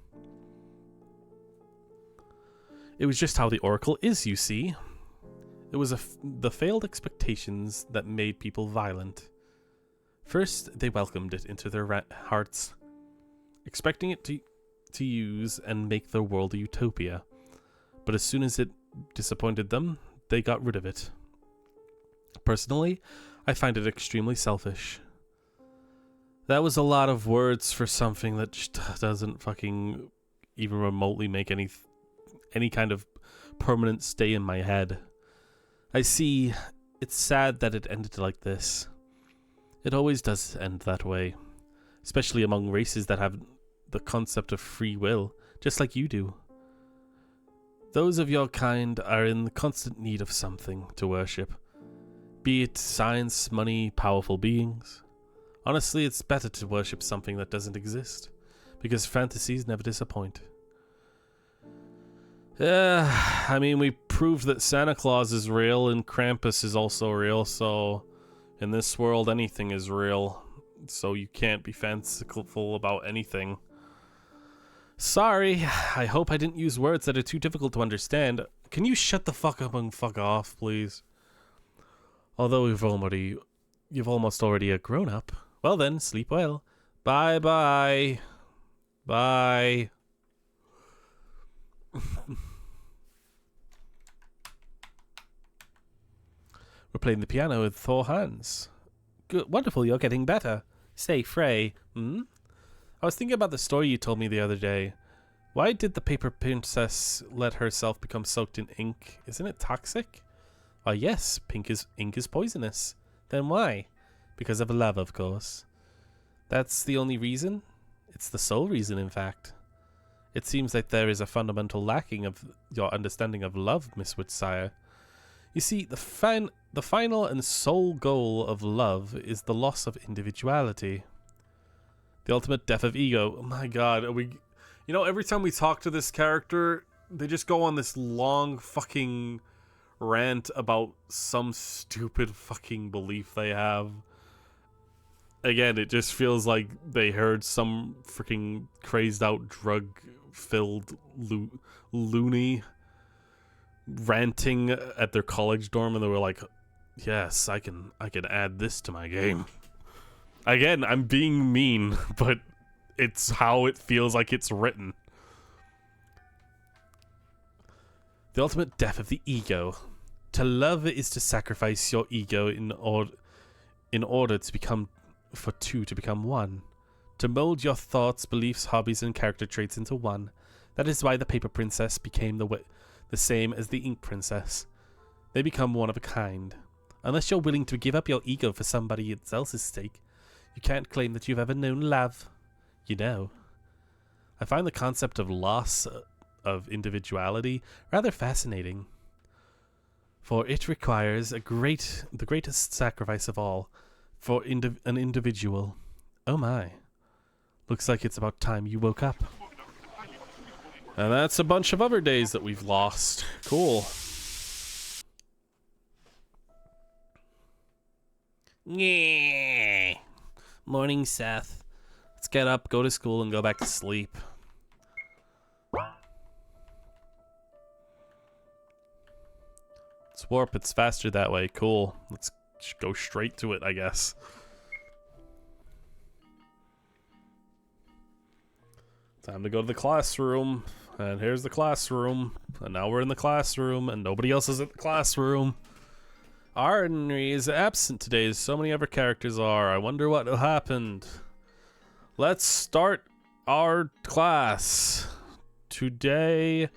It was just how the Oracle is, you see. It was the failed expectations that made people violent. First, they welcomed it into their hearts, expecting it to use and make their world a utopia. But as soon as it disappointed them, they got rid of it. Personally, I find it extremely selfish. That was a lot of words for something that just doesn't fucking even remotely make any kind of permanent stay in my head. I see. It's sad that it ended like this. It always does end that way, especially among races that have the concept of free will, just like you do. Those of your kind are in constant need of something to worship, be it science, money, powerful beings. Honestly, it's better to worship something that doesn't exist, because fantasies never disappoint. I mean, we proved that Santa Claus is real and Krampus is also real, so in this world anything is real, so you can't be fanciful about anything. Sorry, I hope I didn't use words that are too difficult to understand. Can you shut the fuck up and fuck off, please? Although you've almost already a grown-up. Well then, sleep well. Bye-bye. Bye. We're playing the piano with 4 hands. Good, wonderful, you're getting better. Say, Frey. I was thinking about the story you told me the other day. Why did the paper princess let herself become soaked in ink? Isn't it toxic? Why, yes, ink is poisonous. Then why? Because of love, of course. That's the only reason? It's the sole reason, in fact. It seems like there is a fundamental lacking of your understanding of love, Miss Woodsire. You see, the final and sole goal of love is the loss of individuality. The ultimate death of ego. Oh my god, are we... You know, every time we talk to this character, they just go on this long fucking rant about some stupid fucking belief they have. Again, it just feels like they heard some freaking crazed out drug-filled loony ranting at their college dorm, and they were like, yes, I can add this to my game. Again, I'm being mean, but it's how it feels like it's written. The ultimate death of the ego. To love is to sacrifice your ego in order to become one. To mold your thoughts, beliefs, hobbies, and character traits into one. That is why the paper princess became the same as the ink princess. They become one of a kind. Unless you're willing to give up your ego for somebody else's sake, you can't claim that you've ever known love. You know. I find the concept of loss of individuality rather fascinating. For it requires the greatest sacrifice of all for an individual. Oh my. Looks like it's about time you woke up. And that's a bunch of other days that we've lost. Cool. Yeah. Morning, Seth. Let's get up, go to school, and go back to sleep. It's warp, it's faster that way. Cool. Let's go straight to it, I guess. Time to go to the classroom. And here's the classroom. And now we're in the classroom, and nobody else is at the classroom. Ardenry is absent today, as so many other characters are. I wonder what happened. Let's start our class. Today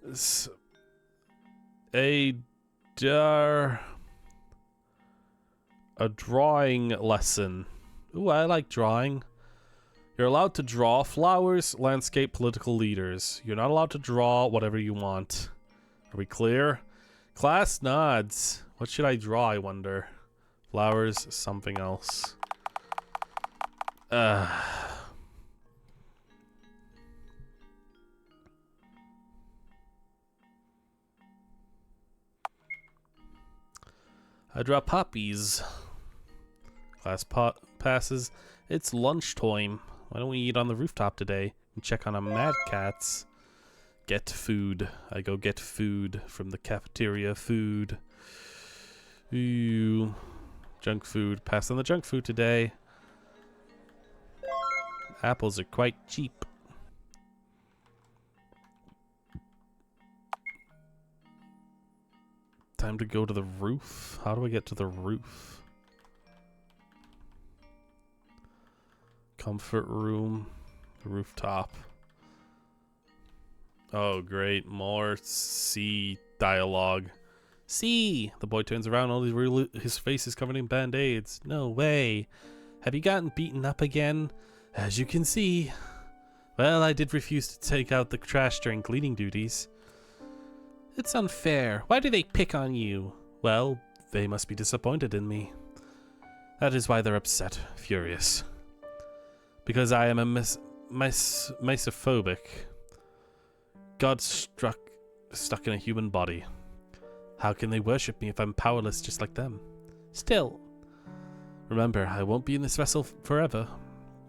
is a drawing lesson. Ooh, I like drawing. You're allowed to draw flowers, landscape, political leaders. You're not allowed to draw whatever you want. Are we clear? Class nods. What should I draw, I wonder? Flowers, something else. I draw poppies. Class passes. It's lunchtime. Why don't we eat on the rooftop today and check on our mad cats? Get food. I go get food from the cafeteria. Food. Ooh. Junk food. Pass on the junk food today. Apples are quite cheap. Time to go to the roof. How do I get to the roof? Comfort room. Rooftop. Oh, great. More C dialogue. C! The boy turns around. His face is covered in band-aids. No way. Have you gotten beaten up again? As you can see. Well, I did refuse to take out the trash during cleaning duties. It's unfair. Why do they pick on you? Well, they must be disappointed in me. That is why they're upset, furious. Because I am a misophobic. God stuck in a human body. How can they worship me if I'm powerless just like them? Still, remember, I won't be in this vessel forever.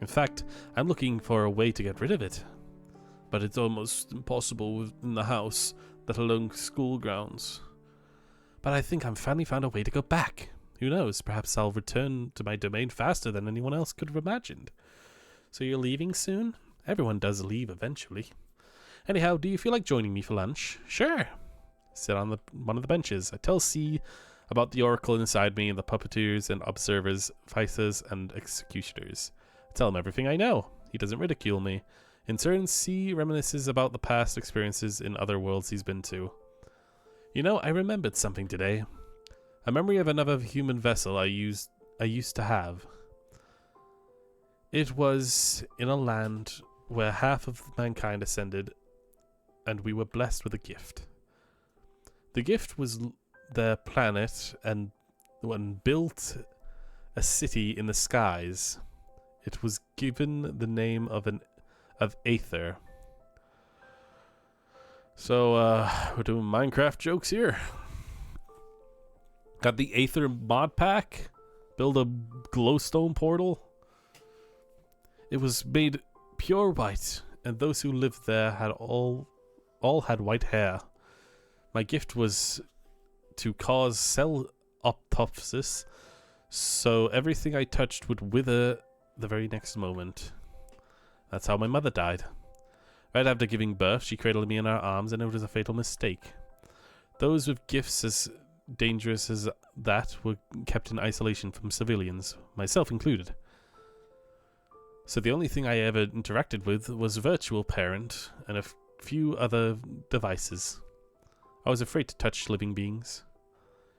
In fact, I'm looking for a way to get rid of it. But it's almost impossible in the house, let alone school grounds. But I think I've finally found a way to go back. Who knows, perhaps I'll return to my domain faster than anyone else could have imagined. So you're leaving soon? Everyone does leave eventually. Anyhow, do you feel like joining me for lunch? Sure. Sit on one of the benches. I tell C about the oracle inside me and the puppeteers and observers, vices and executioners. I tell him everything I know. He doesn't ridicule me. In turn, C reminisces about the past experiences in other worlds he's been to. You know, I remembered something today. A memory of another human vessel I used to have. It was in a land where half of mankind ascended, and we were blessed with a gift. The gift was their planet, and when built a city in the skies, it was given the name of Aether. So, we're doing Minecraft jokes here. Got the Aether mod pack. Build a glowstone portal. It was made pure white, and those who lived there had all had white hair. My gift was to cause cell apoptosis, so everything I touched would wither the very next moment. That's how my mother died. Right after giving birth, she cradled me in her arms, and it was a fatal mistake. Those with gifts as dangerous as that were kept in isolation from civilians, myself included. So the only thing I ever interacted with was Virtual Parent and a few other devices. I was afraid to touch living beings.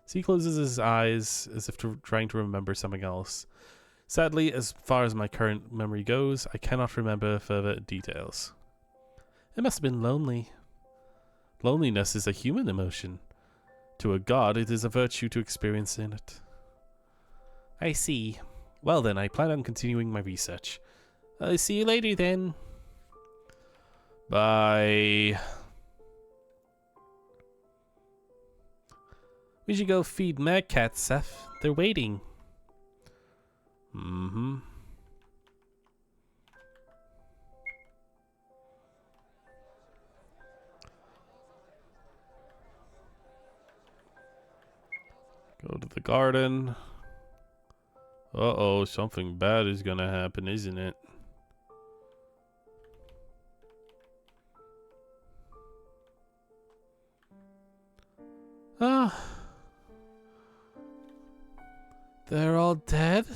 C closes his eyes as if trying to remember something else. Sadly, as far as my current memory goes, I cannot remember further details. It must have been lonely. Loneliness is a human emotion. To a god, it is a virtue to experience in it. I see. Well then, I plan on continuing my research. See you later then. Bye. We should go feed mad cats, Seth. They're waiting. Mm-hmm. Go to the garden. Uh-oh, something bad is gonna happen, isn't it? Ah. They're all dead?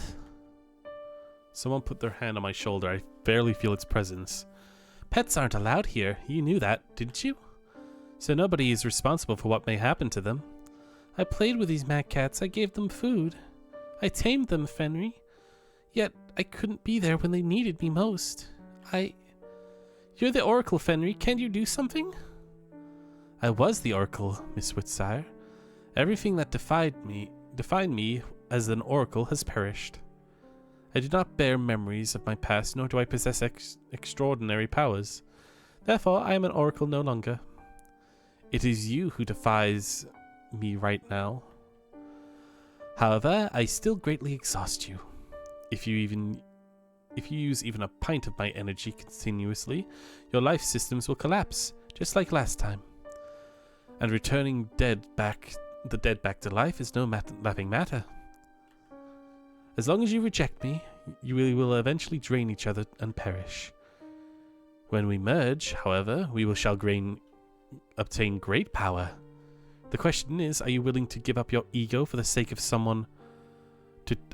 Someone put their hand on my shoulder. I barely feel its presence. Pets aren't allowed here. You knew that, didn't you? So nobody is responsible for what may happen to them. I played with these mad cats. I gave them food. I tamed them, Fenry. Yet I couldn't be there when they needed me most. You're the Oracle, Fenry. Can't you do something? I was the Oracle, Miss Whitsire. Everything that defined me as an Oracle has perished. I do not bear memories of my past, nor do I possess extraordinary powers. Therefore, I am an Oracle no longer. It is you who defies me right now. However, I still greatly exhaust you. If you use even a pint of my energy continuously, your life systems will collapse, just like last time. And returning the dead back to life is no laughing matter. As long as you reject me, you will eventually drain each other and perish. When we merge, however, we shall obtain great power. The question is, are you willing to give up your ego for the sake of someone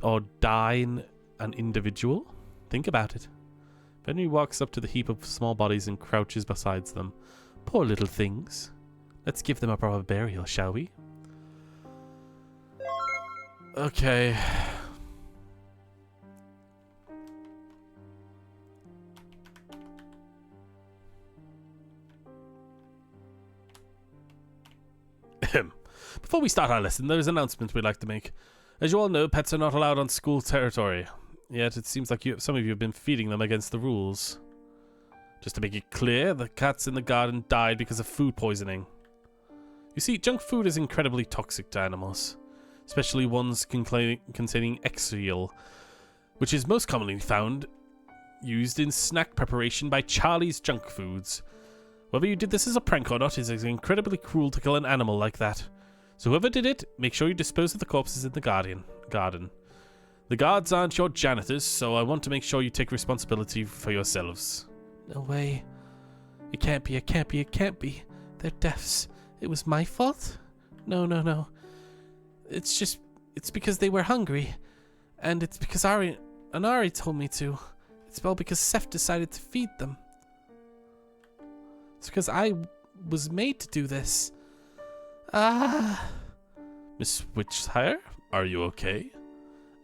or die an individual? Think about it. Henry walks up to the heap of small bodies and crouches beside them. Poor little things. Let's give them a proper burial, shall we? Okay. Before we start our lesson, there is an announcement we'd like to make. As you all know, pets are not allowed on school territory. Yet it seems like some of you have been feeding them against the rules. Just to make it clear, the cats in the garden died because of food poisoning. You see, junk food is incredibly toxic to animals, especially ones containing exoil, which is most commonly used in snack preparation by Charlie's Junk Foods. Whether you did this as a prank or not, it is incredibly cruel to kill an animal like that. So whoever did it, make sure you dispose of the corpses in the garden. The guards aren't your janitors, so I want to make sure you take responsibility for yourselves. No way. It can't be, it can't be, it can't be. They're deaths. It was my fault? No. It's because they were hungry. And it's because Ari told me to. It's all because Seth decided to feed them. It's because I was made to do this. Miss Witchsire, are you okay?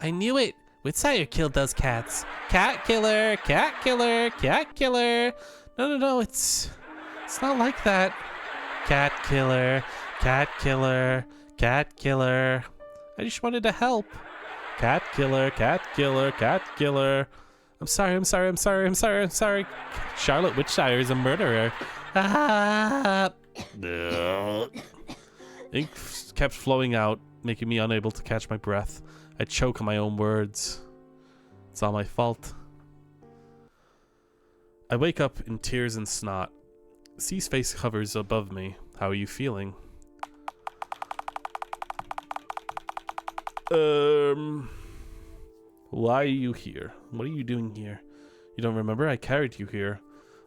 I knew it. Witchsire killed those cats. Cat killer, cat killer, cat killer. No, it's not like that. Cat killer, cat killer, cat killer. I just wanted to help. Cat killer, cat killer, cat killer. I'm sorry. Charlotte Witchsire is a murderer. Ink kept flowing out, making me unable to catch my breath. I choke on my own words. It's all my fault. I wake up in tears and snot. C's face hovers above me. How are you feeling? Why are you here? What are you doing here? You don't remember? I carried you here.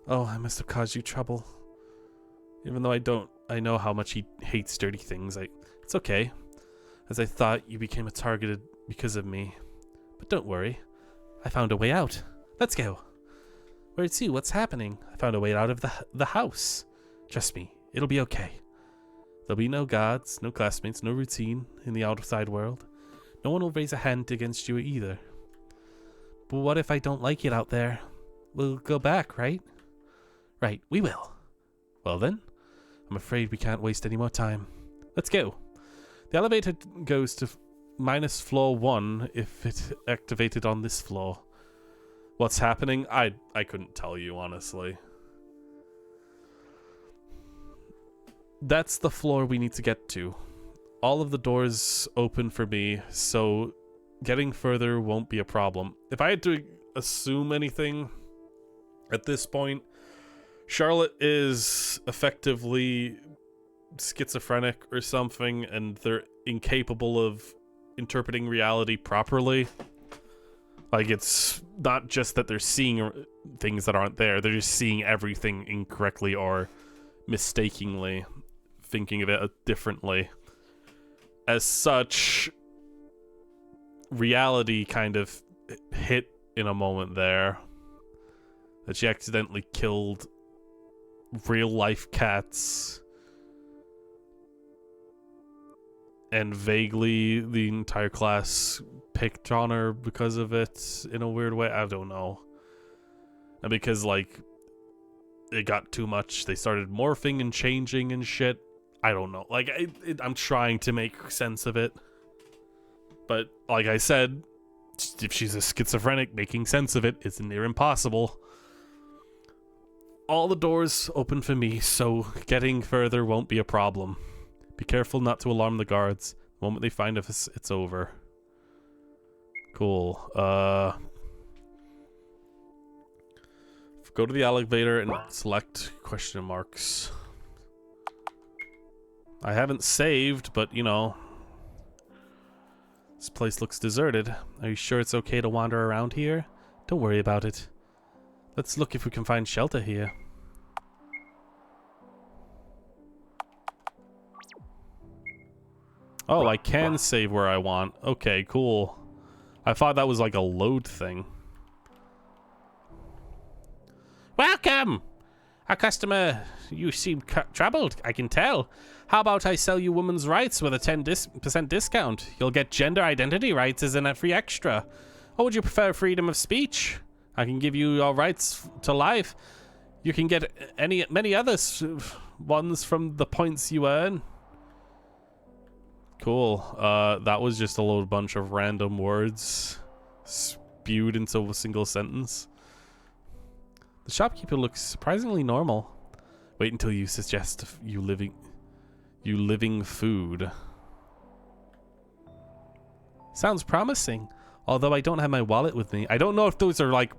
Oh, I must have caused you trouble. Even though I know how much he hates dirty things. It's okay. As I thought, you became a target because of me. But don't worry. I found a way out. Let's go. Where to? What's happening? I found a way out of the house. Trust me, it'll be okay. There'll be no gods, no classmates, no routine in the outside world. No one will raise a hand against you either. But what if I don't like it out there? We'll go back, right? Right, we will. Well then, I'm afraid we can't waste any more time. Let's go. The elevator goes to minus floor 1 if it activated on this floor. What's happening? I couldn't tell you, honestly. That's the floor we need to get to. All of the doors open for me, so getting further won't be a problem. If I had to assume anything at this point, Charlotte is effectively schizophrenic or something, and they're incapable of interpreting reality properly. Like, it's not just that they're seeing things that aren't there, they're just seeing everything incorrectly or mistakenly, thinking of it differently. As such, reality kind of hit in a moment there. That she accidentally killed real-life cats. And vaguely, the entire class picked on her because of it in a weird way. I don't know. And because, like, it got too much, they started morphing and changing and shit. I don't know. Like, I'm trying to make sense of it. But, like I said, if she's a schizophrenic, making sense of it is near impossible. All the doors open for me, so getting further won't be a problem. Be careful not to alarm the guards. The moment they find us, it's over. Cool. Go to the elevator and select question marks. I haven't saved, but, you know, this place looks deserted. Are you sure it's okay to wander around here? Don't worry about it. Let's look if we can find shelter here. Oh, I can save where I want. Okay, cool. I thought that was like a load thing. Welcome! Our customer, you seem troubled, I can tell. How about I sell you women's rights with a 10% discount? You'll get gender identity rights as in a free extra. Or would you prefer freedom of speech? I can give you your rights to life. You can get many other ones from the points you earn. Cool. That was just a bunch of random words spewed into a single sentence. The shopkeeper looks surprisingly normal. Wait until you suggest you living food. Sounds promising. Although I don't have my wallet with me. I don't know if those are like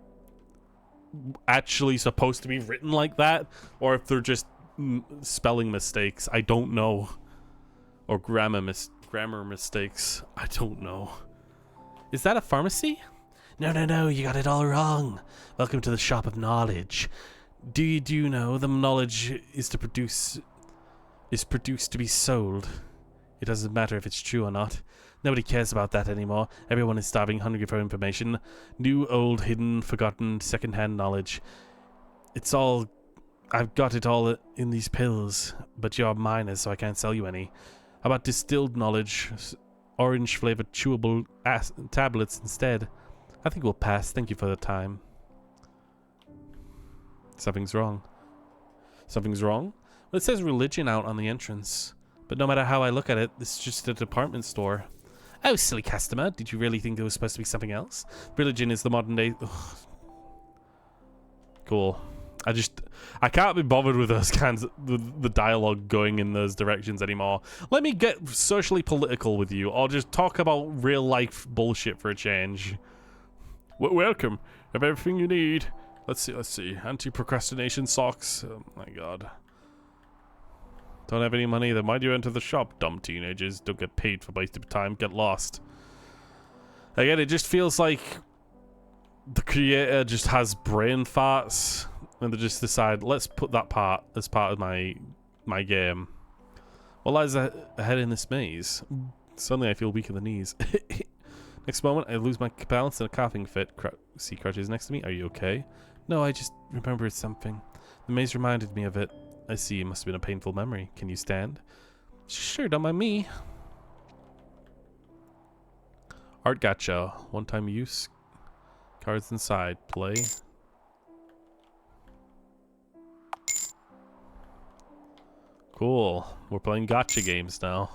actually supposed to be written like that, or if they're just spelling mistakes. I don't know. Or grammar mistakes. I don't know. Is that a pharmacy? No, you got it all wrong. Welcome to the shop of knowledge. Do you know the knowledge is produced to be sold? It doesn't matter if it's true or not. Nobody cares about that anymore. Everyone is starving, hungry for information. New, old, hidden, forgotten, second-hand knowledge. I've got it all in these pills, but you're minors, so I can't sell you any. How about distilled knowledge? Orange-flavored chewable tablets instead. I think we'll pass. Thank you for the time. Something's wrong. Something's wrong? Well, it says religion out on the entrance. But no matter how I look at it, it's just a department store. Oh, silly customer. Did you really think there was supposed to be something else? Religion is the modern day... Ugh. Cool. I can't be bothered with those kinds of... the dialogue going in those directions anymore. Let me get socially political with you. Or just talk about real life bullshit for a change. Welcome. Have everything you need. Let's see. Anti-procrastination socks. Oh my god. Don't have any money? Then why'd you enter the shop, dumb teenagers? Don't get paid for wasting time. Get lost. Again, it just feels like the creator just has brain farts, and they just decide, let's put that part as part of my game. What lies ahead in this maze? Suddenly I feel weak in the knees. Next moment, I lose my balance in a coughing fit. See Crutches next to me. Are you okay? No, I just remembered something. The maze reminded me of it. I see, it must have been a painful memory. Can you stand? Sure, don't mind me. Art gacha. One-time use. Cards inside. Play. Cool. We're playing gacha games now.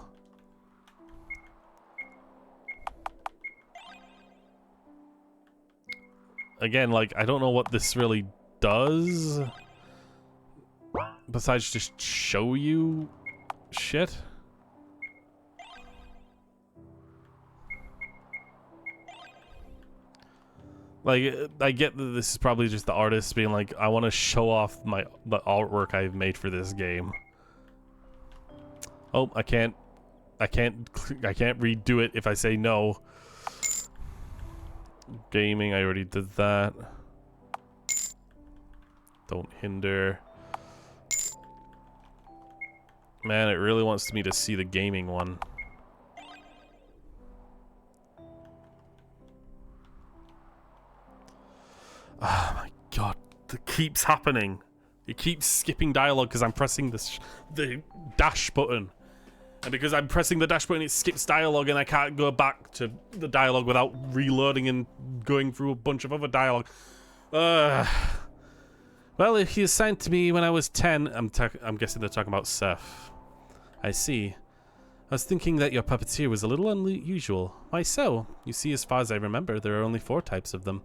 again, like, I don't know what this really does. Besides just show you shit. Like, I get that this is probably just the artist being like, I want to show off the artwork I've made for this game. Oh, I can't redo it if I say no. Gaming, I already did that. Don't hinder. Man, it really wants me to see the gaming one. Oh my god, it keeps happening. It keeps skipping dialogue because I'm pressing the dash button. And because I'm pressing the dash button, it skips dialogue and I can't go back to the dialogue without reloading and going through a bunch of other dialogue. Well, if he assigned to me when I was 10, I'm guessing they're talking about Seth. I see. I was thinking that your puppeteer was a little unusual. Why so? You see, as far as I remember, there are only 4 types of them.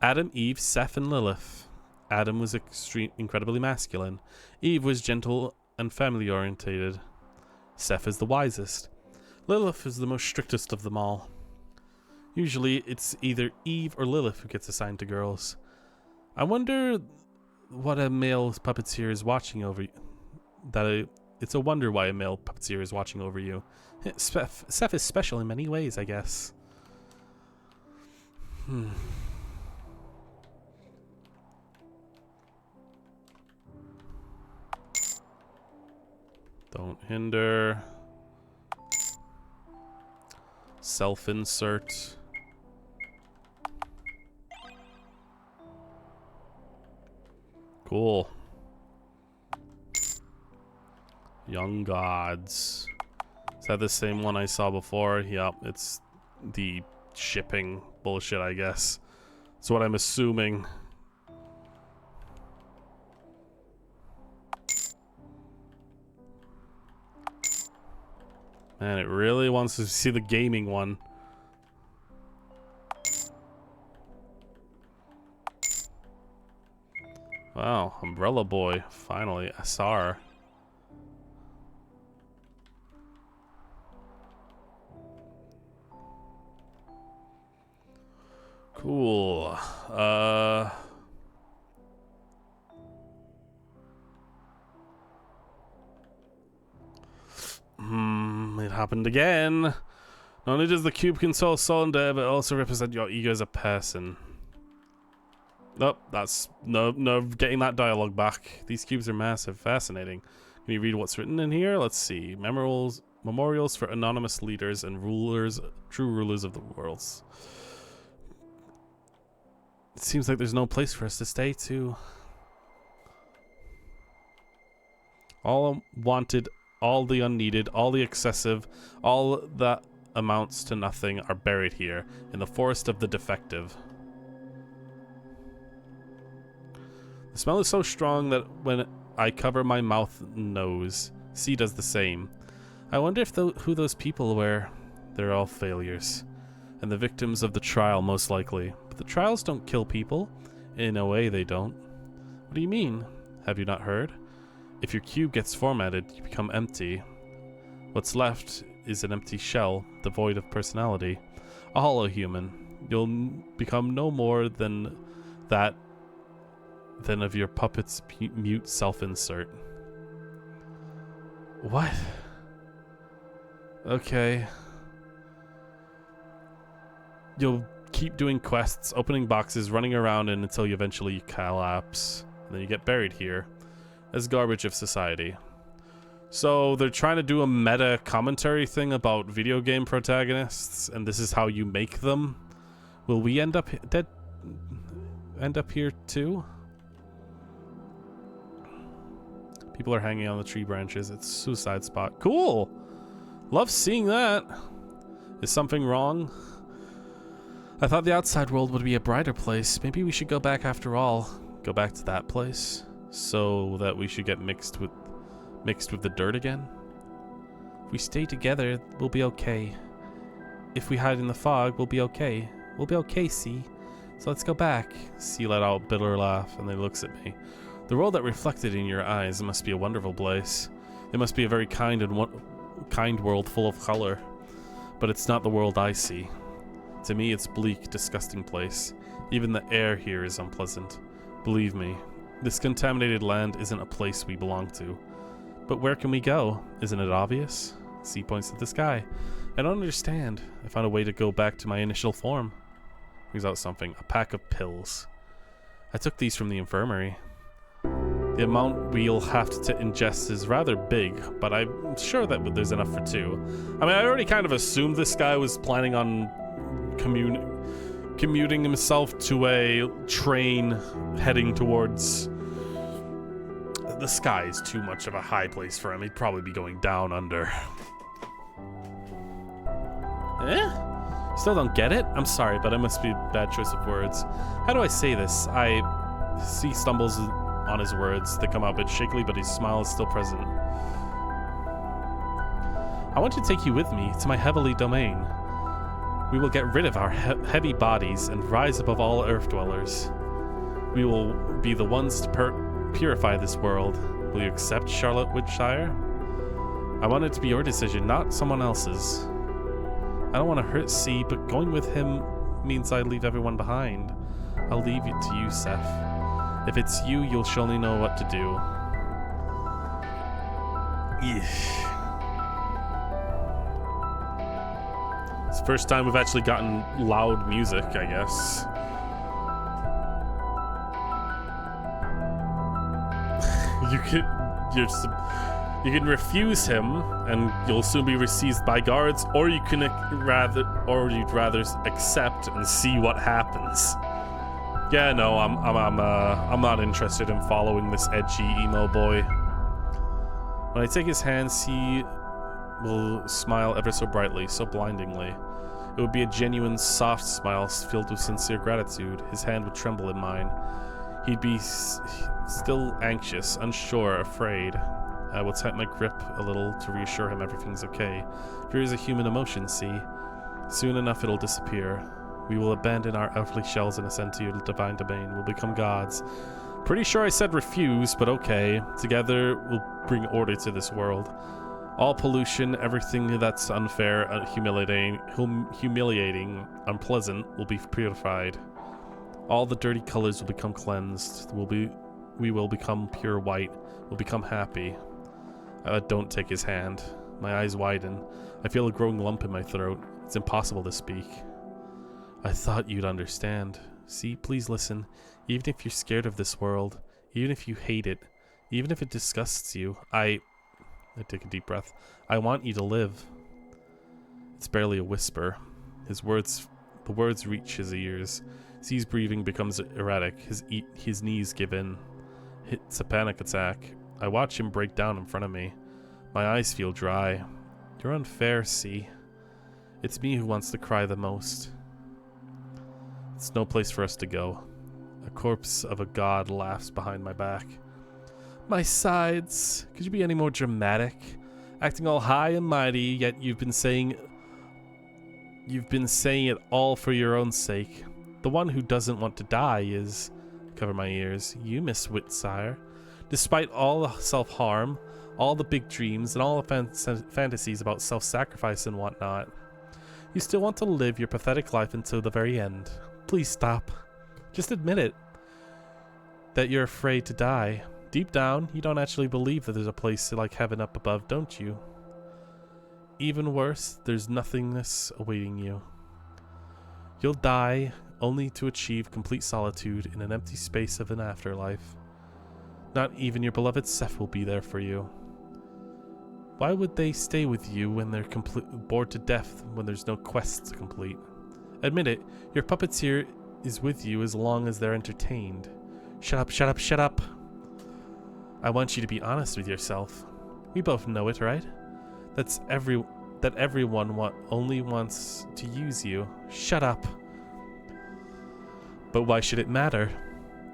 Adam, Eve, Seth, and Lilith. Adam was incredibly masculine. Eve was gentle and family-orientated. Seth is the wisest. Lilith is the most strictest of them all. Usually, it's either Eve or Lilith who gets assigned to girls. I wonder what a male puppeteer is watching over you. It's a wonder why a male puppeteer is watching over you. Seth is special in many ways, I guess. Don't hinder. Self-insert. Cool. Young Gods. Is that the same one I saw before? Yep, it's the shipping bullshit, I guess. That's what I'm assuming. Man, it really wants to see the gaming one. Wow, Umbrella Boy. Finally, SR. Cool. It happened again. Not only does the cube control Cylinder, but it also represent your ego as a person. Nope, that's no getting that dialogue back. These cubes are massive, fascinating. Can you read what's written in here? Let's see. Memorials for anonymous leaders and true rulers of the worlds. It seems like there's no place for us to stay, too. All wanted, all the unneeded, all the excessive, all that amounts to nothing are buried here, in the forest of the defective. The smell is so strong that when I cover my mouth and nose, C does the same. I wonder if who those people were. They're all failures. And the victims of the trial, most likely. But the trials don't kill people. In a way, they don't. What do you mean? Have you not heard? If your cube gets formatted, you become empty. What's left is an empty shell, devoid of personality. A hollow human. You'll become no more than that than of your puppet's mute self-insert. What? Okay. You'll keep doing quests, opening boxes, running around until you eventually collapse. And then you get buried here as garbage of society. So they're trying to do a meta commentary thing about video game protagonists, and this is how you make them. Will we end up dead? End up here too? People are hanging on the tree branches. It's a suicide spot. Cool! Love seeing that. Is something wrong? I thought the outside world would be a brighter place. Maybe we should go back after all. Go back to that place? So that we should get mixed with the dirt again? If we stay together, we'll be okay. If we hide in the fog, we'll be okay. We'll be okay, see? So let's go back. C let out a bitter laugh, and then looks at me. The world that reflected in your eyes must be a wonderful place. It must be a very kind world full of color. But it's not the world I see. To me, it's bleak, disgusting place. Even the air here is unpleasant. Believe me, this contaminated land isn't a place we belong to. But where can we go? Isn't it obvious? C points to the sky. I don't understand. I found a way to go back to my initial form. Brings out something. A pack of pills. I took these from the infirmary. The amount we'll have to ingest is rather big, but I'm sure that there's enough for two. I mean, I already kind of assumed this guy was planning on commuting himself to a train heading towards... The sky is too much of a high place for him. He'd probably be going down under. Eh? Still don't get it? I'm sorry, but it must be a bad choice of words. How do I say this? C stumbles on his words. They come out a bit shakily, but his smile is still present. I want to take you with me to my heavenly domain. We will get rid of our heavy bodies and rise above all earth dwellers. We will be the ones to purify this world. Will you accept, Charlotte Woodshire? I want it to be your decision, not someone else's. I don't want to hurt C, but going with him means I leave everyone behind. I'll leave it to you, Seth. If it's you, you'll surely know what to do. Eesh. It's the first time we've actually gotten loud music, I guess. You can refuse him, and you'll soon be received by guards, or you'd rather accept and see what happens. Yeah, no, I'm not interested in following this edgy emo boy. When I take his hands, he will smile ever so brightly, so blindingly. It would be a genuine, soft smile filled with sincere gratitude. His hand would tremble in mine. He'd be still anxious, unsure, afraid. I will tighten my grip a little to reassure him everything's okay. Fear is a human emotion, see? Soon enough it'll disappear. We will abandon our earthly shells and ascend to your divine domain. We'll become gods. Pretty sure I said refuse, but okay. Together, we'll bring order to this world. All pollution, everything that's unfair, humiliating, unpleasant, will be purified. All the dirty colors will become cleansed. We will become pure white. We'll become happy. Don't take his hand. My eyes widen. I feel a growing lump in my throat. It's impossible to speak. I thought you'd understand. See, please listen. Even if you're scared of this world, even if you hate it, even if it disgusts you, I take a deep breath. I want you to live. It's barely a whisper. The words reach his ears. C's breathing becomes erratic. His knees give in. It's a panic attack. I watch him break down in front of me. My eyes feel dry. You're unfair, C. It's me who wants to cry the most. It's no place for us to go. A corpse of a god laughs behind my back. My sides. Could you be any more dramatic? Acting all high and mighty, yet you've been saying it all for your own sake. The one who doesn't want to die is... Cover my ears. You, Miss Whitsire. Despite all the self-harm, all the big dreams, and all the fantasies about self-sacrifice and whatnot, you still want to live your pathetic life until the very end. Please stop. Just admit it. That you're afraid to die. Deep down, you don't actually believe that there's a place like heaven up above, don't you? Even worse, there's nothingness awaiting you. You'll die only to achieve complete solitude in an empty space of an afterlife. Not even your beloved Seth will be there for you. Why would they stay with you when they're bored to death when there's no quest to complete? Admit it, your puppeteer is with you as long as they're entertained. Shut up, shut up, shut up! I want you to be honest with yourself. We both know it, right? That everyone only wants to use you. Shut up! But why should it matter?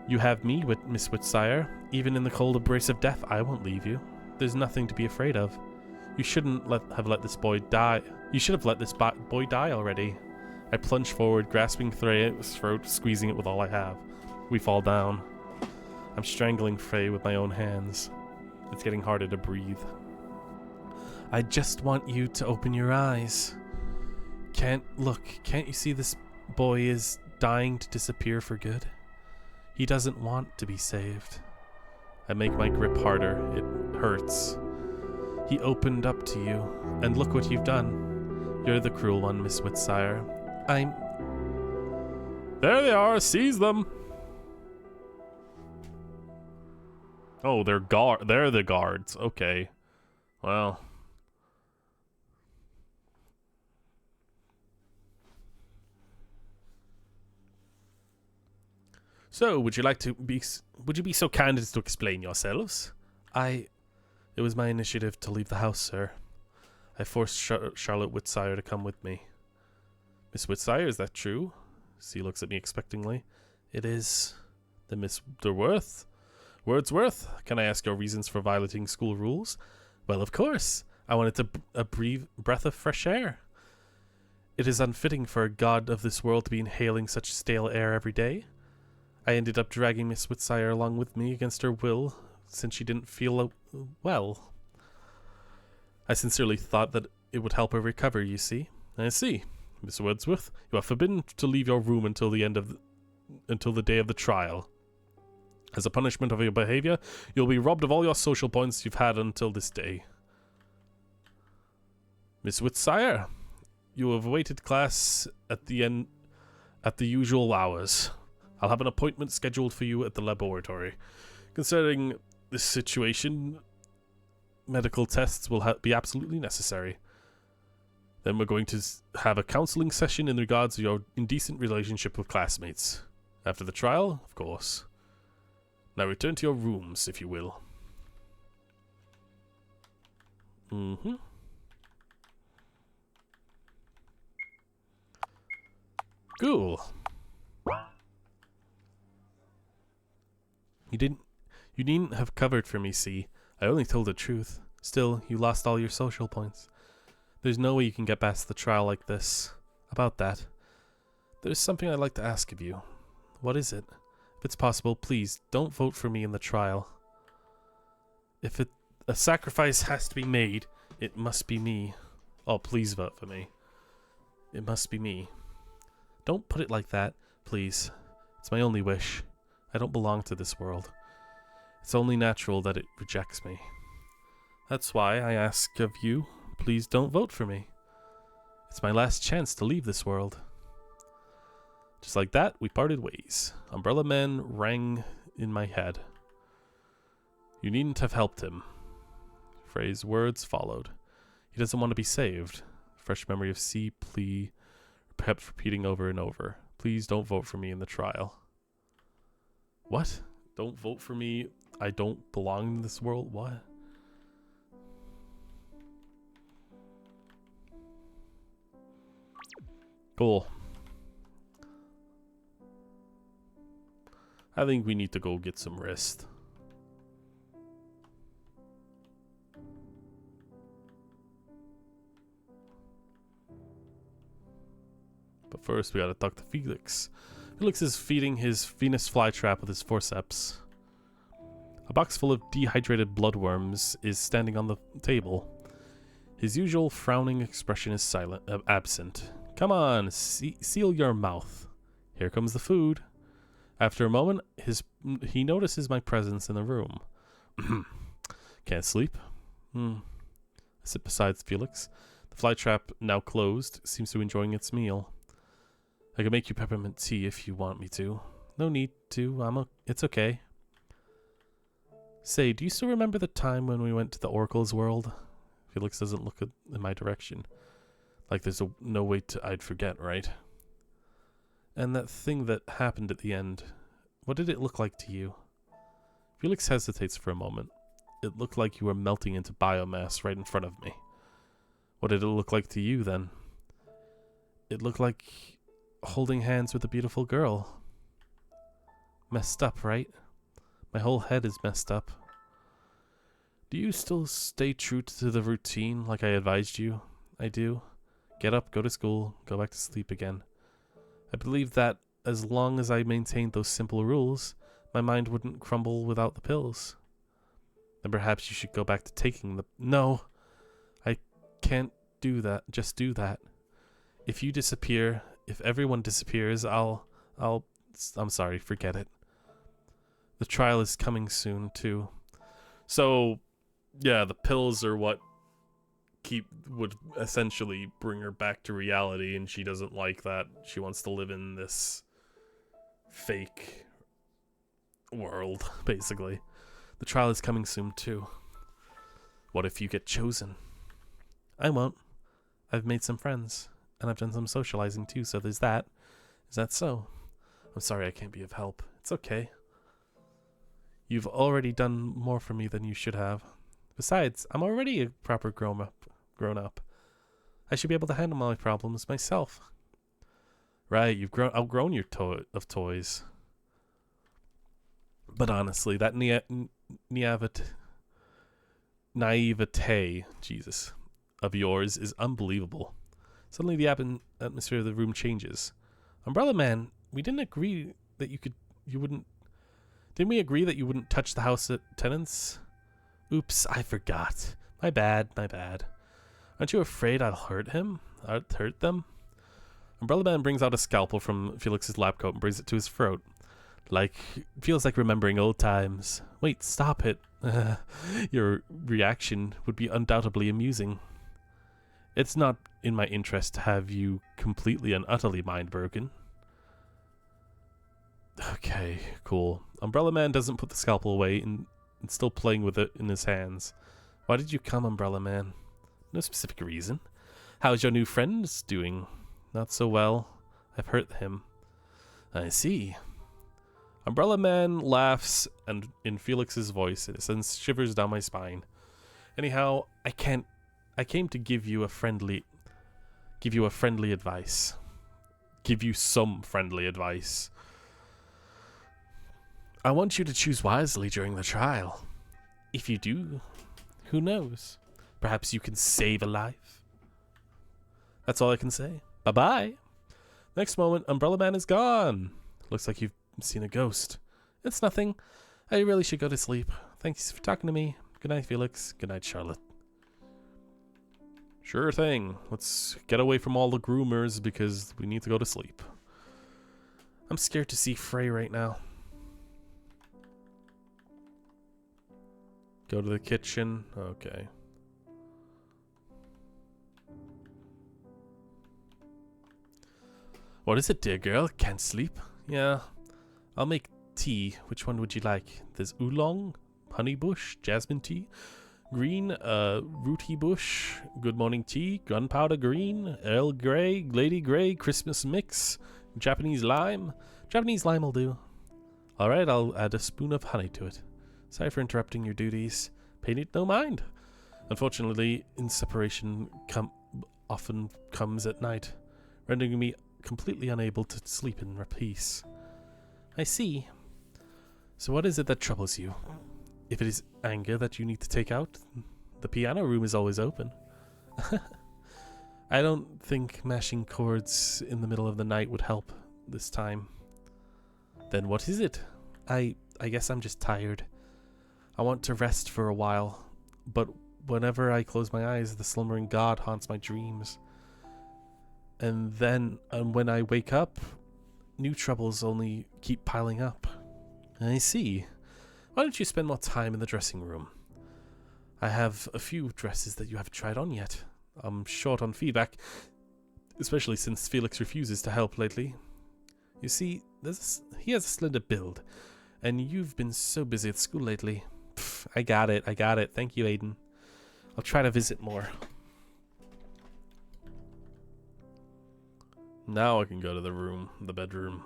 You have me, Miss Whitsire. Even in the cold embrace of death, I won't leave you. There's nothing to be afraid of. You shouldn't have let this boy die. You should have let this boy die already. I plunge forward, grasping Freya's throat, squeezing it with all I have. We fall down. I'm strangling Frey with my own hands. It's getting harder to breathe. I just want you to open your eyes. Can't you see this boy is dying to disappear for good? He doesn't want to be saved. I make my grip harder. It hurts. He opened up to you, and look what you've done. You're the cruel one, Miss Whitsire. There they are, seize them! Oh, they're the guards. Okay. Well. So, would you be so kind as to explain yourselves? It was my initiative to leave the house, sir. I forced Charlotte Whitsire to come with me. Miss Whitsire, is that true? C looks at me expectingly. It is. Then Miss Wordsworth, can I ask your reasons for violating school rules? Well, of course. I wanted a brief breath of fresh air. It is unfitting for a god of this world to be inhaling such stale air every day. I ended up dragging Miss Whitsire along with me against her will, since she didn't feel well. I sincerely thought that it would help her recover, you see. I see. Miss Wordsworth, you are forbidden to leave your room until the day of the trial. As a punishment of your behavior, you'll be robbed of all your social points you've had until this day. Miss Whitsire, you have awaited class at the usual hours. I'll have an appointment scheduled for you at the laboratory. Considering this situation, medical tests will be absolutely necessary. Then we're going to have a counseling session in regards to your indecent relationship with classmates. After the trial, of course. Now return to your rooms, if you will. Cool. You needn't have covered for me, see. I only told the truth. Still, you lost all your social points. There's no way you can get past the trial like this. About that, there's something I'd like to ask of you. What is it? If it's possible, please, don't vote for me in the trial. If a sacrifice has to be made, it must be me. Oh, please vote for me. It must be me. Don't put it like that, please. It's my only wish. I don't belong to this world. It's only natural that it rejects me. That's why I ask of you, please don't vote for me. It's my last chance to leave this world. Just like that, we parted ways. Umbrella Man rang in my head. You needn't have helped him. Frey's words followed. He doesn't want to be saved. Fresh memory of C plea, perhaps repeating over and over. Please don't vote for me in the trial. What? Don't vote for me. I don't belong in this world? What? Cool. I think we need to go get some rest. But first we gotta talk to Felix. Felix is feeding his Venus flytrap with his forceps. A box full of dehydrated bloodworms is standing on the table. His usual frowning expression is absent. Come on, seal your mouth. Here comes the food. After a moment, he notices my presence in the room. Can't sleep? I sit beside Felix. The flytrap, now closed, seems to be enjoying its meal. I can make you peppermint tea if you want me to. No need to. It's okay. Say, do you still remember the time when we went to the Oracle's world? Felix doesn't look in my direction. Like there's no way I'd forget, right? And that thing that happened at the end, what did it look like to you? Felix hesitates for a moment. It looked like you were melting into biomass right in front of me. What did it look like to you then? It looked like holding hands with a beautiful girl. Messed up, right? My whole head is messed up. Do you still stay true to the routine like I advised you? I do. Get up, go to school, go back to sleep again. I believe that as long as I maintained those simple rules, my mind wouldn't crumble without the pills. Then perhaps you should go back to taking the... No! I can't do that. Just do that. If you disappear, if everyone disappears, I'm sorry, forget it. The trial is coming soon, too. So, yeah, the pills are what would essentially bring her back to reality, and she doesn't like that. She wants to live in this fake world, basically. The trial is coming soon, too. What if you get chosen? I won't. I've made some friends, and I've done some socializing, too, so there's that. Is that so? I'm sorry I can't be of help. It's okay. You've already done more for me than you should have. Besides, I'm already a proper grown up. I should be able to handle my problems myself. Right, you've outgrown your toys. But honestly, that naivete, Jesus, of yours is unbelievable. Suddenly the atmosphere of the room changes. Umbrella Man, we didn't agree that you wouldn't... Didn't we agree that you wouldn't touch the house tenants? Oops, I forgot. My bad. Aren't you afraid I'll hurt him? I'll hurt them? Umbrella Man brings out a scalpel from Felix's lab coat and brings it to his throat. Feels like remembering old times. Wait, stop it. Your reaction would be undoubtedly amusing. It's not in my interest to have you completely and utterly mind broken. Okay, cool. Umbrella Man doesn't put the scalpel away and still playing with it in his hands. Why did you come, Umbrella Man? No specific reason. How's your new friend doing? Not so well. I've hurt him. I see. Umbrella Man laughs and in Felix's voice, and it sends shivers down my spine. Anyhow, I came to give you friendly advice. Give you some friendly advice. I want you to choose wisely during the trial. If you do, who knows? Perhaps you can save a life. That's all I can say. Bye-bye. Next moment, Umbrella Man is gone. Looks like you've seen a ghost. It's nothing. I really should go to sleep. Thanks for talking to me. Good night, Felix. Good night, Charlotte. Sure thing. Let's get away from all the groomers because we need to go to sleep. I'm scared to see Frey right now. Go to the kitchen. Okay. What is it, dear girl? Can't sleep? Yeah. I'll make tea. Which one would you like? There's oolong, honey bush, jasmine tea, green, rooty bush, good morning tea, gunpowder green, Earl Grey, Lady Grey, Christmas mix, Japanese lime. Japanese lime will do. Alright, I'll add a spoon of honey to it. Sorry for interrupting your duties. Pay it no mind. Unfortunately, separation often comes at night, rendering me completely unable to sleep in peace. I see. So what is it that troubles you? If it is anger that you need to take out, the piano room is always open. I don't think mashing chords in the middle of the night would help this time. Then what is it? I guess I'm just tired. I want to rest for a while, but whenever I close my eyes, the slumbering god haunts my dreams. And then, when I wake up, new troubles only keep piling up. I see. Why don't you spend more time in the dressing room? I have a few dresses that you haven't tried on yet. I'm short on feedback, especially since Felix refuses to help lately. You see, he has a slender build, and you've been so busy at school lately. Pff, I got it. Thank you, Aiden. I'll try to visit more. Now I can go to the bedroom.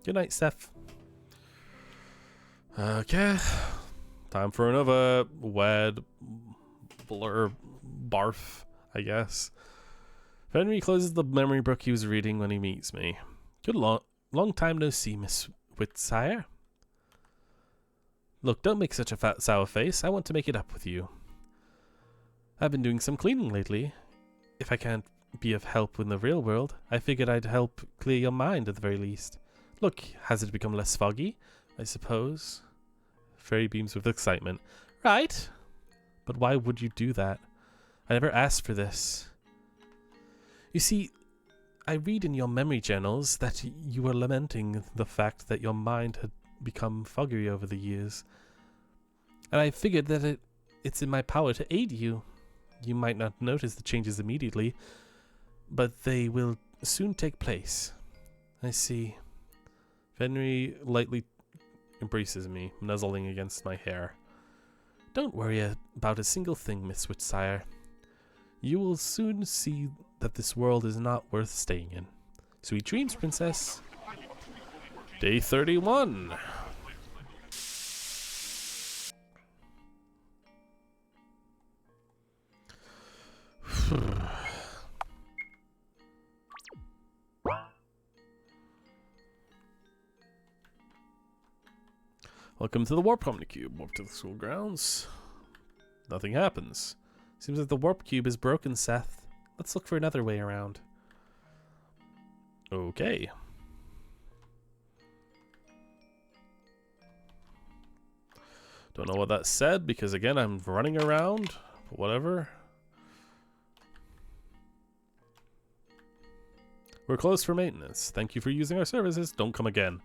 Good night, Steph. Okay. Time for another barf, I guess. Henry closes the memory book he was reading when he meets me. Good long time no see, Miss Whitsire. Look, don't make such a fat sour face. I want to make it up with you. I've been doing some cleaning lately. If I can't be of help in the real world, I figured I'd help clear your mind at the very least. Look, has it become less foggy? I suppose. Fairy beams with excitement. Right. But why would you do that? I never asked for this. You see, I read in your memory journals that you were lamenting the fact that your mind had become foggy over the years. And I figured that it's in my power to aid you. You might not notice the changes immediately, but they will soon take place. I see. Fenry lightly embraces me, nuzzling against my hair. Don't worry about a single thing, Miss Witsire. You will soon see that this world is not worth staying in. Sweet dreams, princess. Day 31. Welcome to the Warp Omnicube. Warp to the school grounds. Nothing happens. Seems like the Warp Cube is broken, Seth. Let's look for another way around. Okay. Don't know what that said because, again, I'm running around. But whatever. We're closed for maintenance. Thank you for using our services. Don't come again.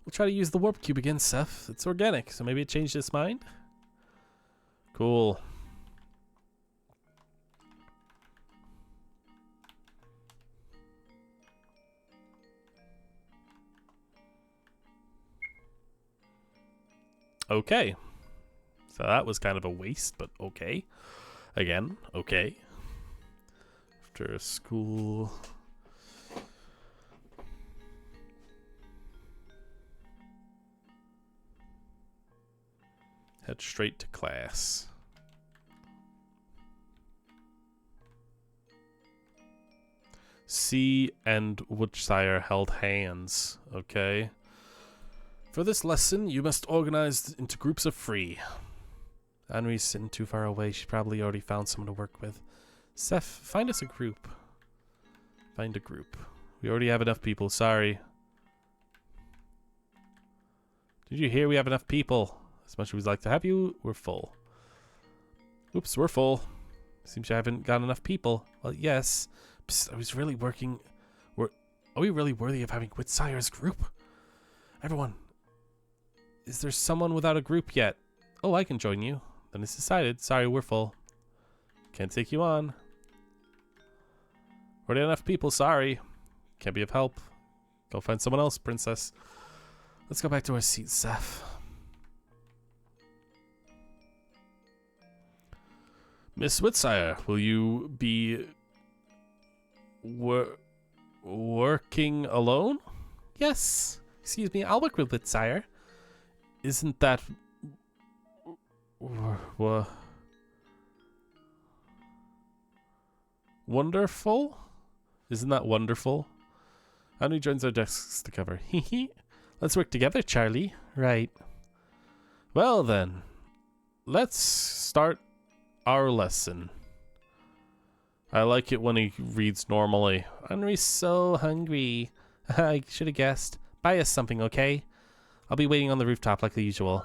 We'll try to use the Warp Cube again, Seth. It's organic, so maybe it changed its mind? Cool. Okay. So that was kind of a waste, but okay. Again, okay. After school... Head straight to class. C and Woodsire held hands. Okay. For this lesson, you must organize into groups of 3. Henry's sitting too far away. She probably already found someone to work with. Seth, find us a group. Find a group. We already have enough people. Sorry. Did you hear we have enough people? As much as we'd like to have you, we're full. Oops, we're full. Seems you haven't got enough people. Well, yes. Psst, I was really working... Are we really worthy of having Witsire's group? Everyone. Is there someone without a group yet? Oh, I can join you. Then it's decided. Sorry, we're full. Can't take you on. Already enough people, sorry. Can't be of help. Go find someone else, princess. Let's go back to our seats, Seth. Miss Witsire, will you be working alone? Yes. Excuse me, I'll work with Witsire. Isn't that wonderful? Isn't that wonderful? Henry joins our desks to cover. Hee. Let's work together, Charlie. Right. Well then, let's start our lesson. I like it when he reads normally. Henry's so hungry. I should have guessed. Buy us something, okay? I'll be waiting on the rooftop like the usual.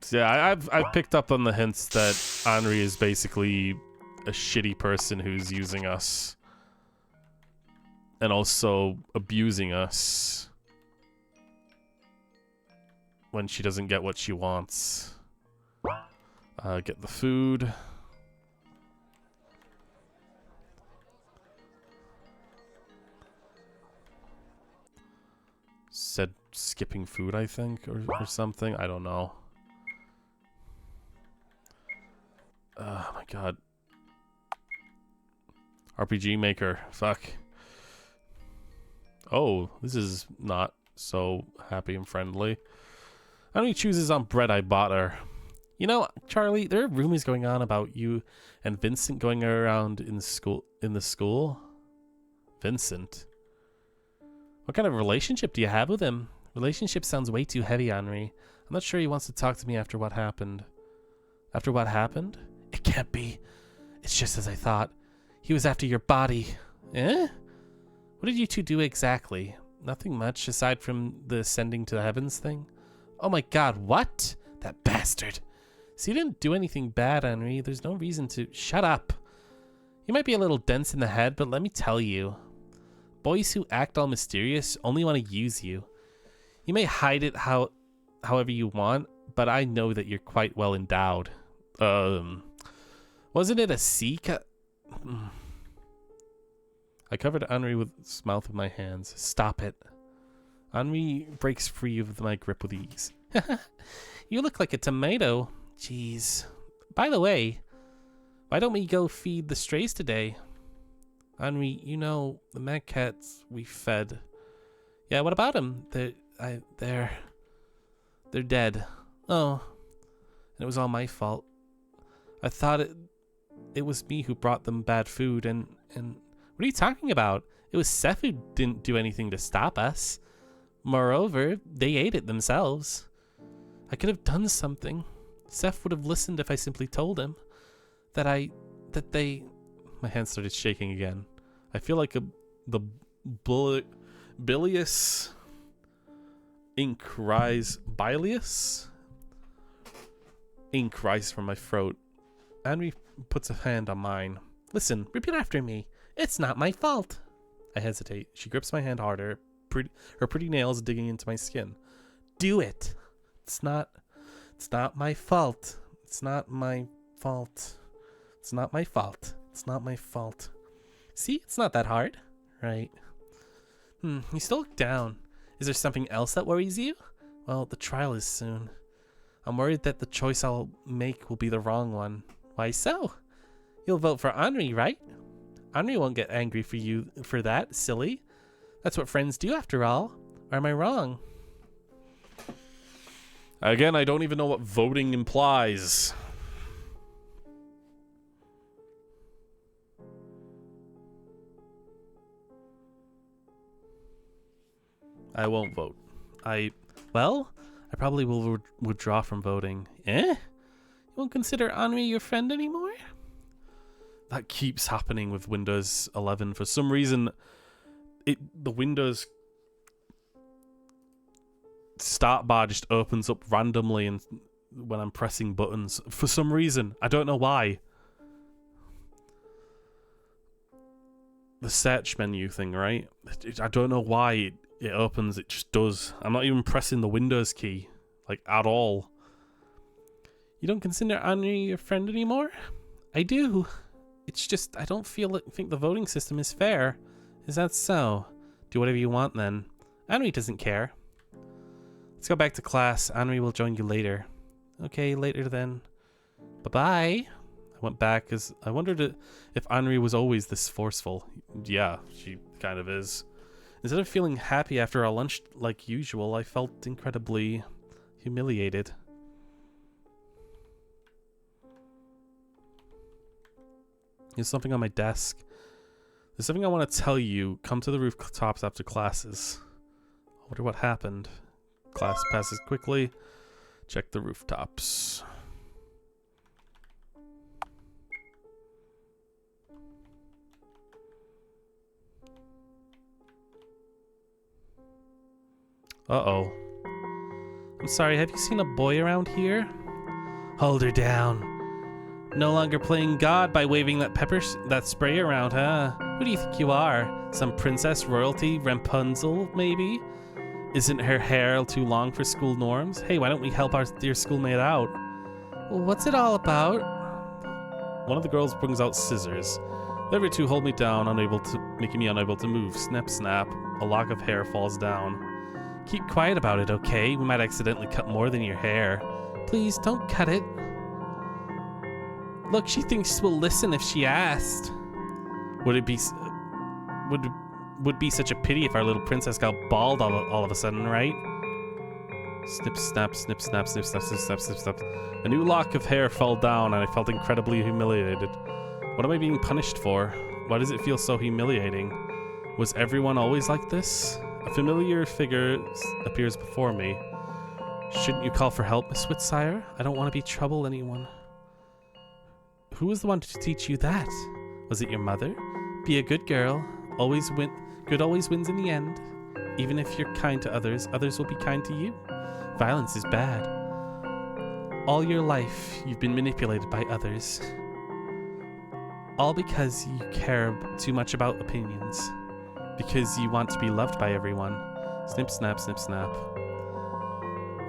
So yeah, I've picked up on the hints that Henry is basically a shitty person who's using us. And also abusing us. When she doesn't get what she wants. Get the food. Said skipping food, I think, or something. I don't know. Oh my god. RPG Maker. Fuck. Oh, this is not so happy and friendly. How many chooses on bread I bought her? You know, Charlie, there are rumors going on about you and Vincent going around in the school. Vincent? What kind of relationship do you have with him? Relationship sounds way too heavy, Henry. I'm not sure he wants to talk to me after what happened. After what happened? It can't be. It's just as I thought. He was after your body. Eh? What did you two do exactly? Nothing much, aside from the ascending to the heavens thing. Oh my god, what? That bastard. So you didn't do anything bad, Henry. There's no reason to... Shut up. You might be a little dense in the head, but let me tell you. Boys who act all mysterious only want to use you. You may hide it however you want, but I know that you're quite well endowed. Wasn't it a I covered Henri with his mouth with my hands. Stop it. Henri breaks free of my grip with ease. You look like a tomato. Jeez. By the way, why don't we go feed the strays today? Henri, you know, the mad cats we fed. Yeah, what about them? They're dead. Oh. And it was all my fault. I thought it was me who brought them bad food and what are you talking about? It was Seth who didn't do anything to stop us. Moreover, they ate it themselves. I could have done something. Seth would have listened if I simply told him that they... My hand started shaking again. I feel like the bilious ink rise... Bilious? Ink rise from my throat. Henry puts a hand on mine. Listen, repeat after me. It's not my fault. I hesitate. She grips my hand harder, her pretty nails digging into my skin. Do it. It's not my fault. It's not my fault. It's not my fault. It's not my fault. See, it's not that hard. Right. You still look down. Is there something else that worries you? Well, the trial is soon. I'm worried that the choice I'll make will be the wrong one. Why so? You'll vote for Henri, right? Henri won't get angry for you for that, silly. That's what friends do after all. Or am I wrong? Again, I don't even know what voting implies. I won't vote. I probably will withdraw from voting. Eh? You won't consider Henri your friend anymore? That keeps happening with Windows 11. For some reason, the Windows start bar just opens up randomly and when I'm pressing buttons. For some reason. I don't know why. The search menu thing, right? I don't know why it opens. It just does. I'm not even pressing the Windows key. Like, at all. You don't consider Henri your friend anymore? I do. It's just, I don't think the voting system is fair. Is that so? Do whatever you want then. Henri doesn't care. Let's go back to class. Henri will join you later. Okay, later then. Bye-bye. I went back because I wondered if Henri was always this forceful. Yeah, she kind of is. Instead of feeling happy after our lunch like usual, I felt incredibly humiliated. There's something on my desk. There's something I want to tell you. Come to the rooftops after classes. I wonder what happened. Class passes quickly. Check the rooftops. Uh-oh. I'm sorry, have you seen a boy around here? Hold her down. No longer playing God by waving that spray around, huh? Who do you think you are? Some princess royalty, Rapunzel, maybe? Isn't her hair too long for school norms? Hey, why don't we help our dear schoolmate out? Well, what's it all about? One of the girls brings out scissors. The other two hold me down, making me unable to move. Snap, snap. A lock of hair falls down. Keep quiet about it, okay? We might accidentally cut more than your hair. Please, don't cut it. Look, she thinks we'll listen if she asked. Would be such a pity if our little princess got bald all of a sudden, right? Snip, snap, snip, snap, snip, snap, snip, snap, snip, snap. A new lock of hair fell down, and I felt incredibly humiliated. What am I being punished for? Why does it feel so humiliating? Was everyone always like this? A familiar figure appears before me. Shouldn't you call for help, Miss Whitsire? I don't want to trouble anyone. Who was the one to teach you that? Was it your mother? Be a good girl. Good always wins in the end. Even if you're kind to others, others will be kind to you. Violence is bad. All your life, you've been manipulated by others. All because you care too much about opinions. Because you want to be loved by everyone. Snip, snap, snip, snap.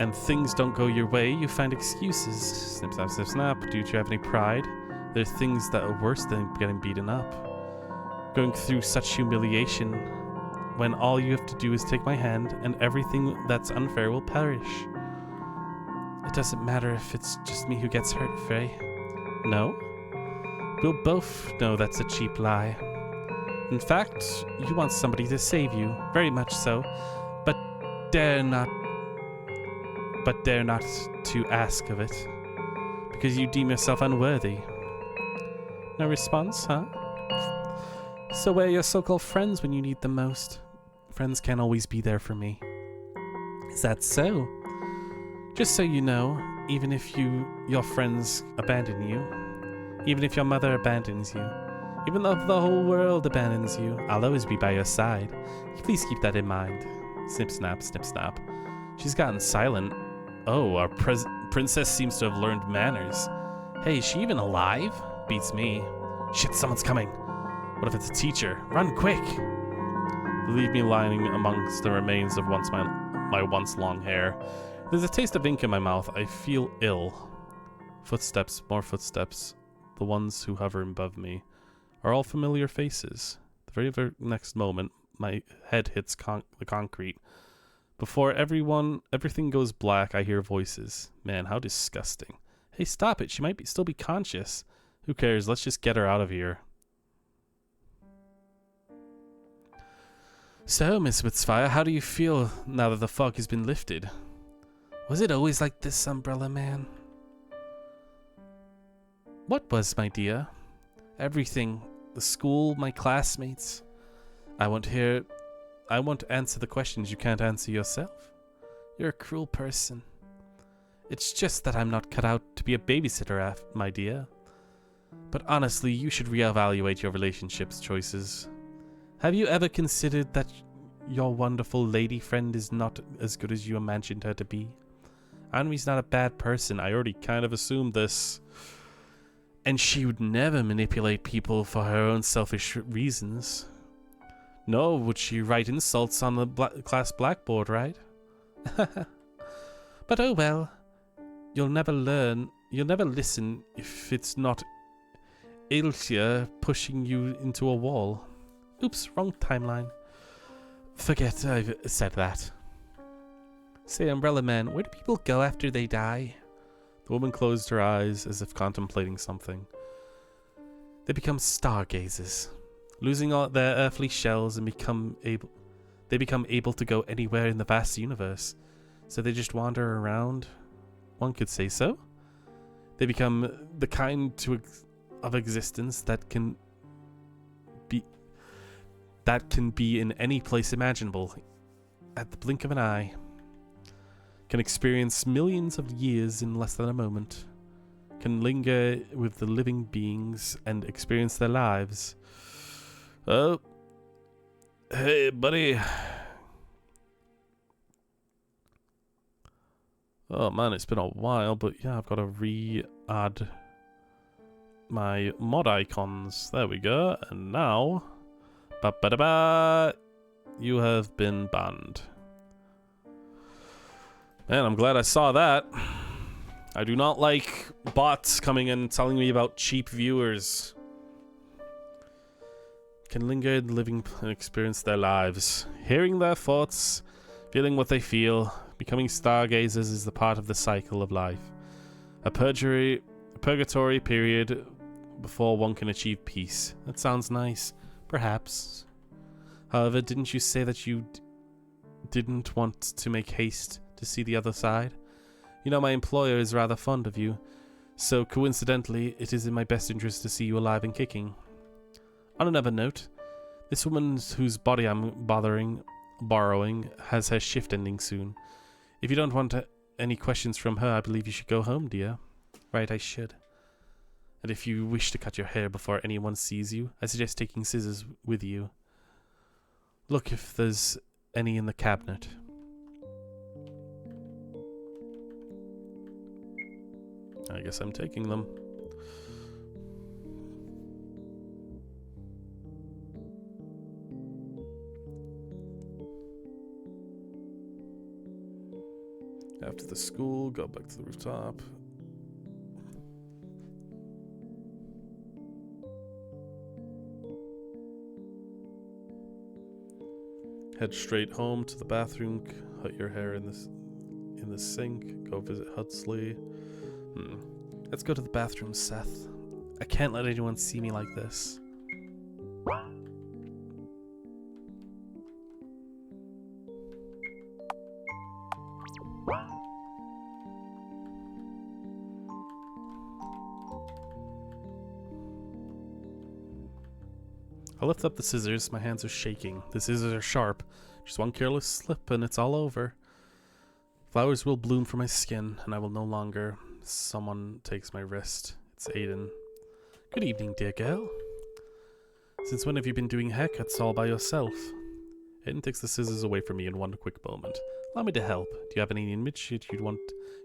And things don't go your way, you find excuses. Snip, snap, snip, snap. Do you have any pride? There are things that are worse than getting beaten up. Going through such humiliation when all you have to do is take my hand and everything that's unfair will perish. It doesn't matter if it's just me who gets hurt, Faye. No? We'll both know that's a cheap lie. In fact, you want somebody to save you, very much so, but dare not to ask of it, because you deem yourself unworthy. No response, huh? So where are your so-called friends when you need them most? Friends can't always be there for me. Is that so? Just so you know, even if your friends abandon you, even if your mother abandons you, even though the whole world abandons you, I'll always be by your side. Please keep that in mind. Snip, snap, snip, snap. She's gotten silent. Oh, our princess seems to have learned manners. Hey, is she even alive? Beats me. Shit, someone's coming. What if it's a teacher? Run quick! Leave me lying amongst the remains of my once long hair. There's a taste of ink in my mouth. I feel ill. Footsteps, more footsteps. The ones who hover above me are all familiar faces. The very next moment, my head hits the concrete. Before everything goes black, I hear voices. Man, how disgusting. Hey, stop it. She might still be conscious. Who cares? Let's just get her out of here. So, Miss Witsfire, how do you feel now that the fog has been lifted? Was it always like this, Umbrella Man? What was, my dear? Everything. The school, my classmates. I won't answer the questions you can't answer yourself. You're a cruel person. It's just that I'm not cut out to be a babysitter, my dear. But honestly, you should reevaluate your relationships choices. Have you ever considered that your wonderful lady friend is not as good as you imagined her to be? Anri's not a bad person. I already kind of assumed this. And she would never manipulate people for her own selfish reasons. Nor would she write insults on the class blackboard, right? But oh well. You'll never listen if it's not Ilsia pushing you into a wall. Oops, wrong timeline. Forget I've said that. Say, Umbrella Man, where do people go after they die? The woman closed her eyes as if contemplating something. They become stargazers, losing all their earthly shells and become able to go anywhere in the vast universe. So they just wander around. One could say so. They become the kind of existence that can be in any place imaginable at the blink of an eye. Can experience millions of years in less than a moment. Can linger with the living beings and experience their lives. Oh. Hey, buddy. Oh man, it's been a while, but yeah, I've got to re-add my mod icons. There we go. And now, ba-ba-da-ba, you have been banned. Man, I'm glad I saw that. I do not like bots coming in and telling me about cheap viewers. Can linger in the living and experience their lives. Hearing their thoughts, feeling what they feel, becoming stargazers is the part of the cycle of life. A purgatory period before one can achieve peace. That sounds nice. Perhaps. However, didn't you say that you didn't want to make haste to see the other side? You know, my employer is rather fond of you, so coincidentally, it is in my best interest to see you alive and kicking. On another note, this woman whose body I'm borrowing has her shift ending soon. If you don't want any questions from her, I believe you should go home, dear. Right, I should. And if you wish to cut your hair before anyone sees you, I suggest taking scissors with you. Look if there's any in the cabinet. I guess I'm taking them. After the school, go back to the rooftop. Head straight home to the bathroom. Cut your hair in the sink. Go visit Huxley. Let's go to the bathroom, Seth. I can't let anyone see me like this. I lift up the scissors. My hands are shaking. The scissors are sharp. Just one careless slip and it's all over. Flowers will bloom for my skin and I will no longer... Someone takes my wrist. It's Aiden. Good evening, dear girl. Since when have you been doing haircuts all by yourself? Aiden takes the scissors away from me in one quick moment. Allow me to help. Do you have any image you'd want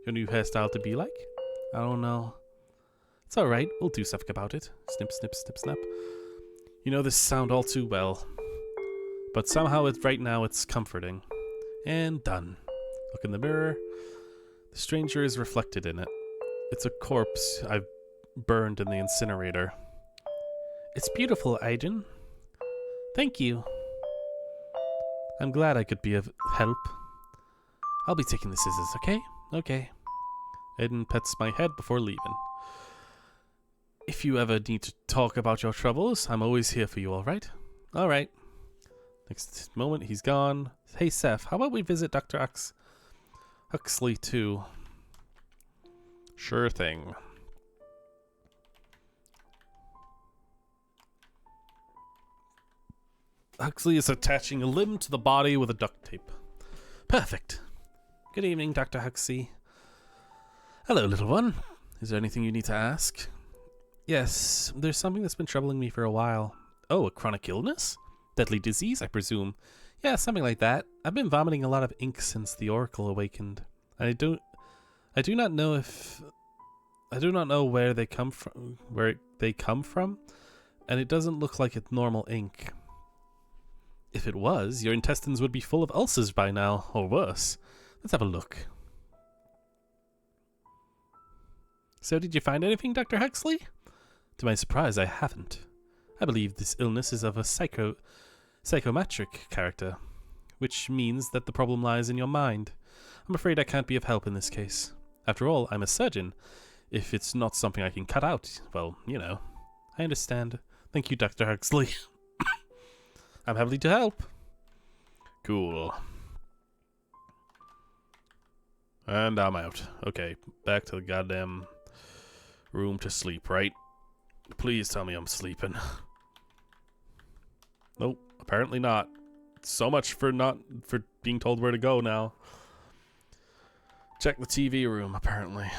your new hairstyle to be like? I don't know. It's alright. We'll do something about it. Snip, snip, snip, snap. You know this sound all too well. But somehow right now it's comforting. And done. Look in the mirror. The stranger is reflected in it. It's a corpse I've burned in the incinerator. It's beautiful, Aiden. Thank you. I'm glad I could be of help. I'll be taking the scissors, okay? Okay. Aiden pets my head before leaving. If you ever need to talk about your troubles, I'm always here for you, alright? Alright. Next moment, he's gone. Hey, Seth, how about we visit Dr. Huxley too? Sure thing. Huxley is attaching a limb to the body with a duct tape. Perfect. Good evening, Dr. Huxley. Hello, little one. Is there anything you need to ask? Yes, there's something that's been troubling me for a while. Oh, a chronic illness? Deadly disease, I presume. Yeah, something like that. I've been vomiting a lot of ink since the Oracle awakened. And I do not know where they come from, and it doesn't look like it's normal ink. If it was, your intestines would be full of ulcers by now, or worse. Let's have a look. So did you find anything, Dr. Huxley? To my surprise, I haven't. I believe this illness is of a psychometric character, which means that the problem lies in your mind. I'm afraid I can't be of help in this case. After all, I'm a surgeon. If it's not something I can cut out, well, you know. I understand. Thank you, Dr. Huxley. I'm happy to help. Cool. And I'm out. Okay, back to the goddamn room to sleep, right? Please tell me I'm sleeping. Nope, apparently not. So much for being told where to go now. Check the TV room, apparently.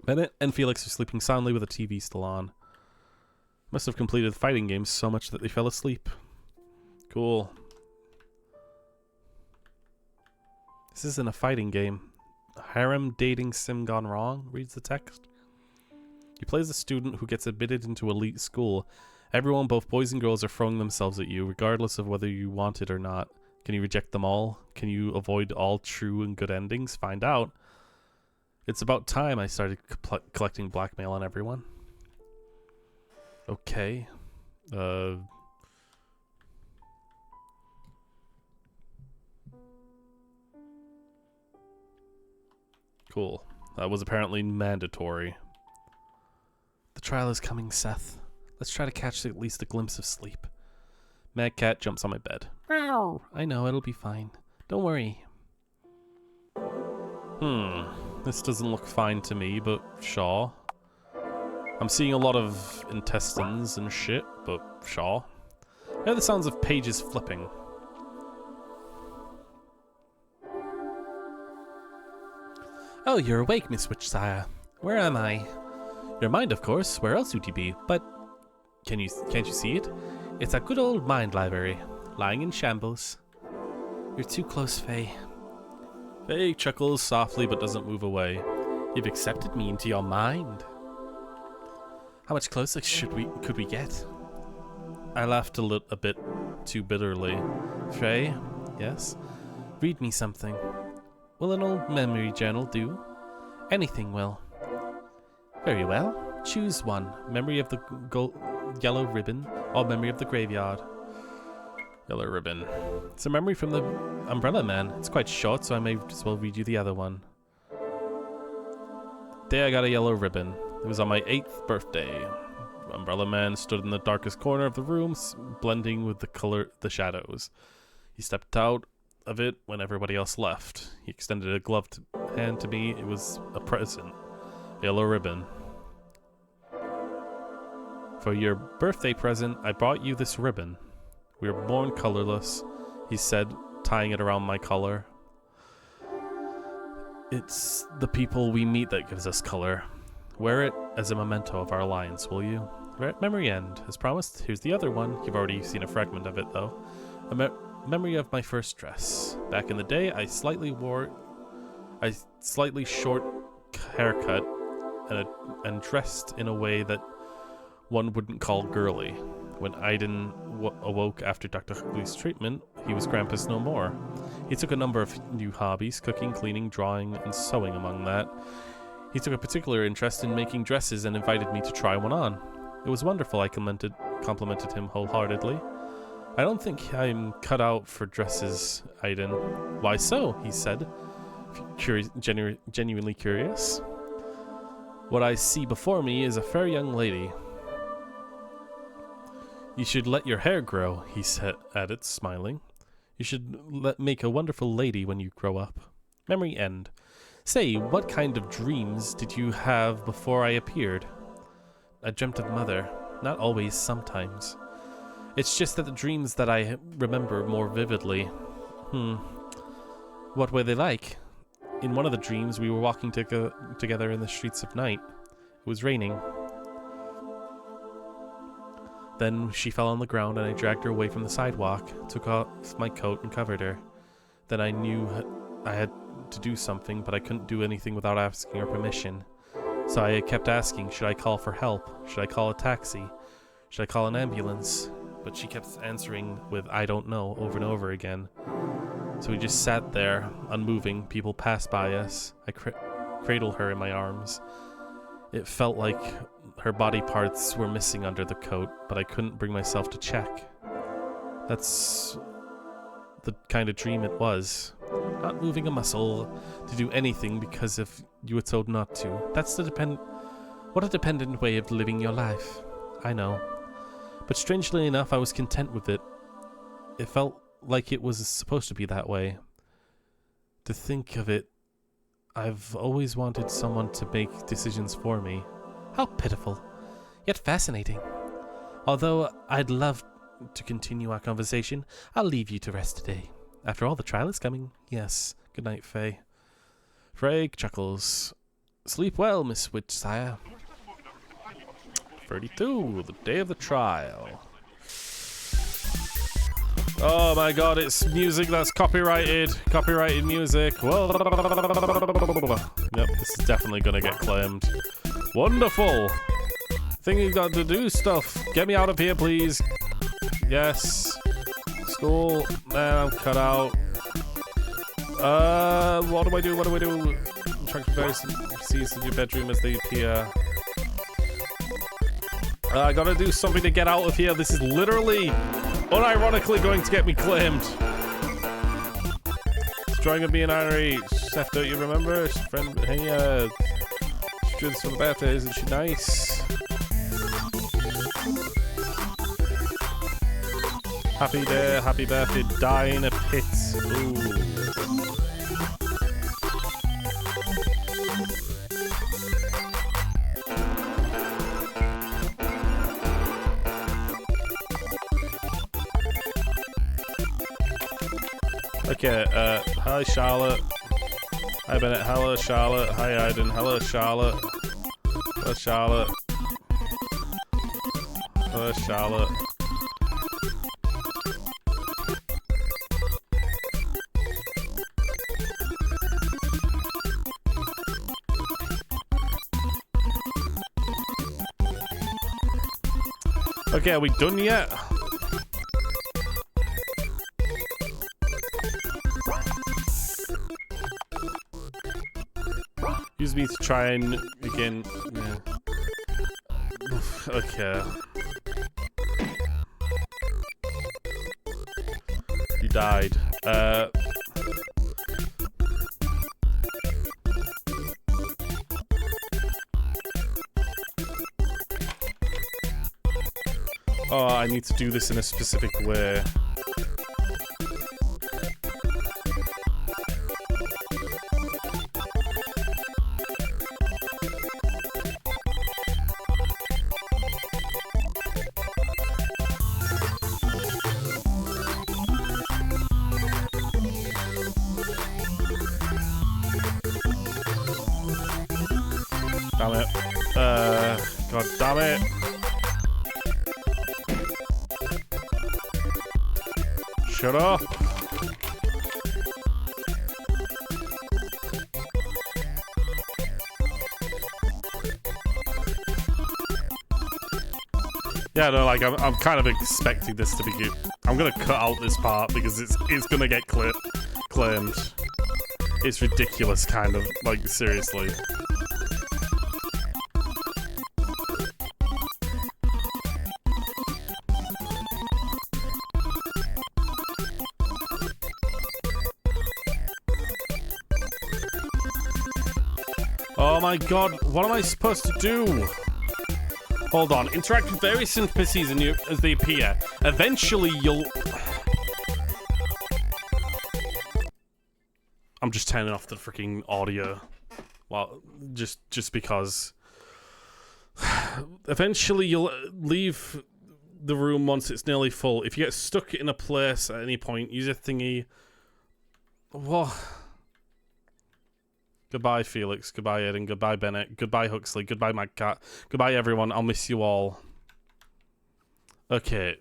Bennett and Felix are sleeping soundly with the TV still on. Must have completed the fighting games so much that they fell asleep. Cool. This isn't a fighting game. Harem dating sim gone wrong, reads the text. You play as a student who gets admitted into elite school. Everyone, both boys and girls, are throwing themselves at you, regardless of whether you want it or not. Can you reject them all? Can you avoid all true and good endings? Find out. It's about time I started collecting blackmail on everyone. Okay. Cool. That was apparently mandatory. The trial is coming, Seth. Let's try to catch at least a glimpse of sleep. Mad Cat jumps on my bed. Meow. I know, it'll be fine. Don't worry. This doesn't look fine to me, but sure. I'm seeing a lot of intestines and shit, but sure. I hear the sounds of pages flipping. Oh, you're awake, Miss Witchsire. Where am I? Your mind, of course. Where else would you be? But can't you see it? It's a good old mind library, lying in shambles. You're too close, Faye. Faye chuckles softly but doesn't move away. You've accepted me into your mind. How much closer could we get? I laughed a bit too bitterly. Faye, yes? Read me something. Will an old memory journal do? Anything will. Very well. Choose one. Memory of the yellow ribbon or memory of the graveyard. Yellow ribbon. It's a memory from the Umbrella Man. It's quite short, so I may as well read you the other one. Day I got a yellow ribbon. It was on my 8th birthday. Umbrella Man stood in the darkest corner of the room, blending with the shadows. He stepped out of it when everybody else left. He extended a gloved hand to me. It was a present. A yellow ribbon. For your birthday present, I brought you this ribbon. We were born colorless, he said, tying it around my collar. It's the people we meet that gives us color. Wear it as a memento of our alliance, will you? We're at memory end. As promised, here's the other one. You've already seen a fragment of it, though. A memory of my first dress. Back in the day, I slightly short haircut and dressed in a way that one wouldn't call girly. When Aiden awoke after Dr. Hugley's treatment, he was Grampus no more. He took a number of new hobbies, cooking, cleaning, drawing, and sewing among that. He took a particular interest in making dresses and invited me to try one on. It was wonderful, I complimented him wholeheartedly. I don't think I'm cut out for dresses, Aiden. Why so? He said, genuinely curious. What I see before me is a fair young lady. You should let your hair grow, he added, smiling. You should make a wonderful lady when you grow up. Memory end. Say, what kind of dreams did you have before I appeared? I dreamt of Mother. Not always, sometimes. It's just that the dreams that I remember more vividly. What were they like? In one of the dreams, we were walking together in the streets of night. It was raining. Then she fell on the ground and I dragged her away from the sidewalk, took off my coat and covered her. Then I knew I had to do something, but I couldn't do anything without asking her permission. So I kept asking, should I call for help? Should I call a taxi? Should I call an ambulance? But she kept answering with, I don't know, over and over again. So we just sat there, unmoving. People passed by us. I cradled her in my arms. It felt like her body parts were missing under the coat, but I couldn't bring myself to check. That's the kind of dream it was. Not moving a muscle to do anything because if you were told not to. That's what a dependent way of living your life. I know. But strangely enough, I was content with it. It felt like it was supposed to be that way. To think of it, I've always wanted someone to make decisions for me. How pitiful, yet fascinating. Although I'd love to continue our conversation, I'll leave you to rest today. After all, the trial is coming. Yes. Good night, Faye. Faye chuckles. Sleep well, Miss Witchsire. 32, the day of the trial. Oh my god, it's music that's copyrighted. Copyrighted music. Whoa. Yep, this is definitely gonna get claimed. Wonderful. Thing you've got to do stuff. Get me out of here, please. Yes. School. Man, I'm cut out. What do I do? Track various scenes in your bedroom as they appear. I gotta do something to get out of here. This is literally, unironically, going to get me claimed. Destroying and being angry. Chef, don't you remember? Friend, hey, she drew this for the birthday. Isn't she nice? Happy day, happy birthday. Die in a pit. Ooh. Okay, hi Charlotte. Hi Bennett, hello Charlotte. Hi Aiden, hello Charlotte. Charlotte. Charlotte. Okay, are we done yet? Use me to try and again. Yeah. Okay. You died. Oh, I need to do this in a specific way. Damn it. God damn it. Shut up. Yeah, no, like I'm kind of expecting this to be good. I'm gonna cut out this part because it's gonna get claimed. It's ridiculous, kind of, like, seriously. Oh my god, what am I supposed to do? Hold on. Interact with various NPCs as they appear. Eventually, you'll... I'm just turning off the freaking audio. Well, just because. Eventually, you'll leave the room once it's nearly full. If you get stuck in a place at any point, use a thingy. What? Goodbye, Felix. Goodbye, Aiden. Goodbye, Bennett. Goodbye, Huxley. Goodbye, Mad Cat. Goodbye, everyone. I'll miss you all. Okay.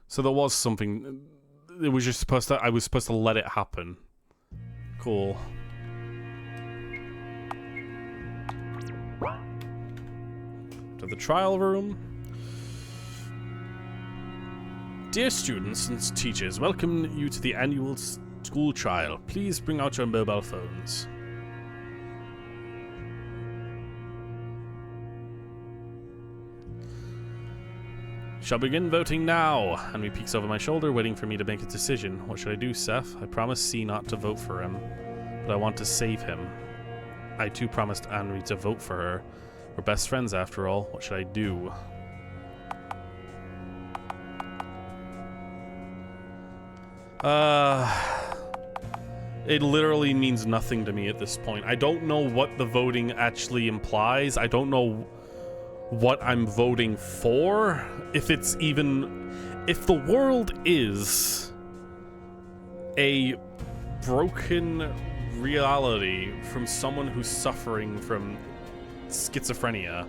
So there was something. It was just supposed to. I was supposed to let it happen. Cool. To the trial room. Dear students and teachers, welcome you to the annual school trial. Please bring out your mobile phones. Shall begin voting now. Henry peeks over my shoulder, waiting for me to make a decision. What should I do, Seth? I promised C not to vote for him, but I want to save him. I too promised Henry to vote for her. We're best friends after all. What should I do? It literally means nothing to me at this point. I don't know what the voting actually implies. I don't know what I'm voting for. If it's even... If the world is a broken reality from someone who's suffering from schizophrenia,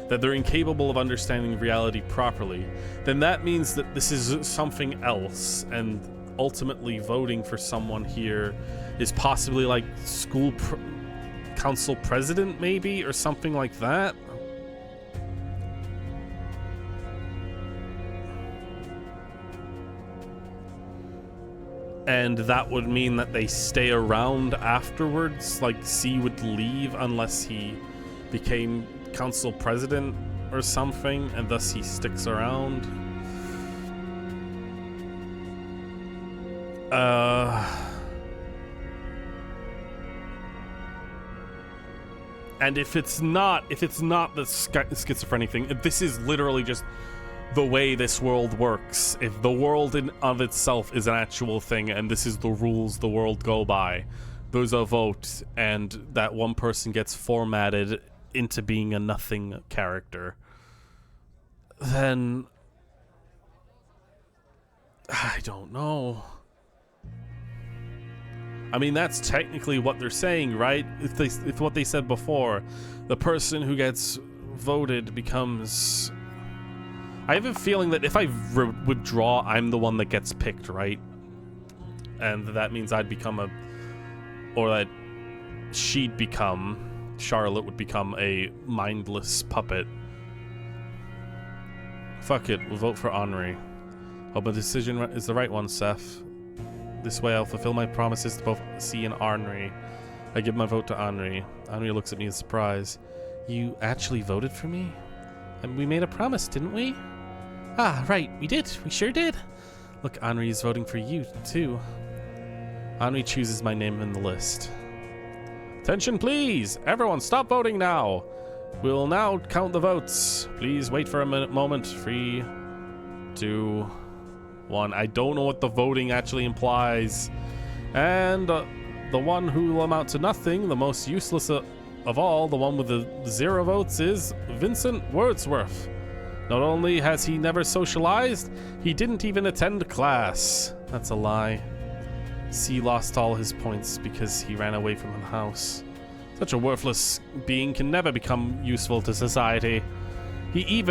that they're incapable of understanding reality properly, then that means that this is something else, and ultimately voting for someone here is possibly like school council president, maybe, or something like that. And that would mean that they stay around afterwards, like C would leave unless he became council president or something, and thus he sticks around. And if it's not the schizophrenic thing, if this is literally just the way this world works, if the world in of itself is an actual thing and this is the rules the world go by, there's a vote and that one person gets formatted into being a nothing character, then I don't know. I mean, that's technically what they're saying, right? If what they said before, the person who gets voted becomes... I have a feeling that if I withdraw, I'm the one that gets picked, right? And that means I'd become a... Or that she'd become... Charlotte would become a mindless puppet. Fuck it, we'll vote for Henri. Hope my decision is the right one, Seth. This way I'll fulfill my promises to both C and Henri. I give my vote to Henri. Henri looks at me in surprise. You actually voted for me? And we made a promise, didn't we? Ah, right, we did. We sure did. Look, Henri is voting for you, too. Henri chooses my name in the list. Attention, please! Everyone, stop voting now! We'll now count the votes. Please wait for a moment. 3, 2, 1. I don't know what the voting actually implies. And the one who will amount to nothing, the most useless of all, the one with the 0 votes, is Vincent Wordsworth. Not only has he never socialized, he didn't even attend class. That's a lie. C lost all his points because he ran away from the house. Such a worthless being can never become useful to society. He's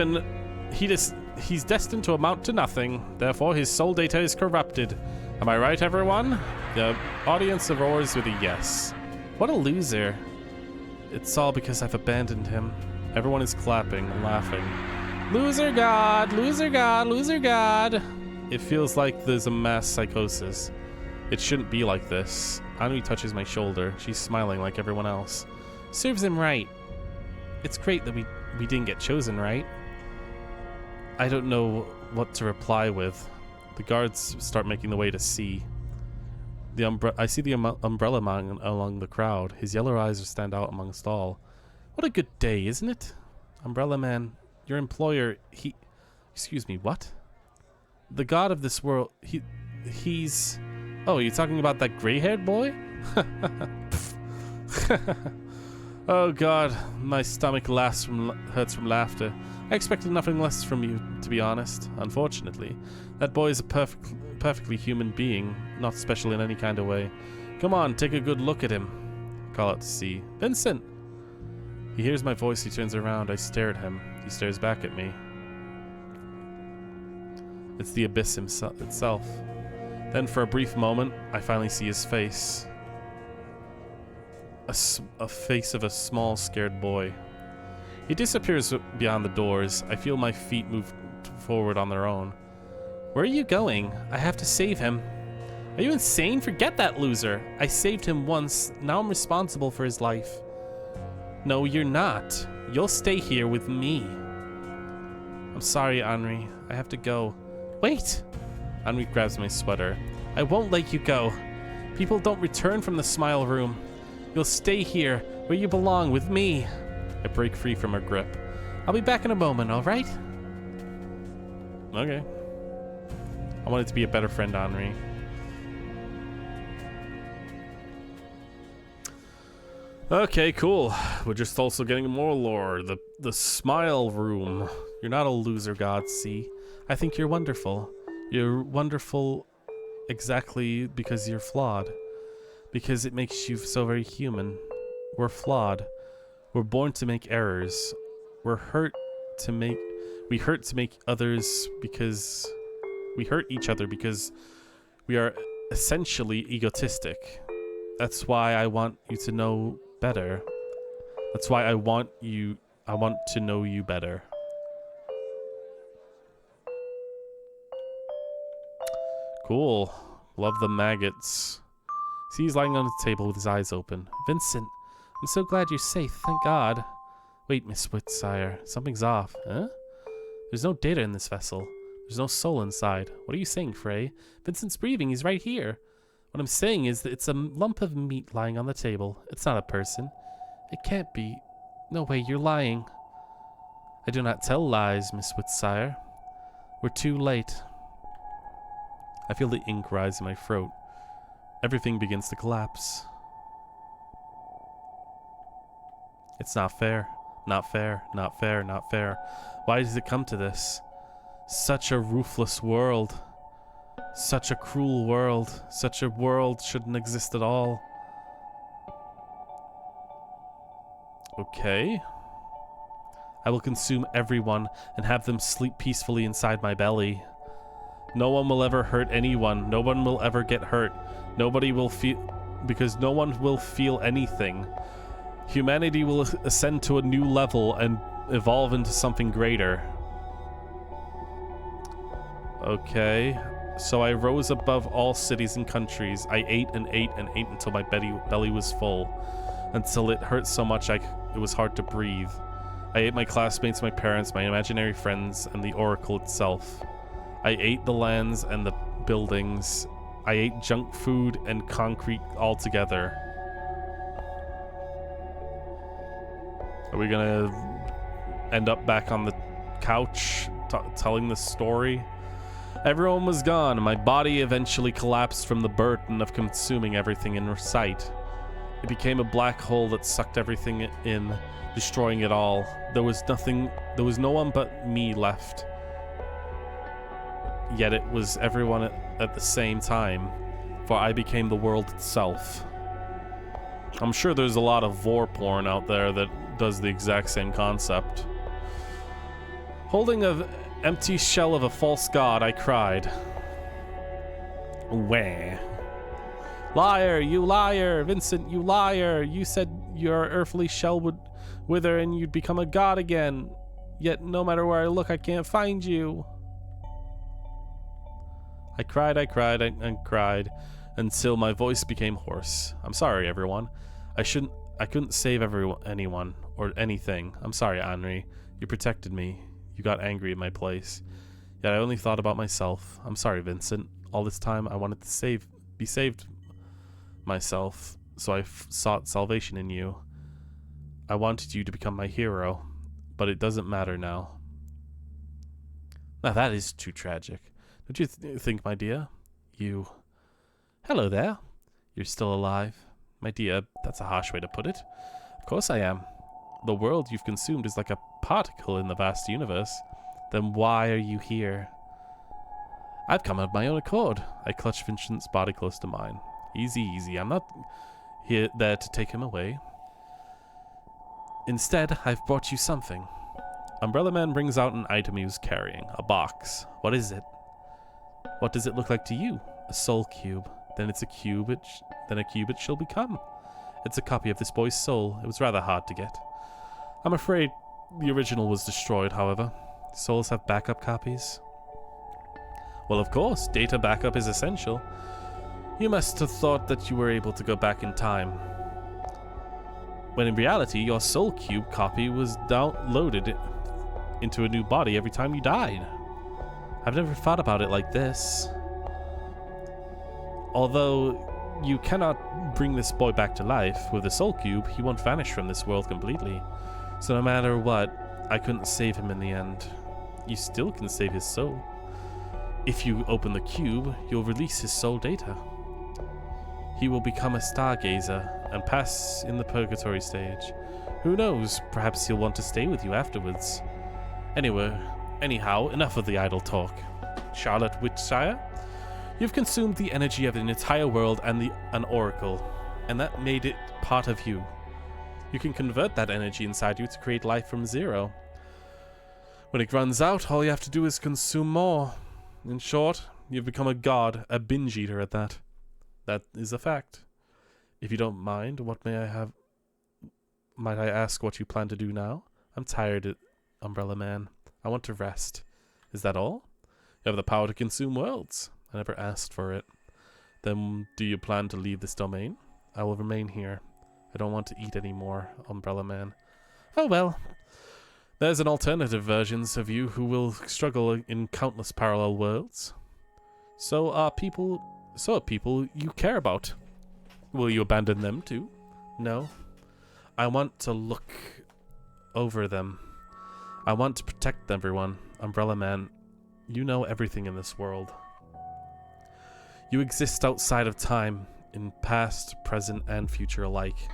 destined to amount to nothing. Therefore, his soul data is corrupted. Am I right, everyone? The audience roars with a yes. What a loser. It's all because I've abandoned him. Everyone is clapping and laughing. Loser God! Loser God! Loser God! It feels like there's a mass psychosis. It shouldn't be like this. Henri touches my shoulder. She's smiling like everyone else. Serves him right. It's great that we didn't get chosen, right? I don't know what to reply with. The guards start making the way to C. I see the umbrella man along the crowd. His yellow eyes stand out amongst all. What a good day, isn't it? Umbrella man, your employer, excuse me, what? The god of this world, he's... Oh, are you talking about that gray-haired boy? Oh god, my stomach hurts from laughter. I expected nothing less from you, to be honest. Unfortunately, that boy is a perfectly human being, not special in any kind of way. Come on, take a good look at him. I call out to C. Vincent! He hears my voice, he turns around. I stare at him. He stares back at me. It's the abyss itself. Then for a brief moment, I finally see his face. A face of a small, scared boy. He disappears beyond the doors. I feel my feet move forward on their own. Where are you going? I have to save him. Are you insane? Forget that loser. I saved him once. Now I'm responsible for his life. No, you're not. You'll stay here with me. I'm sorry, Henri. I have to go. Wait! Henri grabs my sweater. I won't let you go. People don't return from the Smile Room. You'll stay here, where you belong, with me. I break free from her grip. I'll be back in a moment, alright? Okay. I wanted to be a better friend, Henri. Okay, cool. We're just also getting more lore. The Smile Room. You're not a loser, God, see? I think you're wonderful. You're wonderful exactly because you're flawed. Because it makes you so very human. We're flawed. We're born to make errors. We hurt to make others because we hurt each other because we are essentially egotistic. That's why I want you to know better. That's why I want to know you better. Cool. Love the maggots. See, he's lying on the table with his eyes open. Vincent, I'm so glad you're safe, thank God. Wait, Miss Whitsire, something's off, huh? There's no data in this vessel. There's no soul inside. What are you saying, Frey? Vincent's breathing, he's right here. What I'm saying is that it's a lump of meat lying on the table. It's not a person. It can't be. No way, you're lying. I do not tell lies, Miss Whitsire. We're too late. I feel the ink rise in my throat. Everything begins to collapse. It's not fair. Not fair. Not fair. Not fair. Why does it come to this? Such a ruthless world. Such a cruel world. Such a world shouldn't exist at all. Okay. I will consume everyone and have them sleep peacefully inside my belly. No one will ever hurt anyone. No one will ever get hurt. Nobody will feel... Because no one will feel anything. Humanity will ascend to a new level and evolve into something greater. Okay. So I rose above all cities and countries. I ate and ate and ate until my belly was full. Until it hurt so much it was hard to breathe. I ate my classmates, my parents, my imaginary friends, and the Oracle itself. I ate the lands and the buildings. I ate junk food and concrete all together. Are we gonna end up back on the couch telling this story? Everyone was gone, and my body eventually collapsed from the burden of consuming everything in sight. It became a black hole that sucked everything in, destroying it all. There was no one but me left. Yet it was everyone at the same time, for I became the world itself. I'm sure there's a lot of vor porn out there that does the exact same concept. Holding an empty shell of a false god, I cried. Wah. Liar, you liar! Vincent, you liar! You said your earthly shell would wither and you'd become a god again. Yet no matter where I look, I can't find you. I cried and cried until my voice became hoarse. I'm sorry, everyone. I couldn't save anyone or anything. I'm sorry, Henri. You protected me. You got angry at my place. Yet I only thought about myself. I'm sorry, Vincent. All this time I wanted to be saved myself, so I sought salvation in you. I wanted you to become my hero, but it doesn't matter now. Now that is too tragic. Don't you think, my dear? You... Hello there. You're still alive. My dear, that's a harsh way to put it. Of course I am. The world you've consumed is like a particle in the vast universe. Then why are you here? I've come of my own accord. I clutched Vincent's body close to mine. Easy, easy. I'm not there to take him away. Instead, I've brought you something. Umbrella Man brings out an item he was carrying. A box. What is it? What does it look like to you? A soul cube. Then it's a cube. Then a cube it shall become. It's a copy of this boy's soul. It was rather hard to get. I'm afraid the original was destroyed, however. Souls have backup copies. Well, of course, data backup is essential. You must have thought that you were able to go back in time. When in reality, your soul cube copy was downloaded into a new body every time you died. I've never thought about it like this. Although you cannot bring this boy back to life with the soul cube, he won't vanish from this world completely. So no matter what, I couldn't save him in the end. You still can save his soul. If you open the cube, you'll release his soul data. He will become a stargazer and pass in the purgatory stage. Who knows, perhaps he'll want to stay with you afterwards. Anyhow, enough of the idle talk. Charlotte Witchsire, you've consumed the energy of an entire world and an oracle, and that made it part of you. You can convert that energy inside you to create life from zero. When it runs out, all you have to do is consume more. In short, you've become a god, a binge eater at that. That is a fact. If you don't mind, might I ask what you plan to do now? I'm tired, Umbrella Man. I want to rest. Is that all? You have the power to consume worlds. I never asked for it. Then do you plan to leave this domain? I will remain here. I don't want to eat anymore, Umbrella Man. Oh well. There's an alternative versions of you who will struggle in countless parallel worlds. So are people you care about. Will you abandon them too? No. I want to look over them. I want to protect everyone. Umbrella Man, you know everything in this world. You exist outside of time, in past, present, and future alike.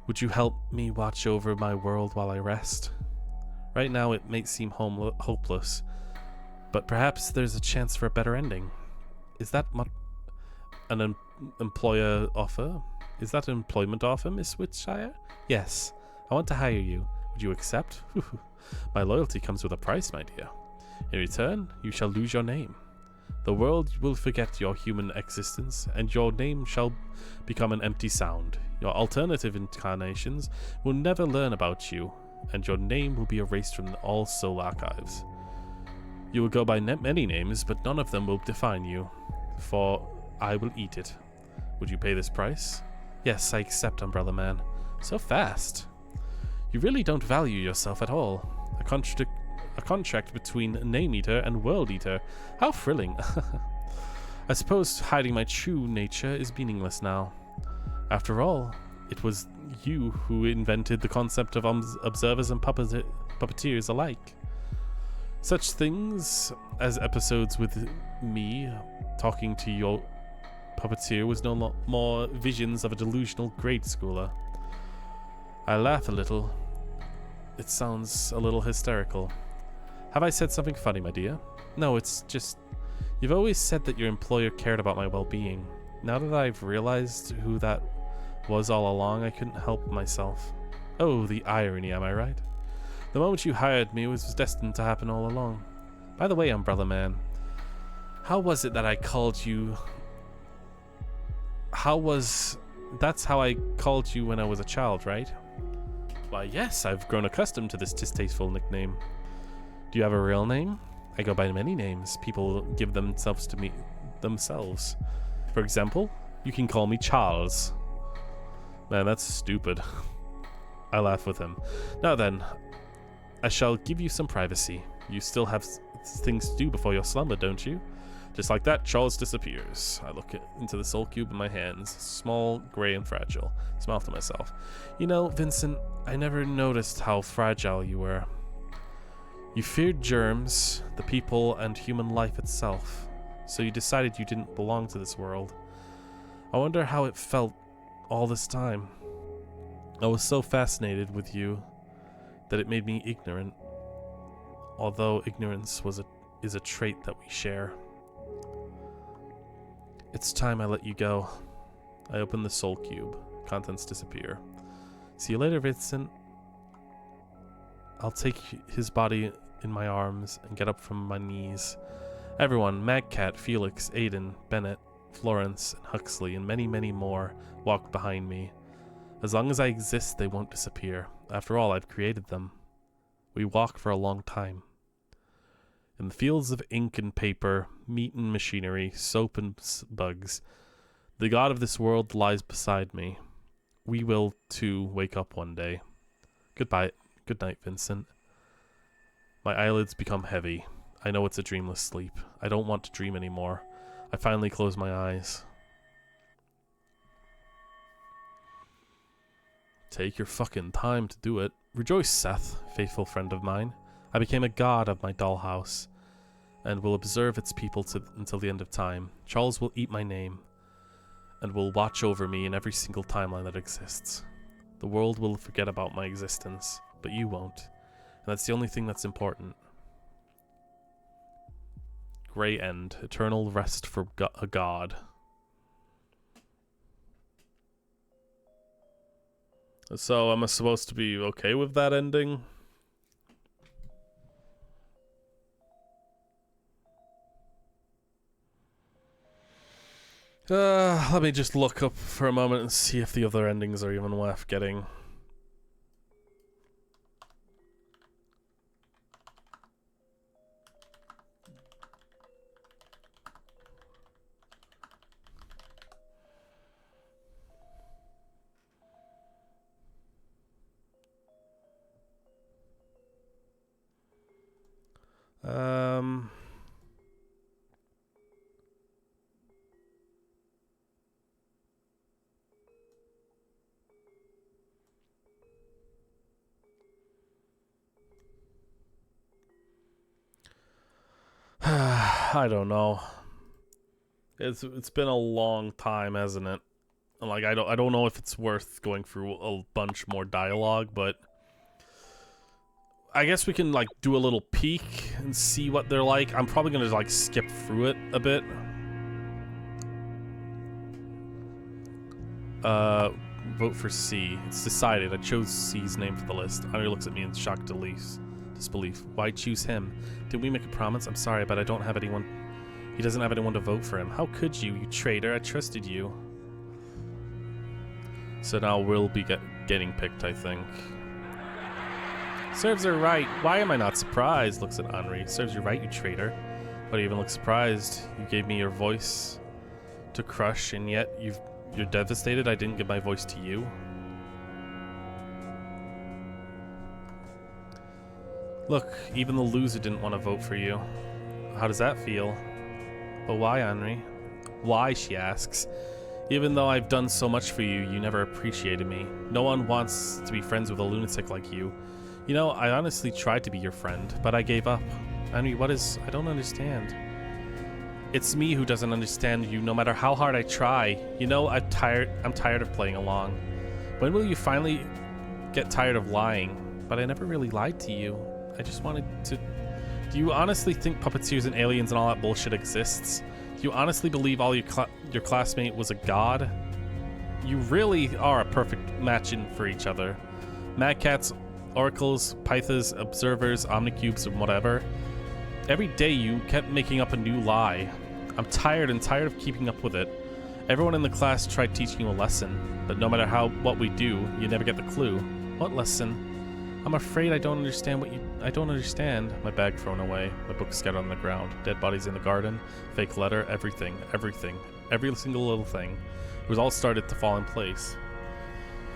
Would you help me watch over my world while I rest? Right now it may seem hopeless, but perhaps there's a chance for a better ending. Is that an employer offer? Is that an employment offer, Miss Whitshire? Yes. I want to hire you. Would you accept? My loyalty comes with a price, my dear. In return, you shall lose your name. The world will forget your human existence, and your name shall become an empty sound. Your alternative incarnations will never learn about you, and your name will be erased from all soul archives. You will go by many names, but none of them will define you, for I will eat it. Would you pay this price? Yes, I accept, Umbrella Man. So fast. You really don't value yourself at all. A contract between Name Eater and World Eater. How thrilling. I suppose hiding my true nature is meaningless now. After all, it was you who invented the concept of observers and puppeteers alike. Such things as episodes with me talking to your puppeteer was no more visions of a delusional grade schooler. I laugh a little. It sounds a little hysterical. Have I said something funny, my dear? No, it's just... You've always said that your employer cared about my well-being. Now that I've realized who that was all along, I couldn't help myself. Oh, the irony, am I right? The moment you hired me was destined to happen all along. By the way, Umbrella Man, how was it that I called you... That's how I called you when I was a child, right? Why, yes, I've grown accustomed to this distasteful nickname. Do you have a real name? I go by many names. People give themselves to me themselves. For example, you can call me Charles. Man, that's stupid. I laugh with him. Now then, I shall give you some privacy. You still have things to do before your slumber, don't you? Just like that, Charles disappears. I look into the soul cube in my hands, small, grey, and fragile. Smile to myself. You know, Vincent, I never noticed how fragile you were. You feared germs, the people, and human life itself, so you decided you didn't belong to this world. I wonder how it felt all this time. I was so fascinated with you that it made me ignorant, although ignorance is a trait that we share. It's time I let you go. I open the soul cube. Contents disappear. See you later, Vincent. I'll take his body in my arms and get up from my knees. Everyone, Magcat, Felix, Aiden, Bennett, Florence, and Huxley, and many, many more walk behind me. As long as I exist, they won't disappear. After all, I've created them. We walk for a long time. In the fields of ink and paper, meat and machinery, soap and bugs, the god of this world lies beside me. We will, too, wake up one day. Goodbye. Good night, Vincent. My eyelids become heavy. I know it's a dreamless sleep. I don't want to dream anymore. I finally close my eyes. Take your fucking time to do it. Rejoice, Seth, faithful friend of mine. I became a god of my dollhouse, and will observe its people until the end of time. Charles will eat my name, and will watch over me in every single timeline that exists. The world will forget about my existence, but you won't. And that's the only thing that's important. Grey End. Eternal rest for a god. So, am I supposed to be okay with that ending? Let me just look up for a moment and see if the other endings are even worth getting. I don't know. It's been a long time, hasn't it? Like I don't know if it's worth going through a bunch more dialogue, but I guess we can like do a little peek and see what they're like. I'm probably gonna like skip through it a bit. Vote for C. It's decided. I chose C's name for the list. Henry looks at me in shocked disbelief. Why choose him? Did we make a promise? I'm sorry, but I don't have anyone. He doesn't have anyone to vote for him. How could you, you traitor? I trusted you. So now we'll be getting picked, I think. Serves her right. Why am I not surprised? Looks at Henri. Serves you right, you traitor. But I even look surprised. You gave me your voice to crush, and yet you're devastated I didn't give my voice to you. Look, even the loser didn't want to vote for you. How does that feel? But why, Henri? Why, she asks. Even though I've done so much for you, you never appreciated me. No one wants to be friends with a lunatic like you. You know, I honestly tried to be your friend, but I gave up. Henri, I don't understand. It's me who doesn't understand you, no matter how hard I try. You know, I'm tired of playing along. When will you finally get tired of lying? But I never really lied to you. I just wanted to... Do you honestly think puppeteers and aliens and all that bullshit exists? Do you honestly believe all your classmate was a god? You really are a perfect match-in for each other. Mad Cats, oracles, pythas, observers, omnicubes, and whatever. Every day you kept making up a new lie. I'm tired of keeping up with it. Everyone in the class tried teaching you a lesson, but no matter what we do, you never get the clue. What lesson? I'm afraid I don't understand I don't understand. My bag thrown away, my book scattered on the ground, dead bodies in the garden, fake letter, everything. Every single little thing. It was all started to fall in place.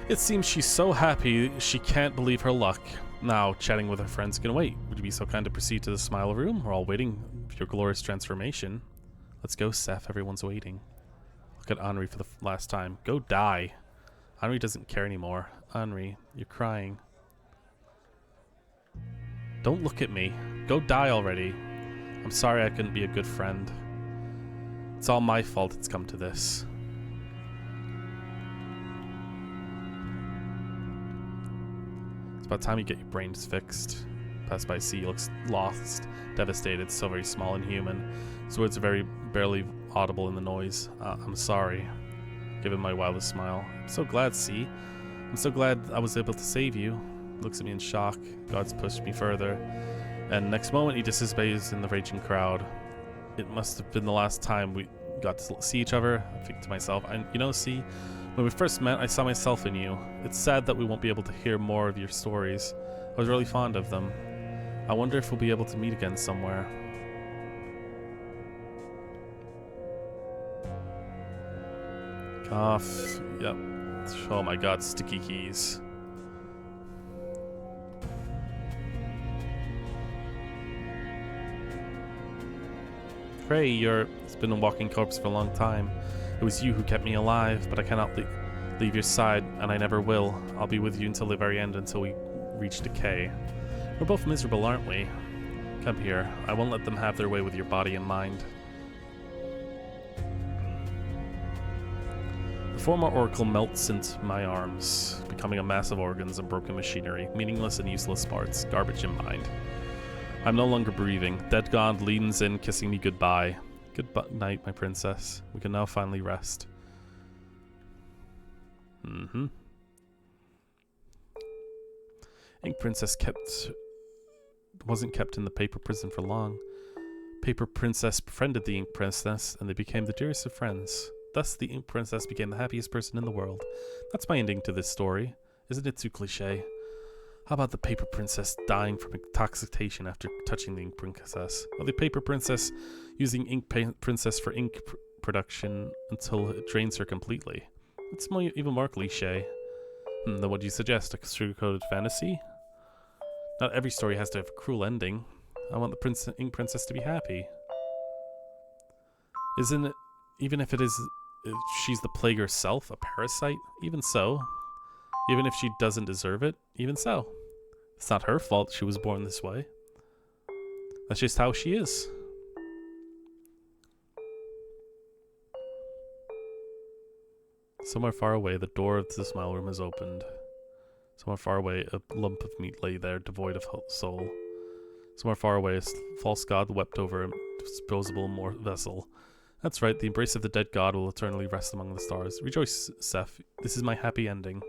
It seems she's so happy she can't believe her luck. Now, chatting with her friends can wait. Would you be so kind to proceed to the smile room? We're all waiting for your glorious transformation. Let's go, Seth. Everyone's waiting. Look at Henri for the last time. Go die. Henri doesn't care anymore. Henri, you're crying. Don't look at me. Go die already. I'm sorry I couldn't be a good friend. It's all my fault it's come to this. It's about time you get your brains fixed. Passed by C, looks lost, devastated, still very small and human. His words are barely audible in the noise. I'm sorry. Give him my wildest smile. I'm so glad, C. I'm so glad I was able to save you. Looks at me in shock. God's pushed me further. And next moment he disobeys in the raging crowd. It must have been the last time we got to see each other. I think to myself, and you know, C, when we first met, I saw myself in you. It's sad that we won't be able to hear more of your stories. I was really fond of them. I wonder if we'll be able to meet again somewhere. Cough. Yep. Oh my god, sticky keys. Pray, it's been a walking corpse for a long time. It was you who kept me alive, but I cannot leave your side, and I never will. I'll be with you until the very end, until we reach decay. We're both miserable, aren't we? Come here. I won't let them have their way with your body and mind. The former oracle melts into my arms, becoming a mass of organs and broken machinery, meaningless and useless parts, garbage in mind. I'm no longer breathing. Dead God leans in, kissing me goodbye. Good night, my princess. We can now finally rest. Ink Princess wasn't kept in the paper prison for long. Paper Princess befriended the Ink Princess, and they became the dearest of friends. Thus, the Ink Princess became the happiest person in the world. That's my ending to this story. Isn't it too cliche? How about the Paper Princess dying from intoxication after touching the Ink Princess? Or the Paper Princess using Ink Princess for ink production until it drains her completely? It's even more cliche. Then what do you suggest? A sugar-coated fantasy? Not every story has to have a cruel ending. I want the Ink Princess to be happy. Isn't it, even if she's the plague herself, a parasite? Even so. Even if she doesn't deserve it, even so. It's not her fault she was born this way. That's just how she is. Somewhere far away, the door of the smile room is opened. Somewhere far away, a lump of meat lay there, devoid of soul. Somewhere far away, a false god wept over a disposable vessel. That's right, the embrace of the dead god will eternally rest among the stars. Rejoice, Seth. This is my happy ending.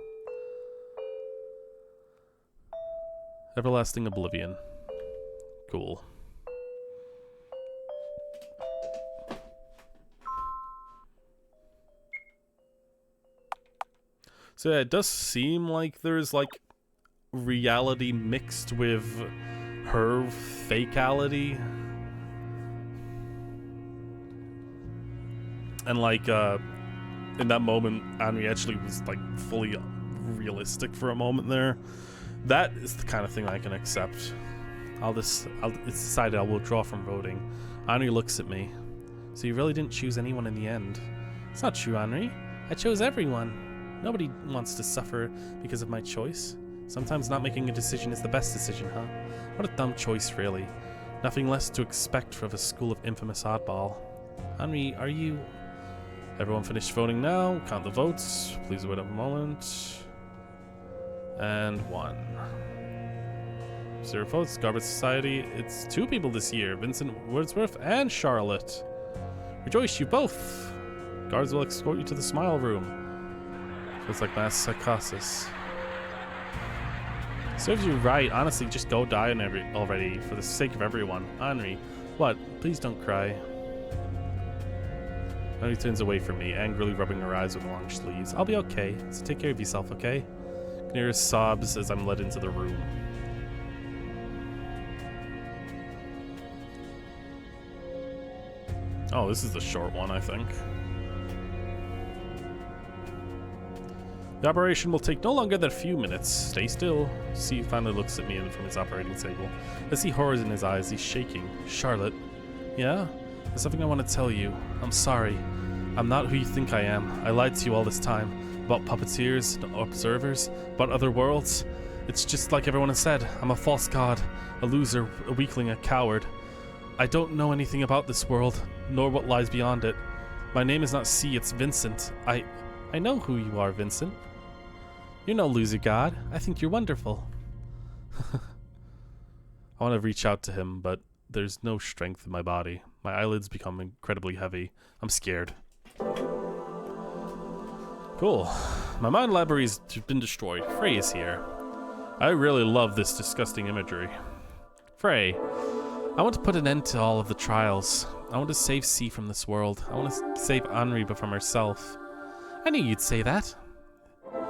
Everlasting oblivion. Cool. So yeah, it does seem like there's like reality mixed with her fakeality. And like in that moment, Henry actually was like fully realistic for a moment there. That is the kind of thing I can accept. It's decided I will withdraw from voting. Henry looks at me. So you really didn't choose anyone in the end? It's not true, Henry. I chose everyone. Nobody wants to suffer because of my choice. Sometimes not making a decision is the best decision, huh? What a dumb choice, really. Nothing less to expect from a school of infamous oddball. Henry, are you... Everyone finished voting now. Count the votes. Please wait a moment. And 1. 0 votes. Garbage Society. It's 2 people this year. Vincent Wordsworth and Charlotte. Rejoice, you both. Guards will escort you to the smile room. Feels like mass psychosis. Serves you right. Honestly, just go die already for the sake of everyone. Henry, what? Please don't cry. Henry turns away from me, angrily rubbing her eyes with long sleeves. I'll be okay, so take care of yourself, okay? Kneer sobs as I'm led into the room. Oh, this is the short one, I think. The operation will take no longer than a few minutes. Stay still. C finally looks at me from his operating table. I see horrors in his eyes. He's shaking. Charlotte. Yeah? There's something I want to tell you. I'm sorry. I'm not who you think I am. I lied to you all this time. About puppeteers, observers, about other worlds. It's just like everyone has said. I'm a false god. A loser, a weakling, a coward. I don't know anything about this world, nor what lies beyond it. My name is not C, it's Vincent. I know who you are, Vincent. You're no loser god. I think you're wonderful. I want to reach out to him, but there's no strength in my body. My eyelids become incredibly heavy. I'm scared. Cool. My mind library's been destroyed. Frey is here. I really love this disgusting imagery. Frey, I want to put an end to all of the trials. I want to save C from this world. I want to save Henri but from herself. I knew you'd say that.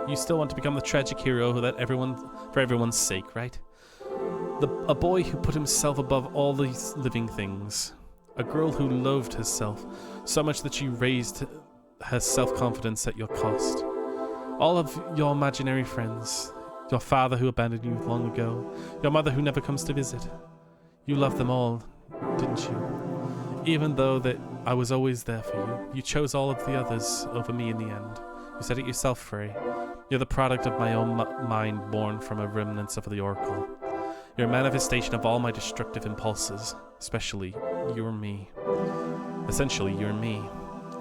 You still want to become the tragic hero for everyone's sake, right? A boy who put himself above all these living things. A girl who loathed herself so much that she raised her self-confidence at your cost. All of your imaginary friends. Your father who abandoned you long ago. Your mother who never comes to visit. You loved them all, didn't you? Even though that I was always there for you. You chose all of the others over me in the end. You said it yourself, Frey. You're the product of my own mind born from a remnants of the Oracle. You're a manifestation of all my destructive impulses. Especially, you and me. Essentially, you and me.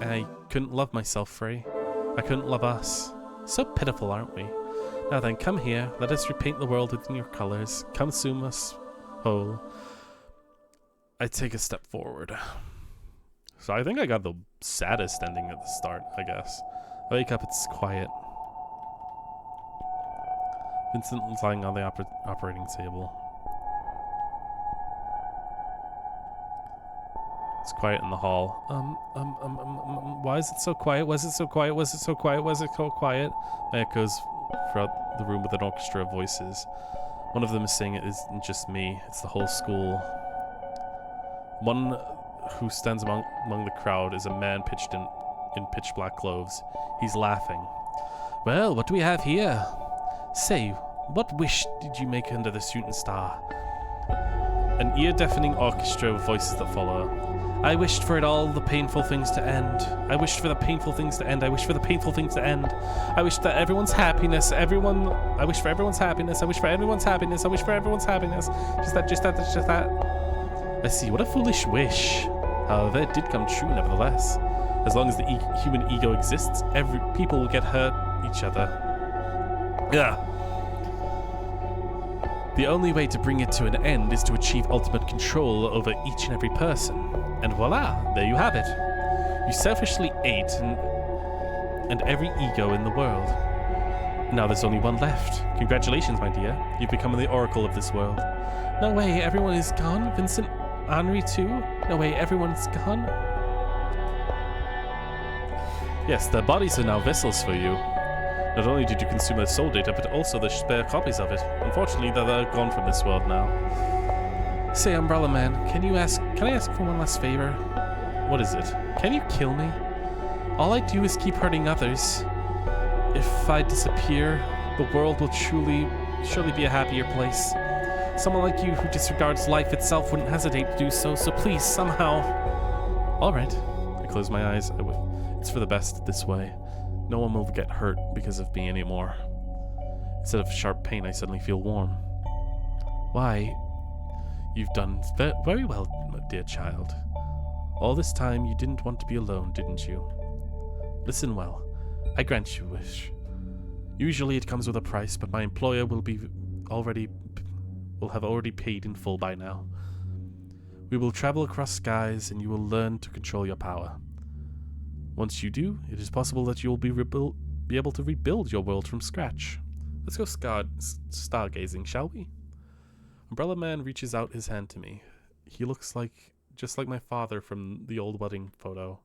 And I couldn't love myself, Frey. I couldn't love us. So pitiful, aren't we? Now then, come here. Let us repaint the world with your colors. Consume us whole. I take a step forward. So I think I got the saddest ending at the start, I guess. I wake up, it's quiet. Vincent is lying on the operating table. It's quiet in the hall. Why is it so quiet? Was it so quiet? Was it so quiet? Was it so quiet? My echoes throughout the room with an orchestra of voices. One of them is saying it isn't just me, it's the whole school. One who stands among the crowd is a man pitched in pitch black clothes. He's laughing. Well, what do we have here? Say, what wish did you make under the shooting star? An ear-deafening orchestra of voices that follow. I wished for it all the painful things to end. I wished for the painful things to end. I wished for the painful things to end. I wish that everyone's happiness, I wish for everyone's happiness. I wish for everyone's happiness. I wish for everyone's happiness. Just that. I see, what a foolish wish. However, it did come true nevertheless. As long as the human ego exists, people will get hurt each other. Yeah. The only way to bring it to an end is to achieve ultimate control over each and every person. And voila, there you have it. You selfishly ate and every ego in the world. Now there's only one left. Congratulations, my dear. You've become the oracle of this world. No way, everyone is gone? Vincent, Henri too? No way, everyone's gone? Yes, their bodies are now vessels for you. Not only did you consume their soul data, but also the spare copies of it. Unfortunately, they're gone from this world now. Say, Umbrella Man, can I ask for one last favor? What is it? Can you kill me? All I do is keep hurting others. If I disappear, the world will surely be a happier place. Someone like you who disregards life itself wouldn't hesitate to do so, so please, somehow... Alright. I close my eyes. It's for the best this way. No one will get hurt because of me anymore. Instead of sharp pain, I suddenly feel warm. Why? You've done very well, my dear child. All this time, you didn't want to be alone, didn't you? Listen well. I grant you a wish. Usually it comes with a price, but my employer will have already paid in full by now. We will travel across skies, and you will learn to control your power. Once you do, it is possible that you will be able to rebuild your world from scratch. Let's go stargazing, shall we? Umbrella Man reaches out his hand to me. He looks just like my father from the old wedding photo.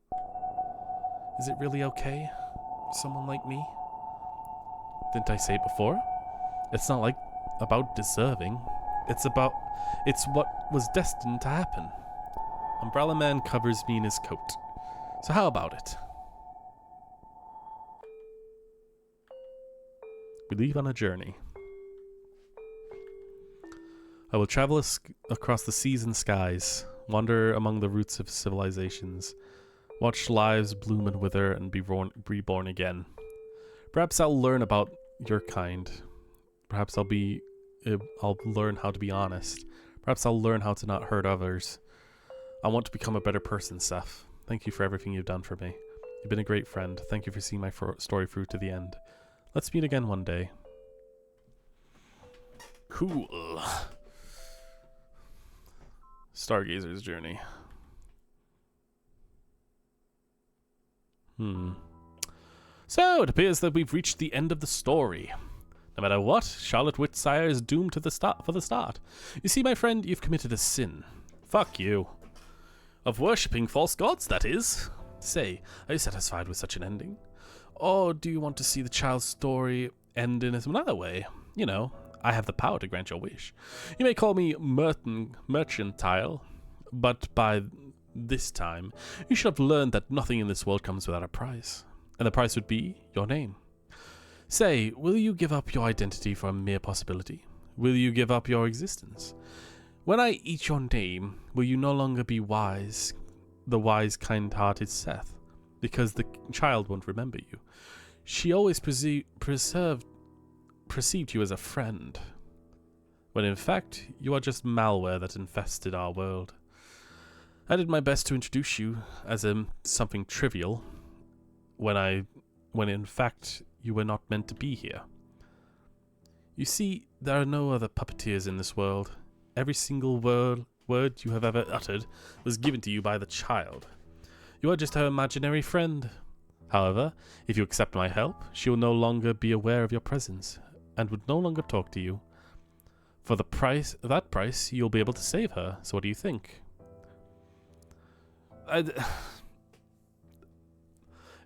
Is it really okay? Someone like me? Didn't I say it before? It's not about deserving. It's what was destined to happen. Umbrella Man covers me in his coat. So how about it? We leave on a journey. I will travel across the seas and skies, wander among the roots of civilizations, watch lives bloom and wither and be reborn again. Perhaps I'll learn about your kind. Perhaps I'll learn how to be honest. Perhaps I'll learn how to not hurt others. I want to become a better person, Seth. Thank you for everything you've done for me. You've been a great friend. Thank you for seeing my story through to the end. Let's meet again one day. Cool. Stargazer's journey. So, it appears that we've reached the end of the story. No matter what, Charlotte Whitsire is doomed for the start. You see, my friend, you've committed a sin. Fuck you. Of worshipping false gods, that is. Say, are you satisfied with such an ending? Or do you want to see the child's story end in another way? You know, I have the power to grant your wish. You may call me mercantile, but by this time, you should have learned that nothing in this world comes without a price. And the price would be your name. Say, will you give up your identity for a mere possibility? Will you give up your existence? When I eat your name, will you no longer be wise, the wise, kind-hearted Seth? Because the child won't remember you. She always perceived you as a friend, when in fact, you are just malware that infested our world. I did my best to introduce you as something trivial, when in fact, you were not meant to be here. You see, there are no other puppeteers in this world. Every single word you have ever uttered was given to you by the child. You are just her imaginary friend. However, if you accept my help, she will no longer be aware of your presence, and would no longer talk to you. For that price, you'll be able to save her. So what do you think?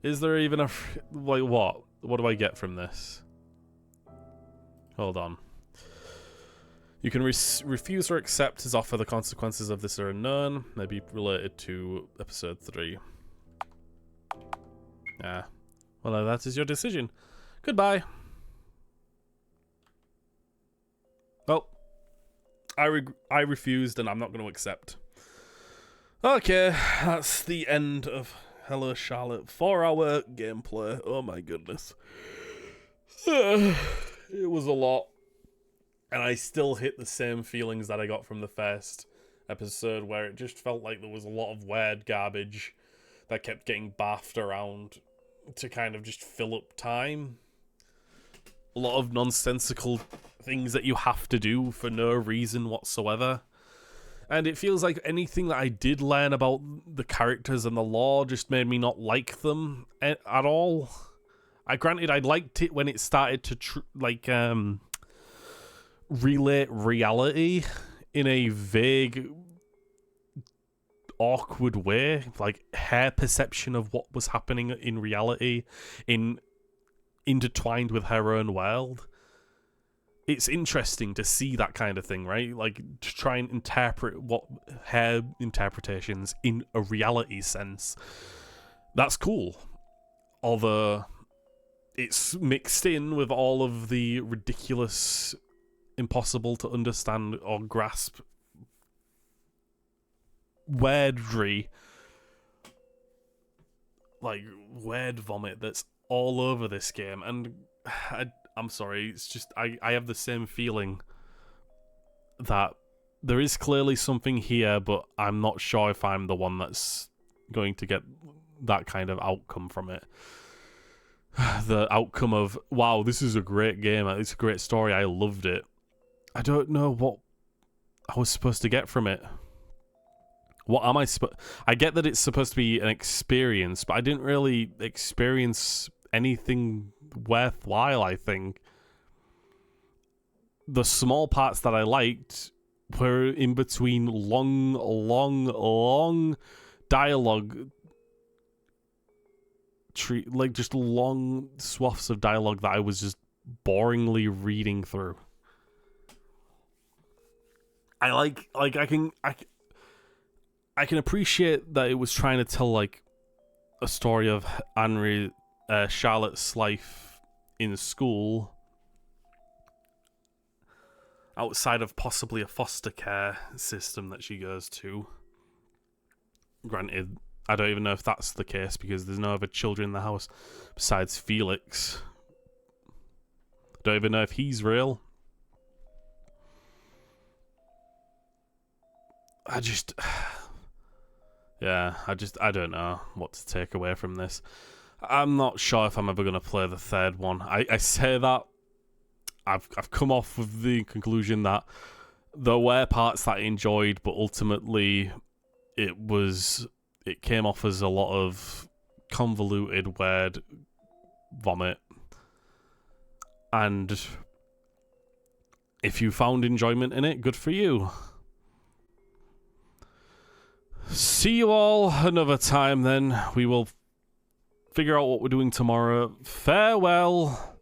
Is there even a... what? What do I get from this? Hold on. You can refuse or accept his offer. The consequences of this are unknown. Maybe related to episode 3. Well, that is your decision. Goodbye. Well, I refused, and I'm not going to accept. Okay, that's the end of Hello Charlotte 4-hour gameplay. Oh my goodness. It was a lot. And I still hit the same feelings that I got from the first episode, where it just felt like there was a lot of weird garbage that kept getting baffed around to kind of just fill up time. A lot of nonsensical things that you have to do for no reason whatsoever. And it feels like anything that I did learn about the characters and the lore just made me not like them at all. Granted, I liked it when it started to relate reality in a vague, awkward way, like her perception of what was happening in reality, intertwined with her own world. It's interesting to see that kind of thing, right? Like, to try and interpret what her interpretations in a reality sense. That's cool. Although, it's mixed in with all of the ridiculous, impossible to understand or grasp weirdry. Like, weird vomit that's all over this game. And I'm sorry, it's just, I have the same feeling that there is clearly something here, but I'm not sure if I'm the one that's going to get that kind of outcome from it. The outcome of, wow, this is a great game, it's a great story, I loved it. I don't know what I was supposed to get from it. What am I I get that it's supposed to be an experience, but I didn't really experience anything worthwhile, I think. The small parts that I liked were in between long dialogue, like just long swaths of dialogue that I was just boringly reading through. I can appreciate that it was trying to tell like a story of Charlotte's life in school, outside of possibly a foster care system that she goes to. Granted, I don't even know if that's the case because there's no other children in the house besides Felix. Don't even know if he's real. I don't know what to take away from this. I'm not sure if I'm ever going to play the third one. I say that. I've come off with the conclusion that there were parts that I enjoyed, but ultimately it came off as a lot of convoluted, weird vomit. And if you found enjoyment in it, good for you. See you all another time then. We will figure out what we're doing tomorrow. Farewell.